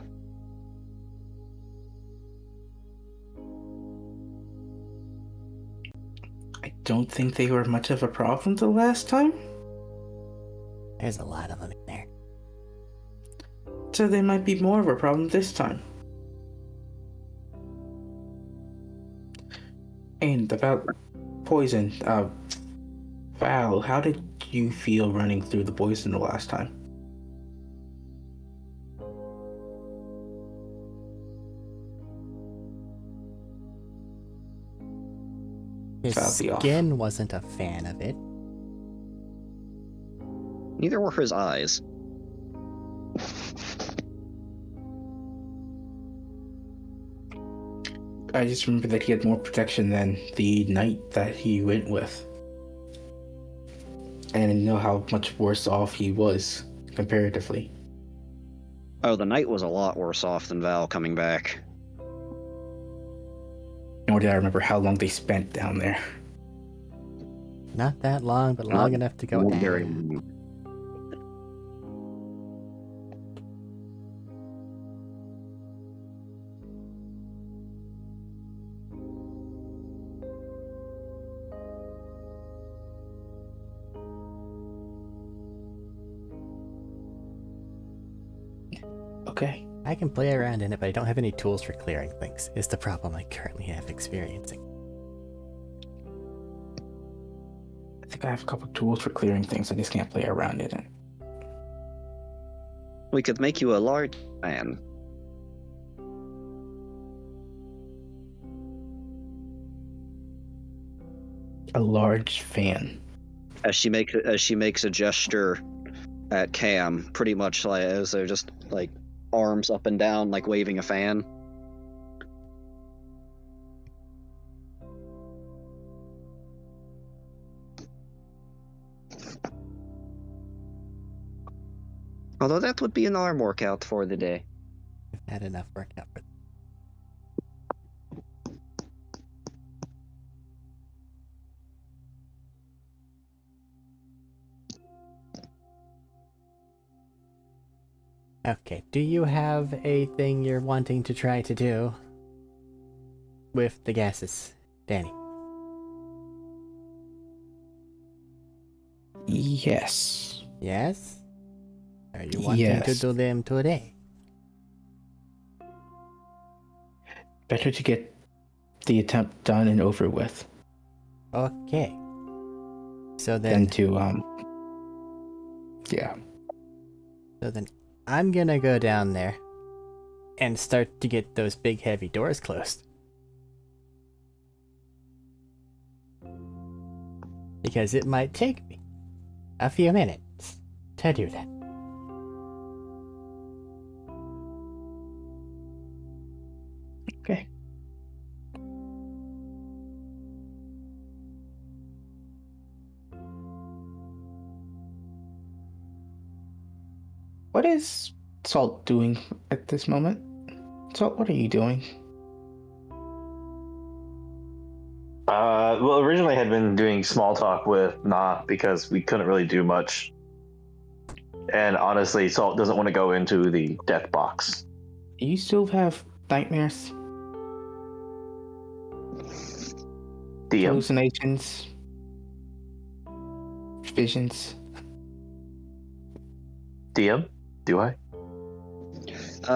[SPEAKER 5] I don't think they were much of a problem the last time,
[SPEAKER 3] There's a lot of them in there.
[SPEAKER 5] so they might be more of a problem this time. And about poison, Val, how did you feel running through the poison the last time?
[SPEAKER 3] His
[SPEAKER 5] That'd be off.
[SPEAKER 3] skin wasn't a fan of it.
[SPEAKER 1] Neither were his eyes.
[SPEAKER 5] I just remember that he had more protection than the knight that he went with. And I know how much worse off he was, comparatively.
[SPEAKER 1] Oh, the knight was a lot worse off than Val coming back.
[SPEAKER 5] Nor did I remember how long they spent down there.
[SPEAKER 3] Not that long, but
[SPEAKER 1] Not-
[SPEAKER 3] long enough to go.
[SPEAKER 1] Not
[SPEAKER 3] "Ah."
[SPEAKER 1] very.
[SPEAKER 5] Okay.
[SPEAKER 3] I can play around in it, but I don't have any tools for clearing things, is the problem I currently have experiencing.
[SPEAKER 5] I think I have a couple tools for clearing things, I just can't play around in it.
[SPEAKER 1] We could make you a large man.
[SPEAKER 5] A large fan.
[SPEAKER 1] As she makes a gesture at Cam, pretty much like as they're just like arms up and down, like waving a fan. Although that would be an arm workout for the day.
[SPEAKER 3] I've had enough workout for Okay, do you have a thing you're wanting to try to do with the gases, Danny?
[SPEAKER 5] Yes.
[SPEAKER 3] Yes? Are you wanting to
[SPEAKER 5] Yes.
[SPEAKER 3] do them today?
[SPEAKER 5] Better to get the attempt done and over with
[SPEAKER 3] Okay. So
[SPEAKER 5] than
[SPEAKER 3] then,
[SPEAKER 5] to, yeah.
[SPEAKER 3] so then I'm gonna go down there and start to get those big heavy doors closed. Because it might take me a few minutes to do that.
[SPEAKER 5] Okay. What is Salt doing at this moment? Salt, what are you doing?
[SPEAKER 4] Well, originally I had been doing small talk with Nah because we couldn't really do much. And honestly, Salt doesn't want to go into the death box.
[SPEAKER 5] You still have nightmares,
[SPEAKER 4] DM.
[SPEAKER 5] hallucinations, visions.
[SPEAKER 4] DM, do I?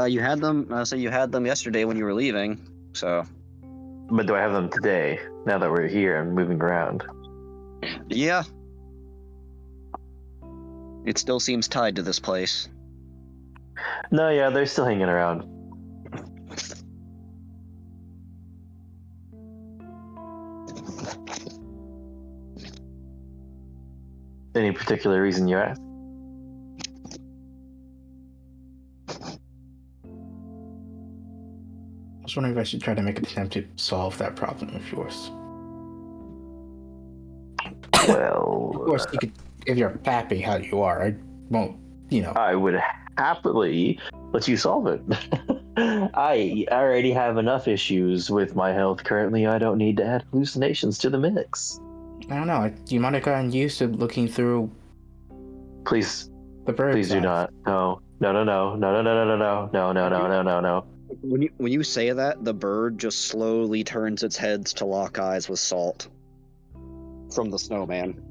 [SPEAKER 1] You had them. So you had them yesterday when you were leaving. So
[SPEAKER 4] But do I have them today? Now that we're here and moving around.
[SPEAKER 1] yeah, it still seems tied to this place.
[SPEAKER 4] No, yeah, they're still hanging around. Any particular reason you ask?
[SPEAKER 5] I was wondering if I should try to make an attempt to solve that problem of yours.
[SPEAKER 4] Well,
[SPEAKER 5] Of course, you could, if you're happy how you are, I won't,
[SPEAKER 4] I would happily let you solve it. I already have enough issues with my health currently. I don't need to add hallucinations to the mix.
[SPEAKER 5] I don't know. You might have gotten used to looking through
[SPEAKER 4] Please,
[SPEAKER 5] the bird's
[SPEAKER 4] please do
[SPEAKER 5] eyes.
[SPEAKER 4] not. No, no, no, no, no, no, no, no, no, no, no, no, no, no, no.
[SPEAKER 1] When you say that, the bird just slowly turns its heads to lock eyes with Salt from the snowman.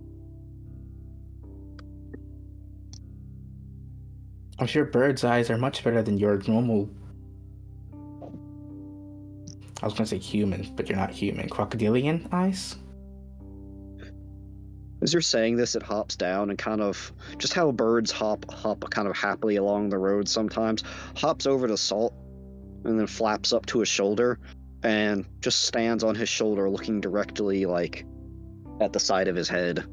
[SPEAKER 5] I'm sure bird's eyes are much better than your normal. I was gonna say human, but you're not human. Crocodilian eyes?
[SPEAKER 1] As you're saying this, it hops down and kind of just how birds hop kind of happily along the road sometimes, hops over to Salt and then flaps up to his shoulder and just stands on his shoulder looking directly like at the side of his head.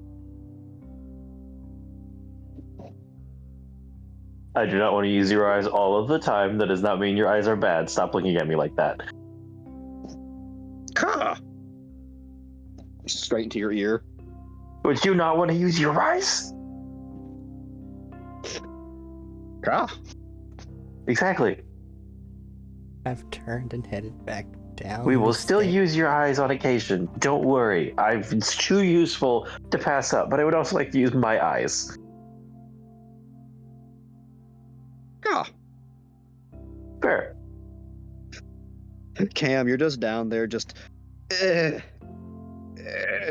[SPEAKER 4] I do not want to use your eyes all of the time. That does not mean your eyes are bad. Stop looking at me like that.
[SPEAKER 1] Caw! Straight into your ear.
[SPEAKER 4] Would you not want to use your eyes?
[SPEAKER 1] Caw!
[SPEAKER 4] Exactly.
[SPEAKER 3] I've turned and headed back down.
[SPEAKER 4] We will
[SPEAKER 3] the
[SPEAKER 4] still
[SPEAKER 3] stairs.
[SPEAKER 4] use your eyes on occasion. Don't worry. It's too useful to pass up, but I would also like to use my eyes.
[SPEAKER 1] Caw!
[SPEAKER 4] Fair.
[SPEAKER 1] Cam, you're just down there, just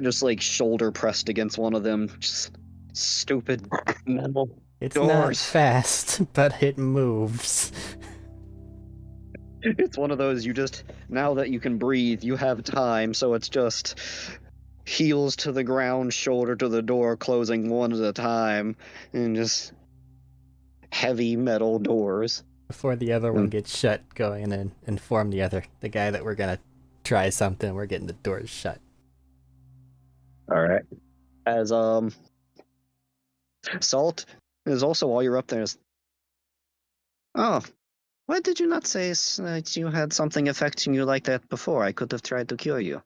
[SPEAKER 1] just like shoulder pressed against one of them. Just stupid metal
[SPEAKER 3] It's not
[SPEAKER 1] doors.
[SPEAKER 3] fast, but it moves.
[SPEAKER 1] It's one of those you just, now that you can breathe, you have time, so it's just heels to the ground, shoulder to the door, closing one at a time, and just heavy metal doors.
[SPEAKER 3] Before the other one gets shut, go in and inform the guy that we're gonna try something. We're getting the doors shut.
[SPEAKER 1] All right. As Salt is also while you're up there. Oh, why did you not say that you had something affecting you like that before? I could have tried to cure you.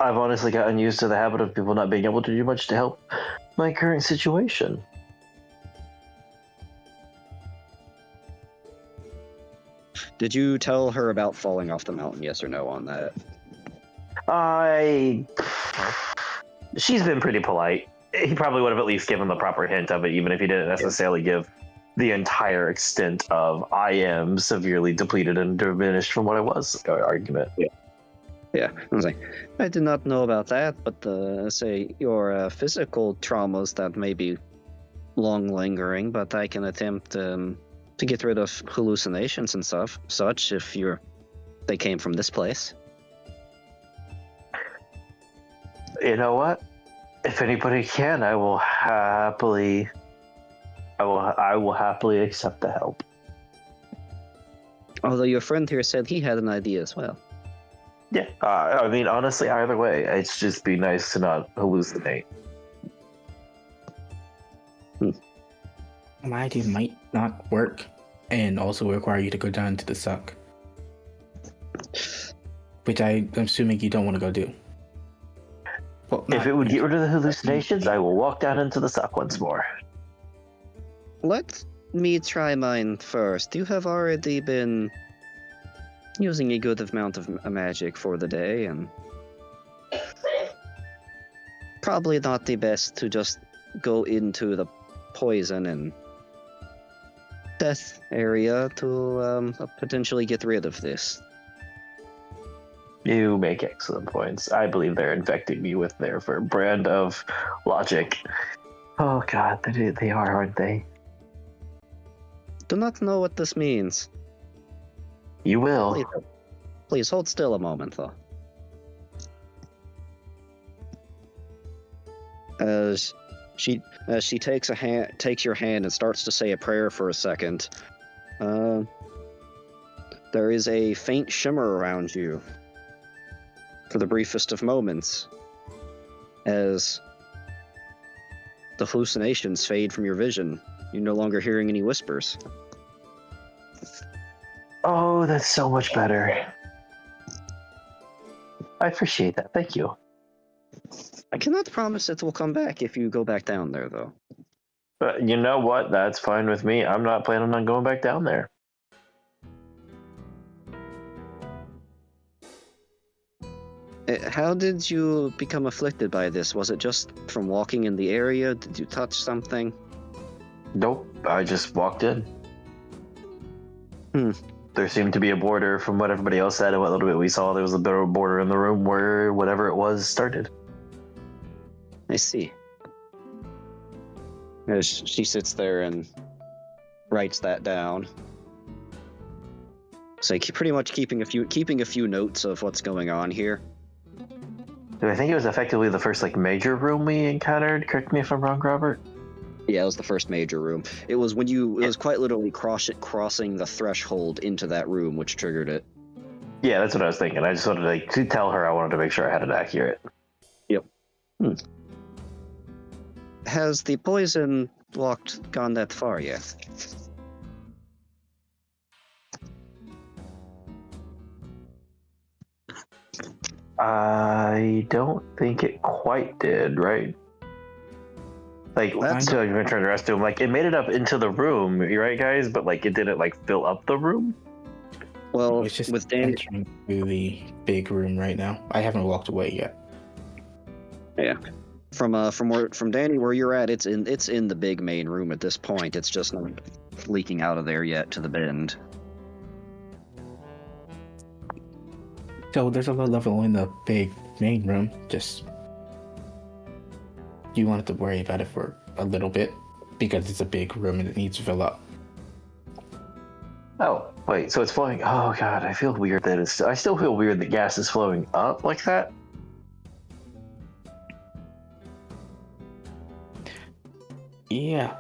[SPEAKER 4] I've honestly gotten used to the habit of people not being able to do much to help my current situation.
[SPEAKER 1] Did you tell her about falling off the mountain? Yes or no on that?
[SPEAKER 4] She's been pretty polite. He probably would have at least given the proper hint of it, even if he didn't necessarily give the entire extent of "I am severely depleted and diminished from what I was" argument.
[SPEAKER 1] Yeah, I was like, I did not know about that, but say your physical traumas that may be long lingering, but I can attempt to get rid of hallucinations and such if they came from this place.
[SPEAKER 4] You know what? If anybody can, I will happily accept the help.
[SPEAKER 1] Although your friend here said he had an idea as well.
[SPEAKER 4] Yeah, I mean, honestly, either way, it's just be nice to not hallucinate.
[SPEAKER 5] My idea might not work, and also require you to go down to the suck. Which I'm assuming you don't want to go do. Well,
[SPEAKER 4] If it would get rid of the hallucinations, I will walk down into the suck once more.
[SPEAKER 1] Let me try mine first. You have already been using a good amount of magic for the day, and probably not the best to just go into the poison and death area to potentially get rid of this.
[SPEAKER 4] You make excellent points. I believe they're infecting me with their brand of logic. Oh god, they are, aren't they?
[SPEAKER 1] Do not know what this means.
[SPEAKER 4] You will.
[SPEAKER 1] Please hold still a moment, though. As she takes your hand and starts to say a prayer for a second, there is a faint shimmer around you for the briefest of moments, as the hallucinations fade from your vision. You're no longer hearing any whispers.
[SPEAKER 4] Oh, that's so much better. I appreciate that. Thank you.
[SPEAKER 1] I cannot promise it will come back if you go back down there, though.
[SPEAKER 4] But you know what? That's fine with me. I'm not planning on going back down there.
[SPEAKER 1] How did you become afflicted by this? Was it just from walking in the area? Did you touch something?
[SPEAKER 4] Nope. I just walked in.
[SPEAKER 1] Hmm.
[SPEAKER 4] There seemed to be a border from what everybody else said and what little bit we saw. There was a bit of a border in the room where whatever it was started.
[SPEAKER 1] I see. As she sits there and writes that down. So pretty much keeping a few notes of what's going on here.
[SPEAKER 4] I think it was effectively the first major room we encountered. Correct me if I'm wrong, Robert.
[SPEAKER 1] Yeah, it was the first major room. It was when it was quite literally crossing the threshold into that room, which triggered it.
[SPEAKER 4] Yeah, that's what I was thinking. I just wanted to tell her I wanted to make sure I had it accurate.
[SPEAKER 1] Yep. Has the poison gone that far yet?
[SPEAKER 4] I don't think it quite did, right? So you turned the rest of them. It made it up into the room, right, guys? But it didn't fill up the room.
[SPEAKER 1] Well,
[SPEAKER 5] It's just
[SPEAKER 1] with Danny
[SPEAKER 5] entering through the big room right now. I haven't walked away yet.
[SPEAKER 1] Yeah. From Danny, where you're at, it's in the big main room at this point. It's just not leaking out of there yet to the bend.
[SPEAKER 5] So there's a low level in the big main room. Just you wanted to worry about it for a little bit because it's a big room and it needs to fill up.
[SPEAKER 4] Oh, wait, so it's flowing. Oh god, I feel weird that I still feel weird that gas is flowing up like that.
[SPEAKER 5] Yeah.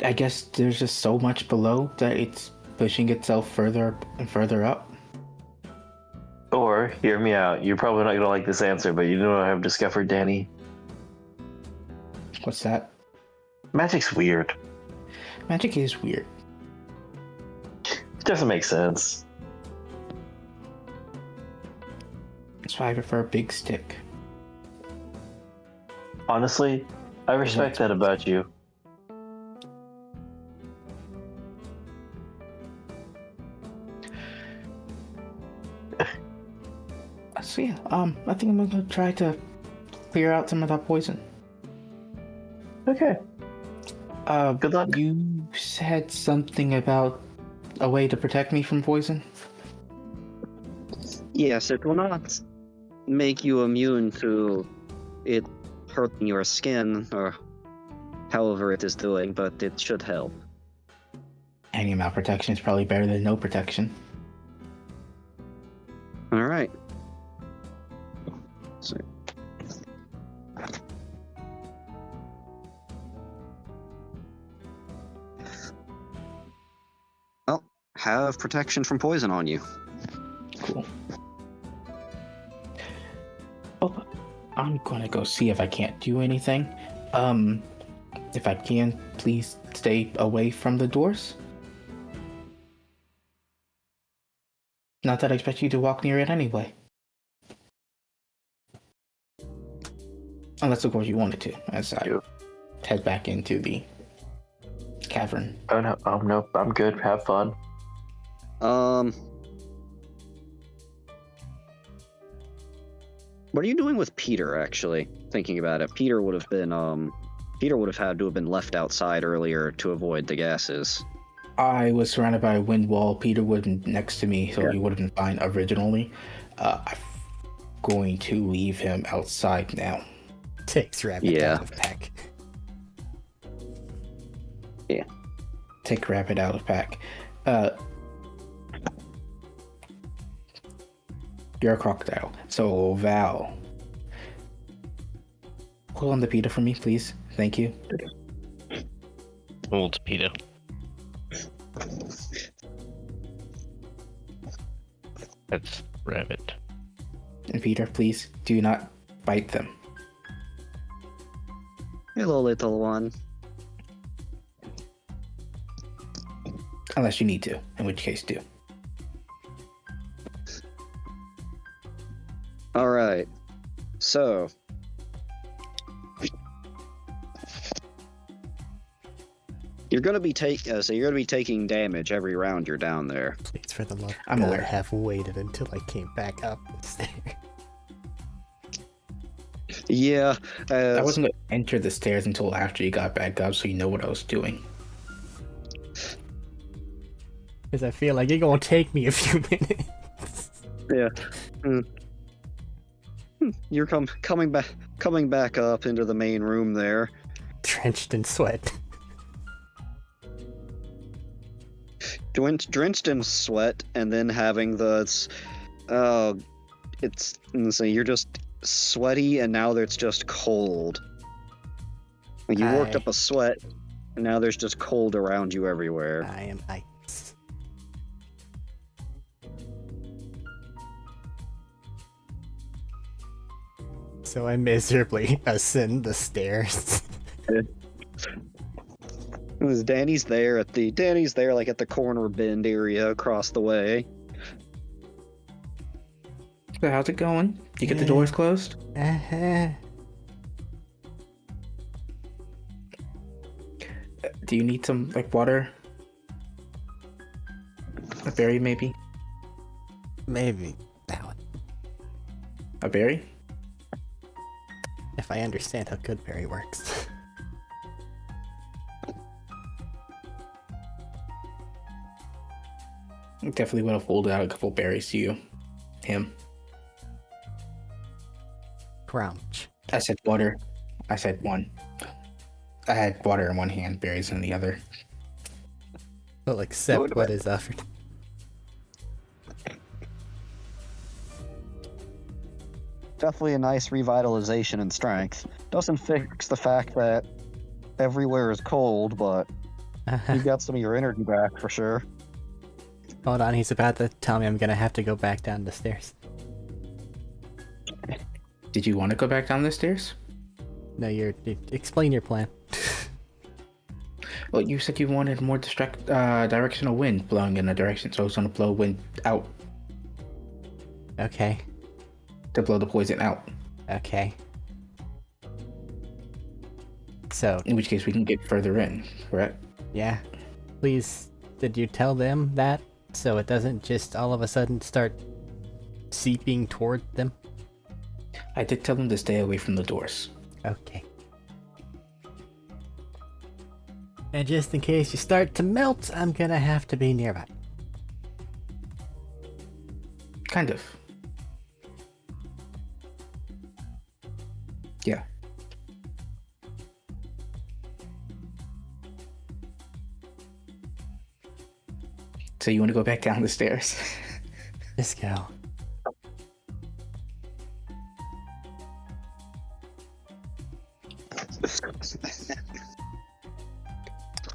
[SPEAKER 5] I guess there's just so much below that it's pushing itself further and further up.
[SPEAKER 4] Or, hear me out, you're probably not going to like this answer, but you know what I've discovered, Danny?
[SPEAKER 5] What's that?
[SPEAKER 4] Magic's weird.
[SPEAKER 5] Magic is weird.
[SPEAKER 4] It doesn't make sense.
[SPEAKER 5] That's why I prefer a big stick.
[SPEAKER 4] Honestly, I respect that about you.
[SPEAKER 5] So yeah, I think I'm gonna try to clear out some of that poison.
[SPEAKER 4] Okay.
[SPEAKER 5] Good luck. You said something about a way to protect me from poison?
[SPEAKER 1] Yes, it will not make you immune to it hurting your skin or however it is doing, but it should help.
[SPEAKER 5] Any amount of protection is probably better than no protection.
[SPEAKER 1] All right. So. Well, have protection from poison on you.
[SPEAKER 5] Cool. Oh, I'm gonna go see if I can't do anything. If I can, please stay away from the doors. Not that I expect you to walk near it anyway. Unless, of course, you wanted to, as I head back into the cavern.
[SPEAKER 4] Oh no, nope, I'm good. Have fun.
[SPEAKER 1] What are you doing with Peter, actually? Thinking about it, Peter would have had to have been left outside earlier to avoid the gases.
[SPEAKER 5] I was surrounded by a wind wall. Peter would have been next to me, so he would have been fine originally. I'm going to leave him outside now.
[SPEAKER 3] Takes Rabbit
[SPEAKER 1] Yeah.
[SPEAKER 3] out of pack.
[SPEAKER 5] Take Rabbit out of pack. You're a crocodile. So, Val. Pull on the PETA for me, please. Thank you.
[SPEAKER 2] Old PETA. That's Rabbit.
[SPEAKER 5] And Peter, please do not bite them.
[SPEAKER 1] Hello, little one.
[SPEAKER 5] Unless you need to, in which case do.
[SPEAKER 1] All right. So, you're gonna be taking damage every round you're down there.
[SPEAKER 3] Please, for the love of
[SPEAKER 5] I'm
[SPEAKER 3] God,
[SPEAKER 5] aware.
[SPEAKER 3] have waited until I came back up the stairs.
[SPEAKER 1] Yeah.
[SPEAKER 5] I wasn't going to enter the stairs until after you got back up, so you know what I was doing.
[SPEAKER 3] Because I feel like it's gonna take me a few minutes.
[SPEAKER 1] Yeah. You're coming back up into the main room there.
[SPEAKER 3] Drenched in sweat.
[SPEAKER 1] Drenched in sweat, and then having so you're just sweaty, and now it's just cold. You worked
[SPEAKER 3] Aye.
[SPEAKER 1] up a sweat, and now there's just cold around you everywhere.
[SPEAKER 3] I am ice. So I miserably ascend the stairs.
[SPEAKER 1] Danny's there at the corner bend area across the way.
[SPEAKER 5] So how's it going? You get the
[SPEAKER 3] Yeah.
[SPEAKER 5] doors closed?
[SPEAKER 3] Uh-huh.
[SPEAKER 5] Do you need some, like, water? A berry, maybe?
[SPEAKER 3] Maybe that one.
[SPEAKER 5] A berry?
[SPEAKER 3] If I understand how Goodberry works.
[SPEAKER 5] Definitely would have folded out a couple berries to you. Him.
[SPEAKER 3] Crouch.
[SPEAKER 5] I said water. I said one. I had water in one hand, berries in the other.
[SPEAKER 3] Well, accept what is offered.
[SPEAKER 1] Definitely a nice revitalization and strength. Doesn't fix the fact that everywhere is cold, but you got some of your energy back for sure.
[SPEAKER 3] Hold on, he's about to tell me I'm gonna have to go back down the stairs.
[SPEAKER 5] Did you want to go back down the stairs?
[SPEAKER 3] No, explain your plan.
[SPEAKER 5] Well, you said you wanted more directional wind blowing in a direction, so I was going to blow wind out
[SPEAKER 3] Okay.
[SPEAKER 5] to blow the poison out.
[SPEAKER 3] Okay. So,
[SPEAKER 5] In which case, we can get further in, correct?
[SPEAKER 3] yeah. Please, did you tell them that? So it doesn't just all of a sudden start seeping toward them?
[SPEAKER 5] I did tell them to stay away from the doors.
[SPEAKER 3] Okay. And just in case you start to melt, I'm gonna have to be nearby.
[SPEAKER 5] Kind of. Yeah. So you want to go back down the stairs?
[SPEAKER 3] Just go.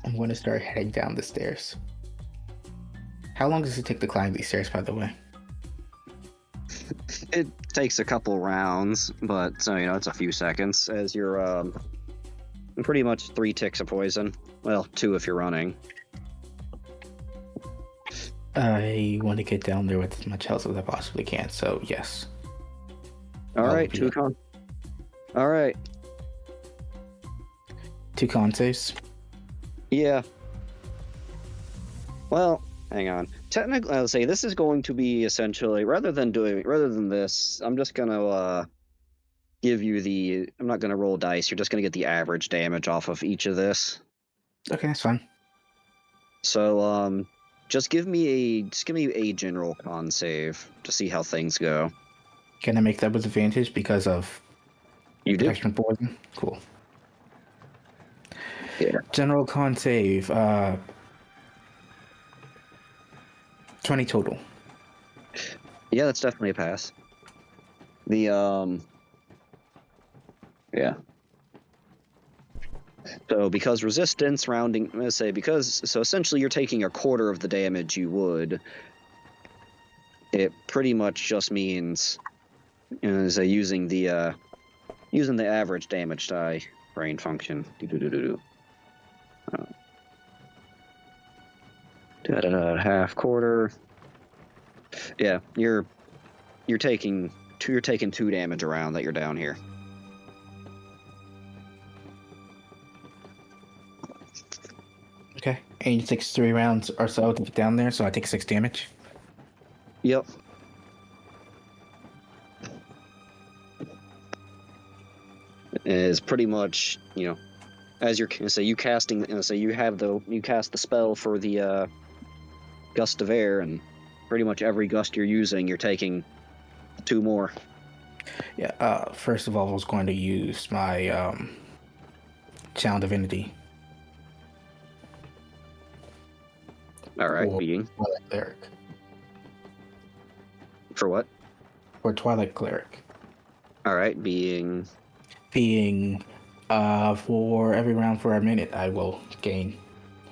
[SPEAKER 5] I'm going to start heading down the stairs. How long does it take to climb these stairs, by the way?
[SPEAKER 1] It takes a couple rounds, but so it's a few seconds as you're pretty much 3 ticks of poison. Well, 2 if you're running.
[SPEAKER 5] I want to get down there with as much health as I possibly can, so yes.
[SPEAKER 1] All right,
[SPEAKER 5] yeah.
[SPEAKER 1] 2 con. All right,
[SPEAKER 5] 2 con saves.
[SPEAKER 1] yeah. Well, hang on. Technically, I'll say this is going to be essentially rather than this, I'm just gonna give you the. I'm not gonna roll dice. You're just gonna get the average damage off of each of this.
[SPEAKER 5] Okay, that's fine.
[SPEAKER 1] So just give me a general con save to see how things go.
[SPEAKER 5] Can I make that with advantage because of
[SPEAKER 1] You do?
[SPEAKER 5] Protection poison. Cool.
[SPEAKER 1] Yeah.
[SPEAKER 5] General con save. 20 total.
[SPEAKER 1] Yeah, that's definitely a pass. Yeah. So because resistance rounding, let's say so essentially you're taking a quarter of the damage you would. It pretty much just means, say using the average damage die brain function. Half quarter. Yeah, you're taking two damage around that you're down here.
[SPEAKER 5] Okay. And it takes 3 rounds or so to get down there, so I take 6 damage.
[SPEAKER 1] Yep. Is pretty much, as you're you casting, so you cast the spell for the gust of air, and pretty much every gust you're using, you're taking 2 more.
[SPEAKER 5] Yeah. First of all, I was going to use my Channel Divinity.
[SPEAKER 1] All right,
[SPEAKER 5] Or
[SPEAKER 1] being
[SPEAKER 5] Twilight Cleric.
[SPEAKER 1] for what?
[SPEAKER 5] Or Twilight Cleric.
[SPEAKER 1] All right, being
[SPEAKER 5] for every round for a minute, I will gain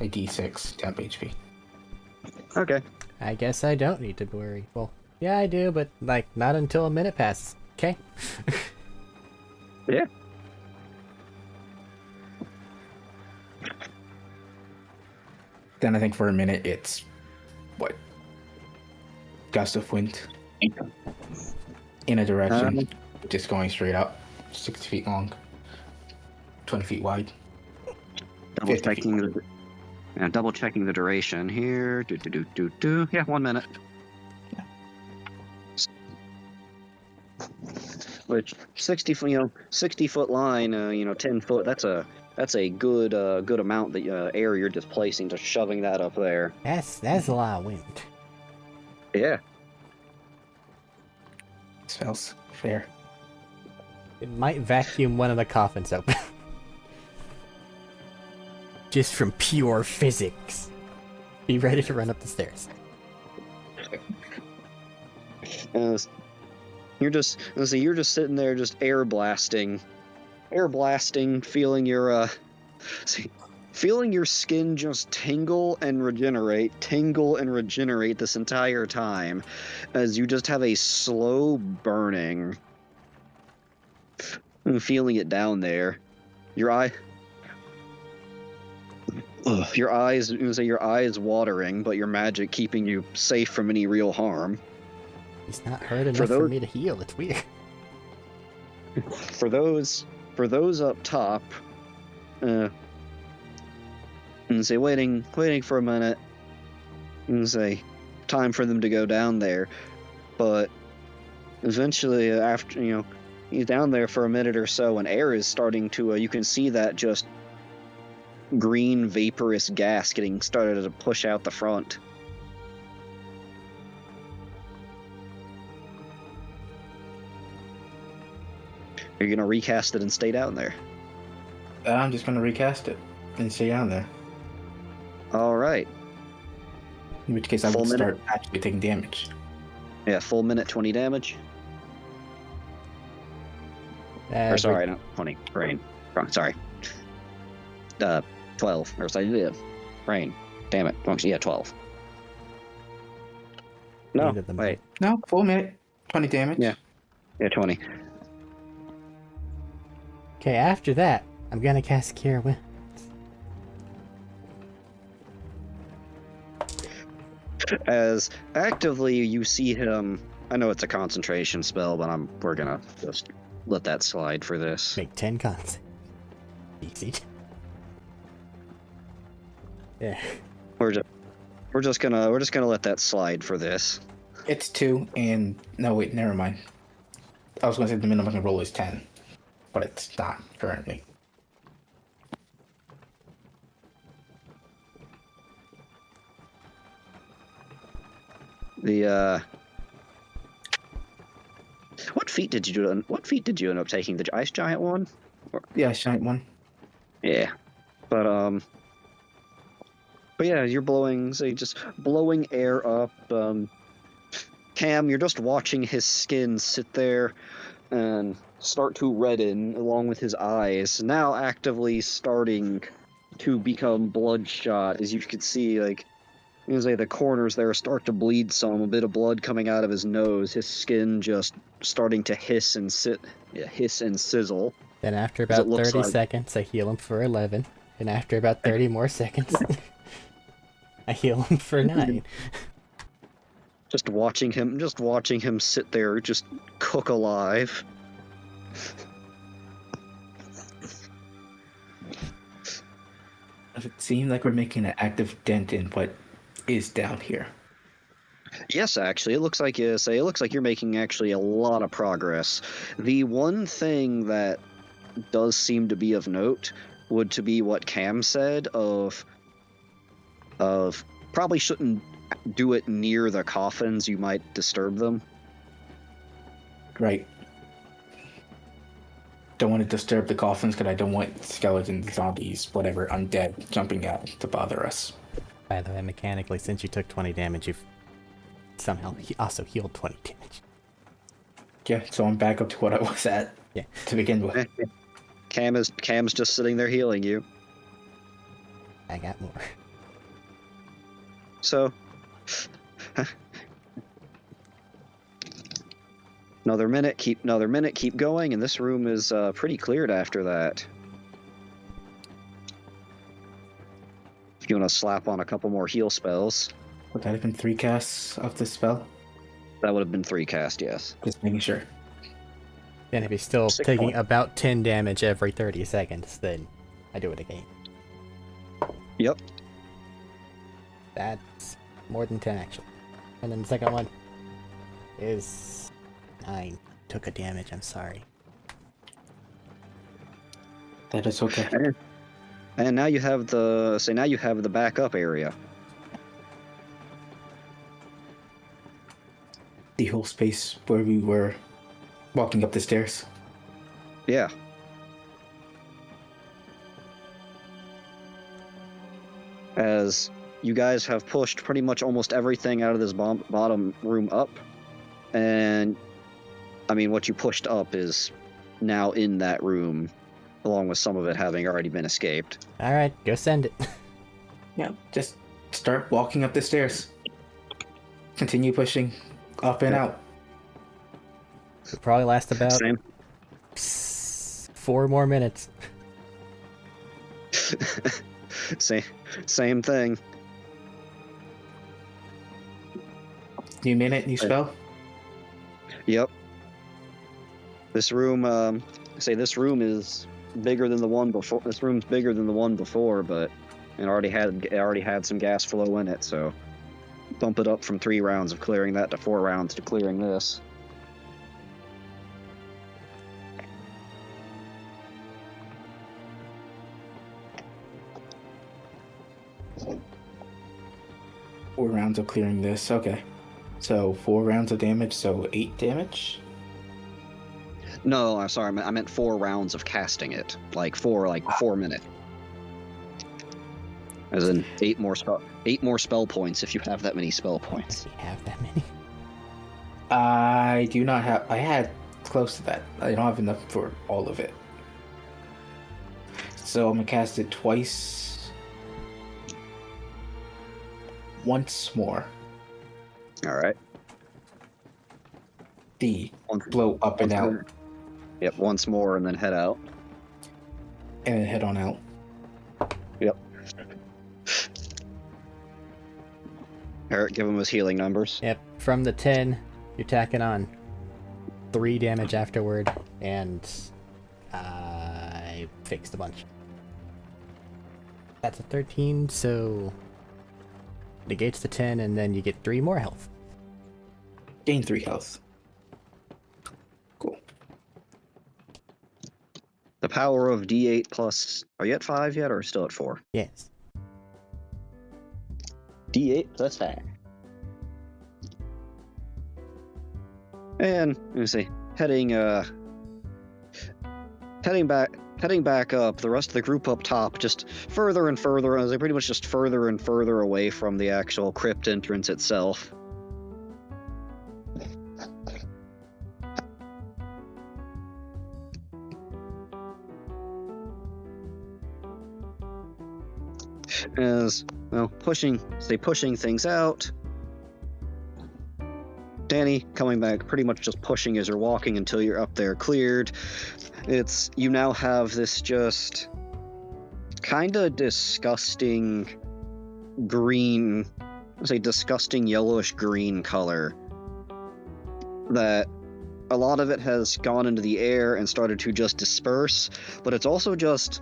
[SPEAKER 5] a d6 temp HP.
[SPEAKER 1] okay.
[SPEAKER 3] I guess I don't need to worry. Well, yeah, I do, but like not until a minute passes. Okay.
[SPEAKER 1] Yeah.
[SPEAKER 5] Then I think for a minute it's what? Gust of wind in a direction, just going straight up, 60 feet long, 20 feet wide.
[SPEAKER 1] Double checking the duration here. Yeah, 1 minute. Which 60-foot line, 10 foot. That's a good amount that air you're displacing, just shoving that up there.
[SPEAKER 3] That's a lot of wind.
[SPEAKER 1] Yeah.
[SPEAKER 5] Smells fair.
[SPEAKER 3] It might vacuum one of the coffins open. Just from pure physics. Be ready to run up the stairs.
[SPEAKER 1] You're just sitting there, just air blasting, feeling your skin just tingle and regenerate this entire time, as you just have a slow burning, and feeling it down there. Your eyes watering, but your magic keeping you safe from any real harm.
[SPEAKER 3] He's not hurt enough for me to heal. It's weird.
[SPEAKER 1] For those up top, and say waiting for a minute, and say time for them to go down there, but eventually after he's down there for a minute or so, and air is starting to you can see that just green vaporous gas getting started to push out the front. Are you gonna recast it and stay down there?
[SPEAKER 5] I'm just going to recast it and stay down there.
[SPEAKER 1] All right.
[SPEAKER 5] In which case I would start actually taking damage.
[SPEAKER 1] Yeah, full minute, 20 damage. Or sorry, not 20. Rain. Wrong. Sorry. 12. Or sorry, yeah. Rain. Damn it. Wrong. Yeah, 12. No, wait.
[SPEAKER 5] No, full minute, 20 damage.
[SPEAKER 1] Yeah. Yeah, 20.
[SPEAKER 3] Okay, after that, I'm gonna cast Cure Wounds.
[SPEAKER 1] As actively you see him, I know it's a concentration spell, but we're gonna just let that slide for this.
[SPEAKER 3] Make 10 cons. Easy. Yeah.
[SPEAKER 1] We're just gonna let that slide for this.
[SPEAKER 5] It's 2, and no, wait, never mind. I was going to say the minimum I can roll is 10, but it's not currently.
[SPEAKER 1] What feat did you do? What feat did you end up taking? The ice giant one?
[SPEAKER 5] Yeah, giant one.
[SPEAKER 1] Yeah, but yeah, you're blowing, say, just blowing air up. Cam, you're just watching his skin sit there and start to redden, along with his eyes, now actively starting to become bloodshot, as you can see, like, say the corners there start to bleed some, a bit of blood coming out of his nose, his skin just starting to hiss and sizzle.
[SPEAKER 3] Then after
[SPEAKER 1] As it
[SPEAKER 3] about
[SPEAKER 1] looks
[SPEAKER 3] 30
[SPEAKER 1] like-
[SPEAKER 3] seconds, I heal him for 11. And after about 30 more seconds, I heal him for 9.
[SPEAKER 1] Just watching him sit there, just cook alive.
[SPEAKER 5] Does it seem like we're making an active dent in what is down here?
[SPEAKER 1] Yes, actually, it looks like you're making actually a lot of progress. The one thing that does seem to be of note would to be what Cam said of probably shouldn't do it near the coffins, you might disturb them.
[SPEAKER 5] Right. Don't want to disturb the coffins because I don't want skeletons, zombies, whatever, undead jumping out to bother us.
[SPEAKER 3] By the way, mechanically, since you took 20 damage, you've somehow also healed 20 damage.
[SPEAKER 5] Yeah, so I'm back up to what I was at to begin with.
[SPEAKER 1] Cam's just sitting there healing you.
[SPEAKER 3] I got more.
[SPEAKER 1] So another minute, keep going, and this room is pretty cleared after that. If you want to slap on a couple more heal spells,
[SPEAKER 5] Would that have been 3 casts of the spell?
[SPEAKER 1] that would have been 3 cast, yes.
[SPEAKER 5] Just making sure.
[SPEAKER 3] Then if he's still
[SPEAKER 1] 6
[SPEAKER 3] taking
[SPEAKER 1] points.
[SPEAKER 3] about 10 damage every 30 seconds, then I do it again.
[SPEAKER 1] Yep.
[SPEAKER 3] That's more than 10, actually. And then the second one is 9. Took a damage, I'm sorry.
[SPEAKER 5] That is okay.
[SPEAKER 1] And now you have the backup area.
[SPEAKER 5] The whole space where we were walking up the stairs.
[SPEAKER 1] Yeah. As you guys have pushed pretty much almost everything out of this bottom room up, and I mean, what you pushed up is now in that room, along with some of it having already been escaped.
[SPEAKER 3] Alright, go send it.
[SPEAKER 5] Yeah, just start walking up the stairs. Continue pushing up and out.
[SPEAKER 3] It'll probably last about
[SPEAKER 1] Same.
[SPEAKER 3] 4 more minutes.
[SPEAKER 1] Same thing.
[SPEAKER 5] New minute, new spell.
[SPEAKER 1] Yep. This room, this room is bigger than the one before. This room's bigger than the one before, but it already had some gas flow in it, so bump it up from 3 rounds of clearing that to 4 rounds to clearing this.
[SPEAKER 5] Four rounds of clearing this. Okay. So 4 rounds of damage, so 8 damage?
[SPEAKER 1] No, I'm sorry. I meant 4 rounds of casting it, like 4 minutes. As in 8 more spell points if you have that many spell points.
[SPEAKER 3] We have that many.
[SPEAKER 5] I do not have. I had close to that. I don't have enough for all of it. So I'm gonna cast it twice. Once more.
[SPEAKER 1] All right.
[SPEAKER 5] The
[SPEAKER 1] Once-
[SPEAKER 5] blow up and
[SPEAKER 1] once
[SPEAKER 5] out,
[SPEAKER 1] more. Yep, once more and then head out.
[SPEAKER 5] and then head on out.
[SPEAKER 1] Yep. Arik, give him his healing numbers.
[SPEAKER 3] Yep, from the 10, you're tacking on 3 damage afterward, and I fixed a bunch. That's a 13, so negates the 10, and then you get 3 more health.
[SPEAKER 5] Gain 3 health. Cool.
[SPEAKER 1] The power of D8 plus. Are you at 5 yet, or still at 4?
[SPEAKER 3] Yes.
[SPEAKER 1] D8 plus 5. And let me see. heading heading back up. The rest of the group up top, just further and further, as they pretty much just further and further away from the actual crypt entrance itself. As well, pushing things out. Danny coming back, pretty much just pushing as you're walking until you're up there cleared. You now have this just kind of disgusting green, disgusting yellowish green color that a lot of it has gone into the air and started to just disperse, but it's also just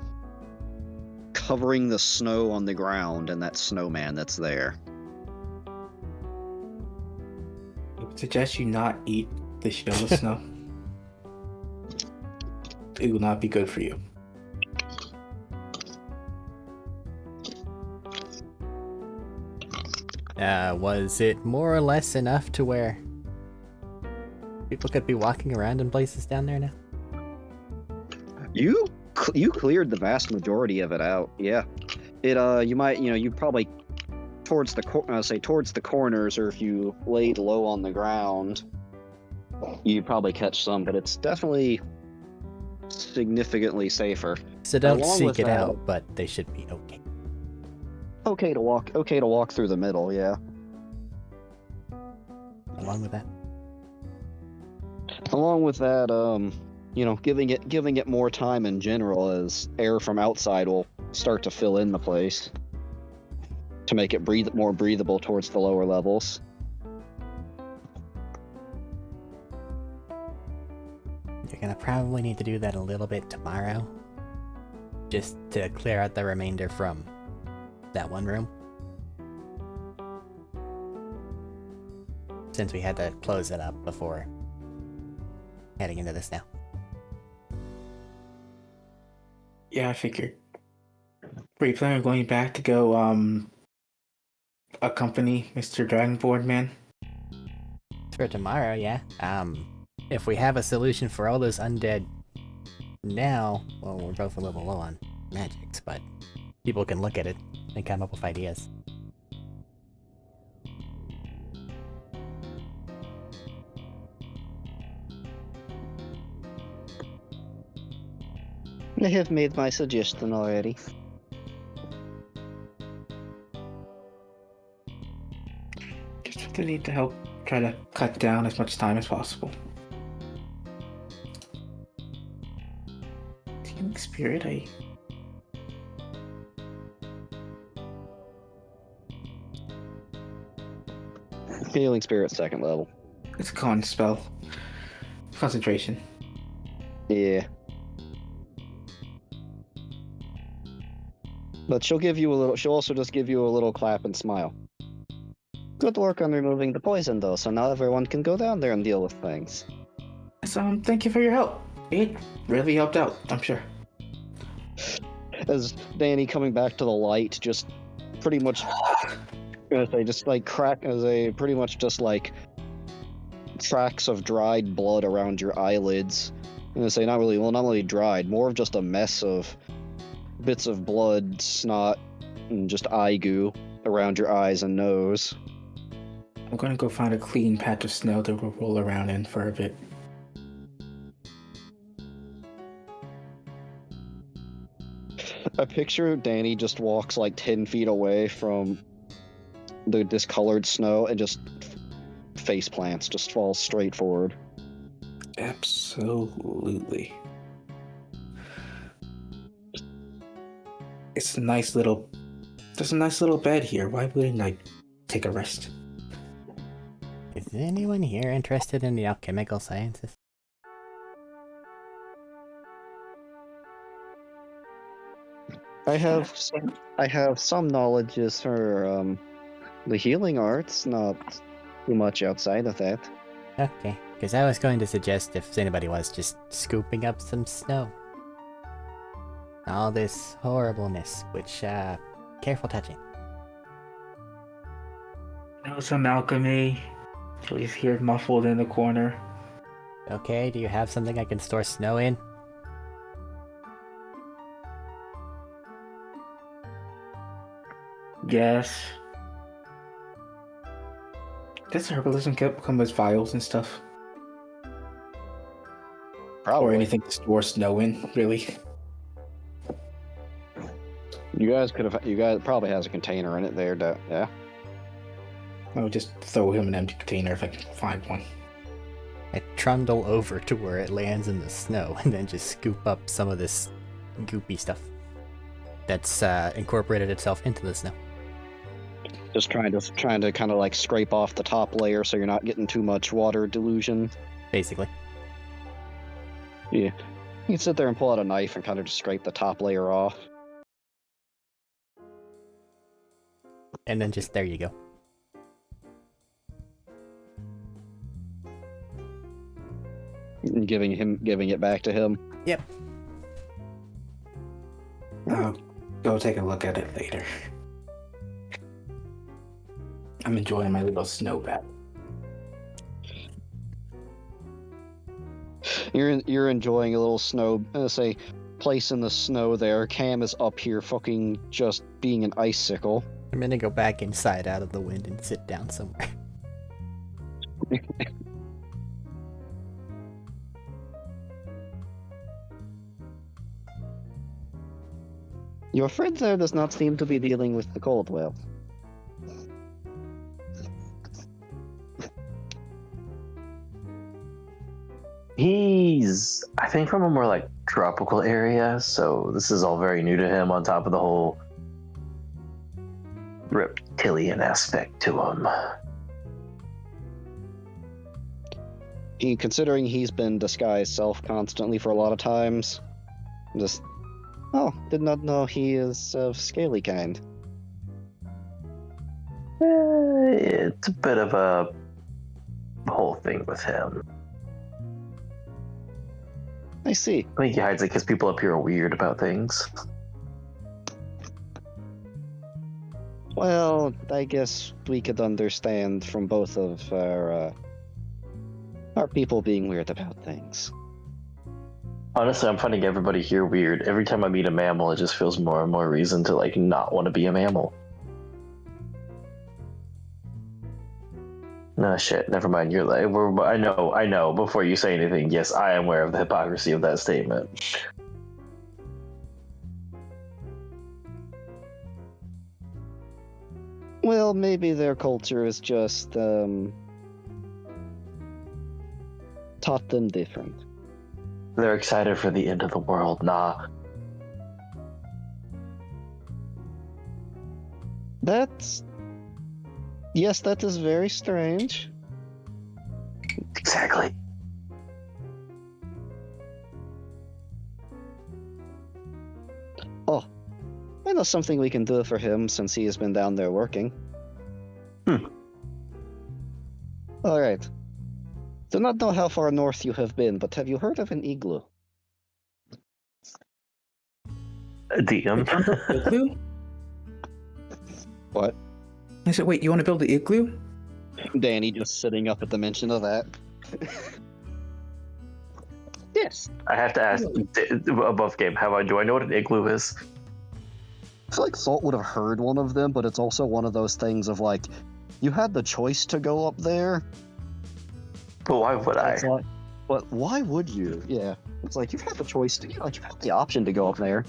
[SPEAKER 1] covering the snow on the ground and that snowman that's there.
[SPEAKER 5] I would suggest you not eat the yellow snow. It will not be good for you.
[SPEAKER 3] Was it more or less enough to where people could be walking around in places down there now?
[SPEAKER 1] You cleared the vast majority of it out. Yeah, you probably towards the corners, or if you laid low on the ground, you'd probably catch some. But it's definitely significantly safer.
[SPEAKER 3] So don't
[SPEAKER 1] Along
[SPEAKER 3] seek
[SPEAKER 1] with
[SPEAKER 3] it
[SPEAKER 1] that-
[SPEAKER 3] out, but they should be okay.
[SPEAKER 1] Okay to walk through the middle. Yeah.
[SPEAKER 3] Along with that,
[SPEAKER 1] Along with that, giving it more time in general, as air from outside will start to fill in the place to make it more breathable towards the lower levels.
[SPEAKER 3] you're gonna probably need to do that a little bit tomorrow, just to clear out the remainder from that one room. Since we had to close it up before heading into this now.
[SPEAKER 5] Yeah, I figured. Were you planning on going back to go accompany Mr. Dragonborn Man?
[SPEAKER 3] For tomorrow, yeah. If we have a solution for all those undead now, well, we're both a little low on magics, but people can look at it and come up with ideas.
[SPEAKER 1] I have made my suggestion already.
[SPEAKER 5] Just the need to help try to cut down as much time as possible. Healing Spirit,
[SPEAKER 1] Healing Spirit, 2nd level.
[SPEAKER 5] it's a con spell. Concentration.
[SPEAKER 1] Yeah. But she'll also just give you a little clap and smile. Good work on removing the poison, though, so now everyone can go down there and deal with things.
[SPEAKER 5] So, thank you for your help. It really helped out, I'm sure.
[SPEAKER 1] As Danny coming back to the light, just pretty much, pretty much just like tracks of dried blood around your eyelids. Not really dried, more of just a mess of bits of blood, snot, and just eye goo around your eyes and nose.
[SPEAKER 5] I'm gonna go find a clean patch of snow to roll around in for a bit.
[SPEAKER 1] I picture Danny just walks like 10 feet away from the discolored snow and just face plants, just falls straight forward.
[SPEAKER 5] Absolutely. There's a nice little bed here. Why wouldn't I take a rest?
[SPEAKER 3] Is anyone here interested in the alchemical sciences?
[SPEAKER 1] I have some knowledges for the healing arts, not too much outside of that.
[SPEAKER 3] Okay, because I was going to suggest if anybody was just scooping up some snow. All this horribleness, which, careful touching.
[SPEAKER 5] No, some alchemy. Please hear muffled in the corner.
[SPEAKER 3] Okay, do you have something I can store snow in?
[SPEAKER 5] Yes. Does herbalism come with vials and stuff?
[SPEAKER 1] Probably.
[SPEAKER 5] Or anything to store snow in, really?
[SPEAKER 1] You guys probably has a container in it there, yeah.
[SPEAKER 5] I'll just throw him an empty container if I can find one.
[SPEAKER 3] I trundle over to where it lands in the snow and then just scoop up some of this goopy stuff that's incorporated itself into the snow.
[SPEAKER 1] Just trying to kind of like scrape off the top layer so you're not getting too much water delusion.
[SPEAKER 3] Basically.
[SPEAKER 1] Yeah. You can sit there and pull out a knife and kind of just scrape the top layer off.
[SPEAKER 3] And then just there you go.
[SPEAKER 1] And giving it back to him.
[SPEAKER 3] Yep.
[SPEAKER 5] I'll go take a look at it later. I'm enjoying my little snow bath.
[SPEAKER 1] You're enjoying a little snow, say, place in the snow there. Cam is up here fucking just being an icicle.
[SPEAKER 3] I'm gonna go back inside out of the wind and sit down somewhere.
[SPEAKER 1] Your friend there does not seem to be dealing with the cold well.
[SPEAKER 4] He's, I think, from a more like tropical area, so this is all very new to him. On top of the whole reptilian aspect to him.
[SPEAKER 1] Considering he's been disguised self constantly for a lot of times, just did not know he is of scaly kind.
[SPEAKER 4] It's a bit of a whole thing with him.
[SPEAKER 1] I see.
[SPEAKER 4] I think he hides it because people up here are weird about things.
[SPEAKER 1] Well, I guess we could understand from both of our people being weird about things.
[SPEAKER 4] Honestly, I'm finding everybody here weird. Every time I meet a mammal, it just feels more and more reason to like not want to be a mammal. No shit, never mind. You're like, I know. Before you say anything, yes, I am aware of the hypocrisy of that statement.
[SPEAKER 1] Well, maybe their culture is just taught them different.
[SPEAKER 4] They're excited for the end of the world. Nah.
[SPEAKER 1] Yes, that is very strange.
[SPEAKER 4] Exactly.
[SPEAKER 1] Oh, I know something we can do for him since he has been down there working. Alright. Do not know how far north you have been, but have you heard of an igloo?
[SPEAKER 4] DM.
[SPEAKER 5] Igloo?
[SPEAKER 1] What?
[SPEAKER 5] I said, wait, you want to build the igloo?
[SPEAKER 1] Danny just sitting up at the mention of that. Yes.
[SPEAKER 4] I have to ask, above game, do I know what an igloo is?
[SPEAKER 1] I feel like Salt would have heard one of them, but it's also one of those things of like, you had the choice to go up there.
[SPEAKER 4] But why would I?
[SPEAKER 1] It's like, but why would you? Yeah. It's like, you've had the choice to, you've had the option to go up there.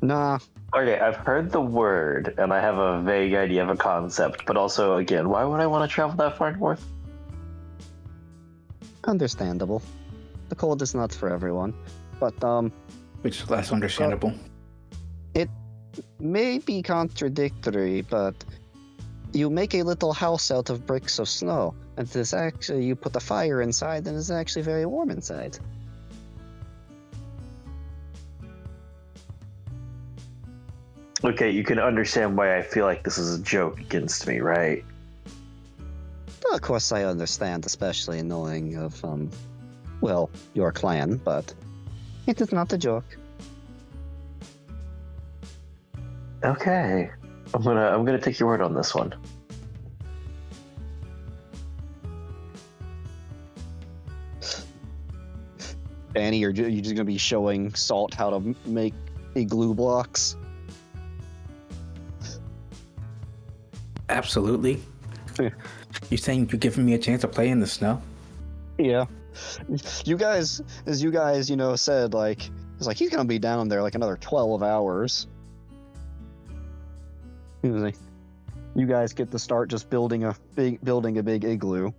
[SPEAKER 1] Nah.
[SPEAKER 4] Okay, I've heard the word, and I have a vague idea of a concept, but also, again, why would I want to travel that far north?
[SPEAKER 1] Understandable. The cold is not for everyone. But,
[SPEAKER 5] Which is less understandable.
[SPEAKER 1] it may be contradictory, but you make a little house out of bricks of snow, and this actually, you put a fire inside, and it's actually very warm inside.
[SPEAKER 4] Okay, you can understand why I feel like this is a joke against me, right?
[SPEAKER 1] Well, of course, I understand, especially knowing of, well, your clan, but it is not a joke.
[SPEAKER 4] Okay, I'm gonna take your word on this one.
[SPEAKER 1] Danny, you're just gonna be showing Salt how to make igloo blocks.
[SPEAKER 5] Absolutely.
[SPEAKER 1] Yeah.
[SPEAKER 5] You saying you're giving me a chance to play in the snow?
[SPEAKER 1] Yeah. You guys, as you guys, said, like, it's like he's gonna be down there like another 12 hours. He was like, you guys get to start just building a big igloo.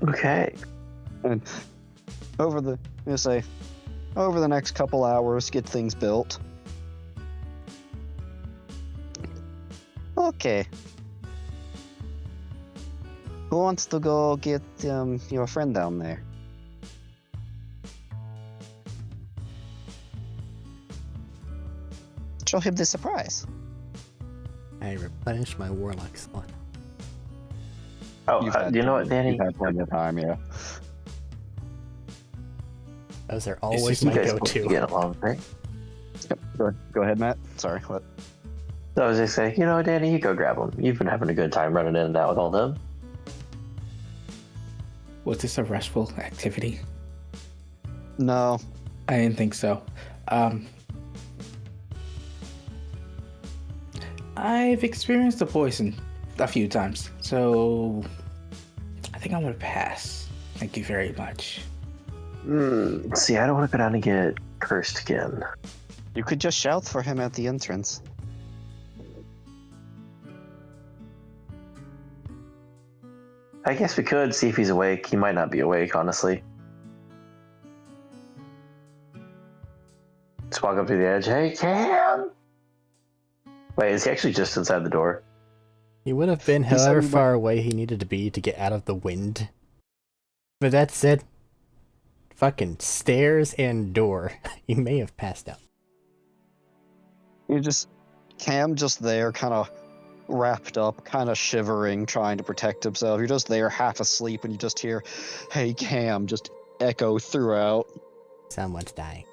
[SPEAKER 4] Okay.
[SPEAKER 1] And over the next couple hours, get things built. Okay. Who wants to go get your friend down there? Show him the surprise.
[SPEAKER 3] I replenished my warlock slot.
[SPEAKER 4] Oh, you know what, Danny?
[SPEAKER 1] You've had plenty of time, yeah.
[SPEAKER 3] Those are
[SPEAKER 5] It's
[SPEAKER 3] always
[SPEAKER 5] just
[SPEAKER 3] my
[SPEAKER 4] You guys supposed to
[SPEAKER 3] go-to.
[SPEAKER 4] get along, right?
[SPEAKER 1] Yep. Go ahead, Matt. Sorry, what?
[SPEAKER 4] So I was just saying, Danny, you go grab them. You've been having a good time running in and out with all them.
[SPEAKER 5] Was this a restful activity?
[SPEAKER 1] No.
[SPEAKER 5] I didn't think so. I've experienced the poison a few times, so I think I'm gonna pass. Thank you very much.
[SPEAKER 4] See, I don't want to go down and get cursed again.
[SPEAKER 1] You could just shout for him at the entrance.
[SPEAKER 4] I guess we could see if he's awake. He might not be awake, honestly. Just walk up to the edge. Hey, Cam! Wait, is he actually just inside the door?
[SPEAKER 3] He would have been
[SPEAKER 1] He said
[SPEAKER 3] however
[SPEAKER 1] he went-
[SPEAKER 3] far away he needed to be to get out of the wind. But that said, fucking stairs and door. He may have passed out.
[SPEAKER 1] Cam just there, kind of wrapped up, kind of shivering, trying to protect himself. You're just there, half asleep, and you just hear, "Hey, Cam," just echo throughout.
[SPEAKER 3] Someone's dying.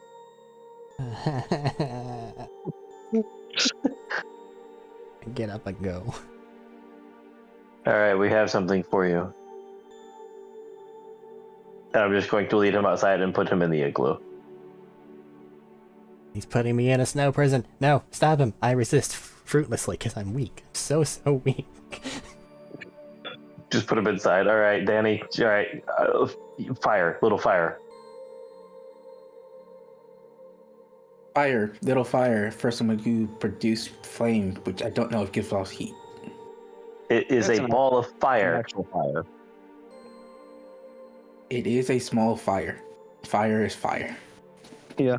[SPEAKER 3] Get up and go.
[SPEAKER 4] Alright, we have something for you. And I'm just going to lead him outside and put him in the igloo.
[SPEAKER 3] He's putting me in a snow prison. No, stop him. I resist fruitlessly because I'm weak. I'm so weak.
[SPEAKER 4] Just put him inside. Alright, Danny. Alright. Fire. Little fire.
[SPEAKER 5] Fire, little fire. First, I'm going to produce flame, which I don't know if gives off heat.
[SPEAKER 4] It is
[SPEAKER 1] That's
[SPEAKER 4] a
[SPEAKER 1] an
[SPEAKER 4] ball of fire.
[SPEAKER 1] Actual fire.
[SPEAKER 5] It is a small fire. Fire is fire.
[SPEAKER 1] Yeah.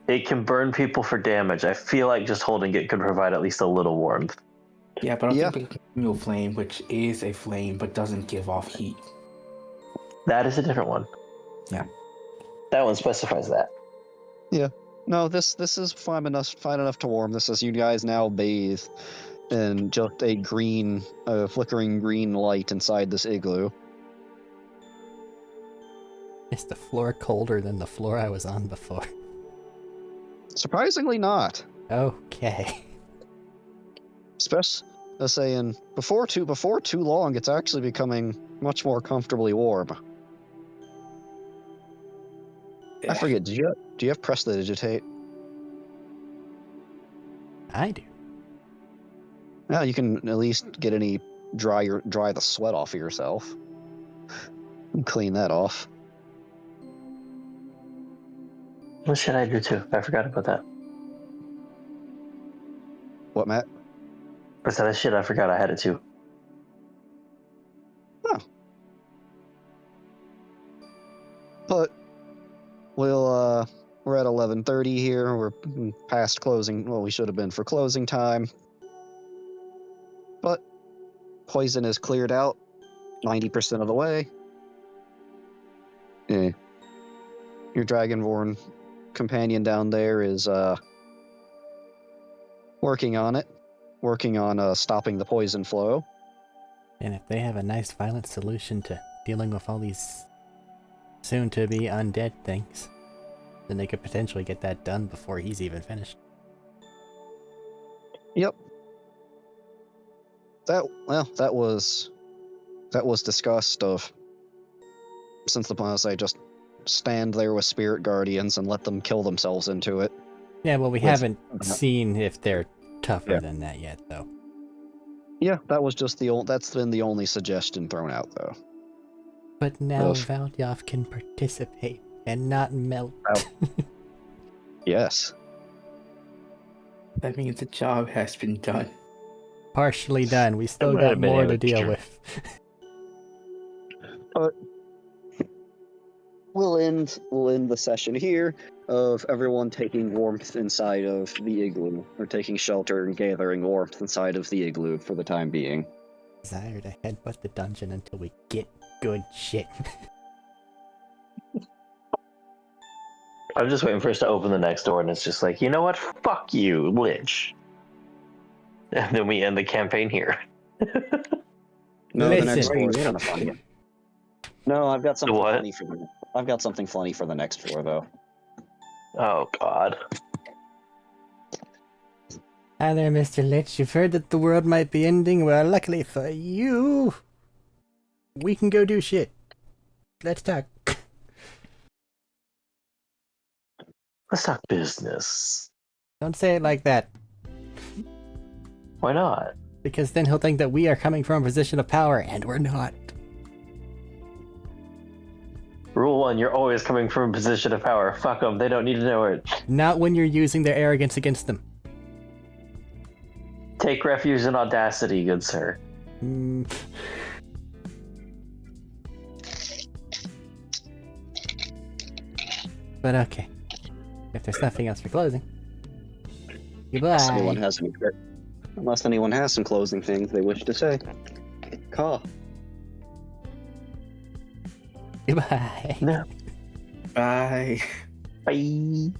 [SPEAKER 4] It can burn people for damage. I feel like just holding it could provide at least a little warmth.
[SPEAKER 5] Yeah, but I
[SPEAKER 1] Yeah.
[SPEAKER 5] don't think a continual flame, which is a flame but doesn't give off heat.
[SPEAKER 4] That is a different one.
[SPEAKER 5] Yeah.
[SPEAKER 4] That one specifies that.
[SPEAKER 1] No, this is fine enough to warm. This is you guys now bathe in just a green, flickering green light inside this igloo.
[SPEAKER 3] Is the floor colder than the floor I was on before?
[SPEAKER 1] Surprisingly not.
[SPEAKER 3] Okay.
[SPEAKER 1] Especially, saying before too long, it's actually becoming much more comfortably warm. I forget. Do you have prestidigitate?
[SPEAKER 3] I do.
[SPEAKER 1] Yeah, you can at least get any dry the sweat off of yourself. And clean that off.
[SPEAKER 4] What should I do too? I forgot about that.
[SPEAKER 1] What, Matt?
[SPEAKER 4] I said, shit, I forgot I had it too.
[SPEAKER 1] But we're at 11:30 here. We're past closing. Well, we should have been for closing time. But poison is cleared out 90% of the way. Yeah. Your Dragonborn companion down there is working on it. Working on stopping the poison flow.
[SPEAKER 3] And if they have a nice violent solution to dealing with all these soon-to-be undead things. Then they could potentially get that done before he's even finished.
[SPEAKER 1] Yep. That was discussed of, since the plan is I just stand there with spirit guardians and let them kill themselves into it.
[SPEAKER 3] Yeah, well, we
[SPEAKER 1] With-
[SPEAKER 3] haven't seen if they're tougher
[SPEAKER 1] Yeah.
[SPEAKER 3] than that yet, though.
[SPEAKER 1] Yeah, that was just that's been the only suggestion thrown out, though.
[SPEAKER 3] But now
[SPEAKER 1] Ugh.
[SPEAKER 3] Valdyov can participate and not melt.
[SPEAKER 1] Yes.
[SPEAKER 5] That means the job has been done.
[SPEAKER 3] Partially done. We still
[SPEAKER 2] might
[SPEAKER 3] got
[SPEAKER 2] have been
[SPEAKER 3] more to
[SPEAKER 2] extra.
[SPEAKER 3] deal with.
[SPEAKER 1] We'll end the session here of everyone taking warmth inside of the igloo, or taking shelter and gathering warmth inside of the igloo for the time being.
[SPEAKER 3] Desire to headbutt the dungeon until we get good shit.
[SPEAKER 4] I'm just waiting for us to open the next door, and it's just like, you know what? Fuck you, Lich. And then we end the campaign here.
[SPEAKER 1] No, the next
[SPEAKER 3] Listen.
[SPEAKER 1] floor is kind of funny. No, I've got something
[SPEAKER 4] What?
[SPEAKER 1] funny I've got something funny for the next floor, though.
[SPEAKER 4] Oh God.
[SPEAKER 3] Hi there, Mr. Lich. You've heard that the world might be ending? Well, luckily for you, we can go do shit. Let's talk.
[SPEAKER 4] Let's talk business.
[SPEAKER 3] Don't say it like that,
[SPEAKER 4] Why not?
[SPEAKER 3] because then he'll think that we are coming from a position of power, and we're not.
[SPEAKER 4] Rule 1, you're always coming from a position of power. Fuck them, they don't need to know it.
[SPEAKER 3] Not when you're using their arrogance against them.
[SPEAKER 4] Take refuge in audacity, good sir.
[SPEAKER 3] Mm. But okay. If there's nothing else for closing.
[SPEAKER 1] Unless anyone
[SPEAKER 3] Goodbye.
[SPEAKER 1] has unless anyone has some closing things they wish to say. Caw.
[SPEAKER 3] Goodbye.
[SPEAKER 4] No.
[SPEAKER 5] Bye.
[SPEAKER 4] Bye.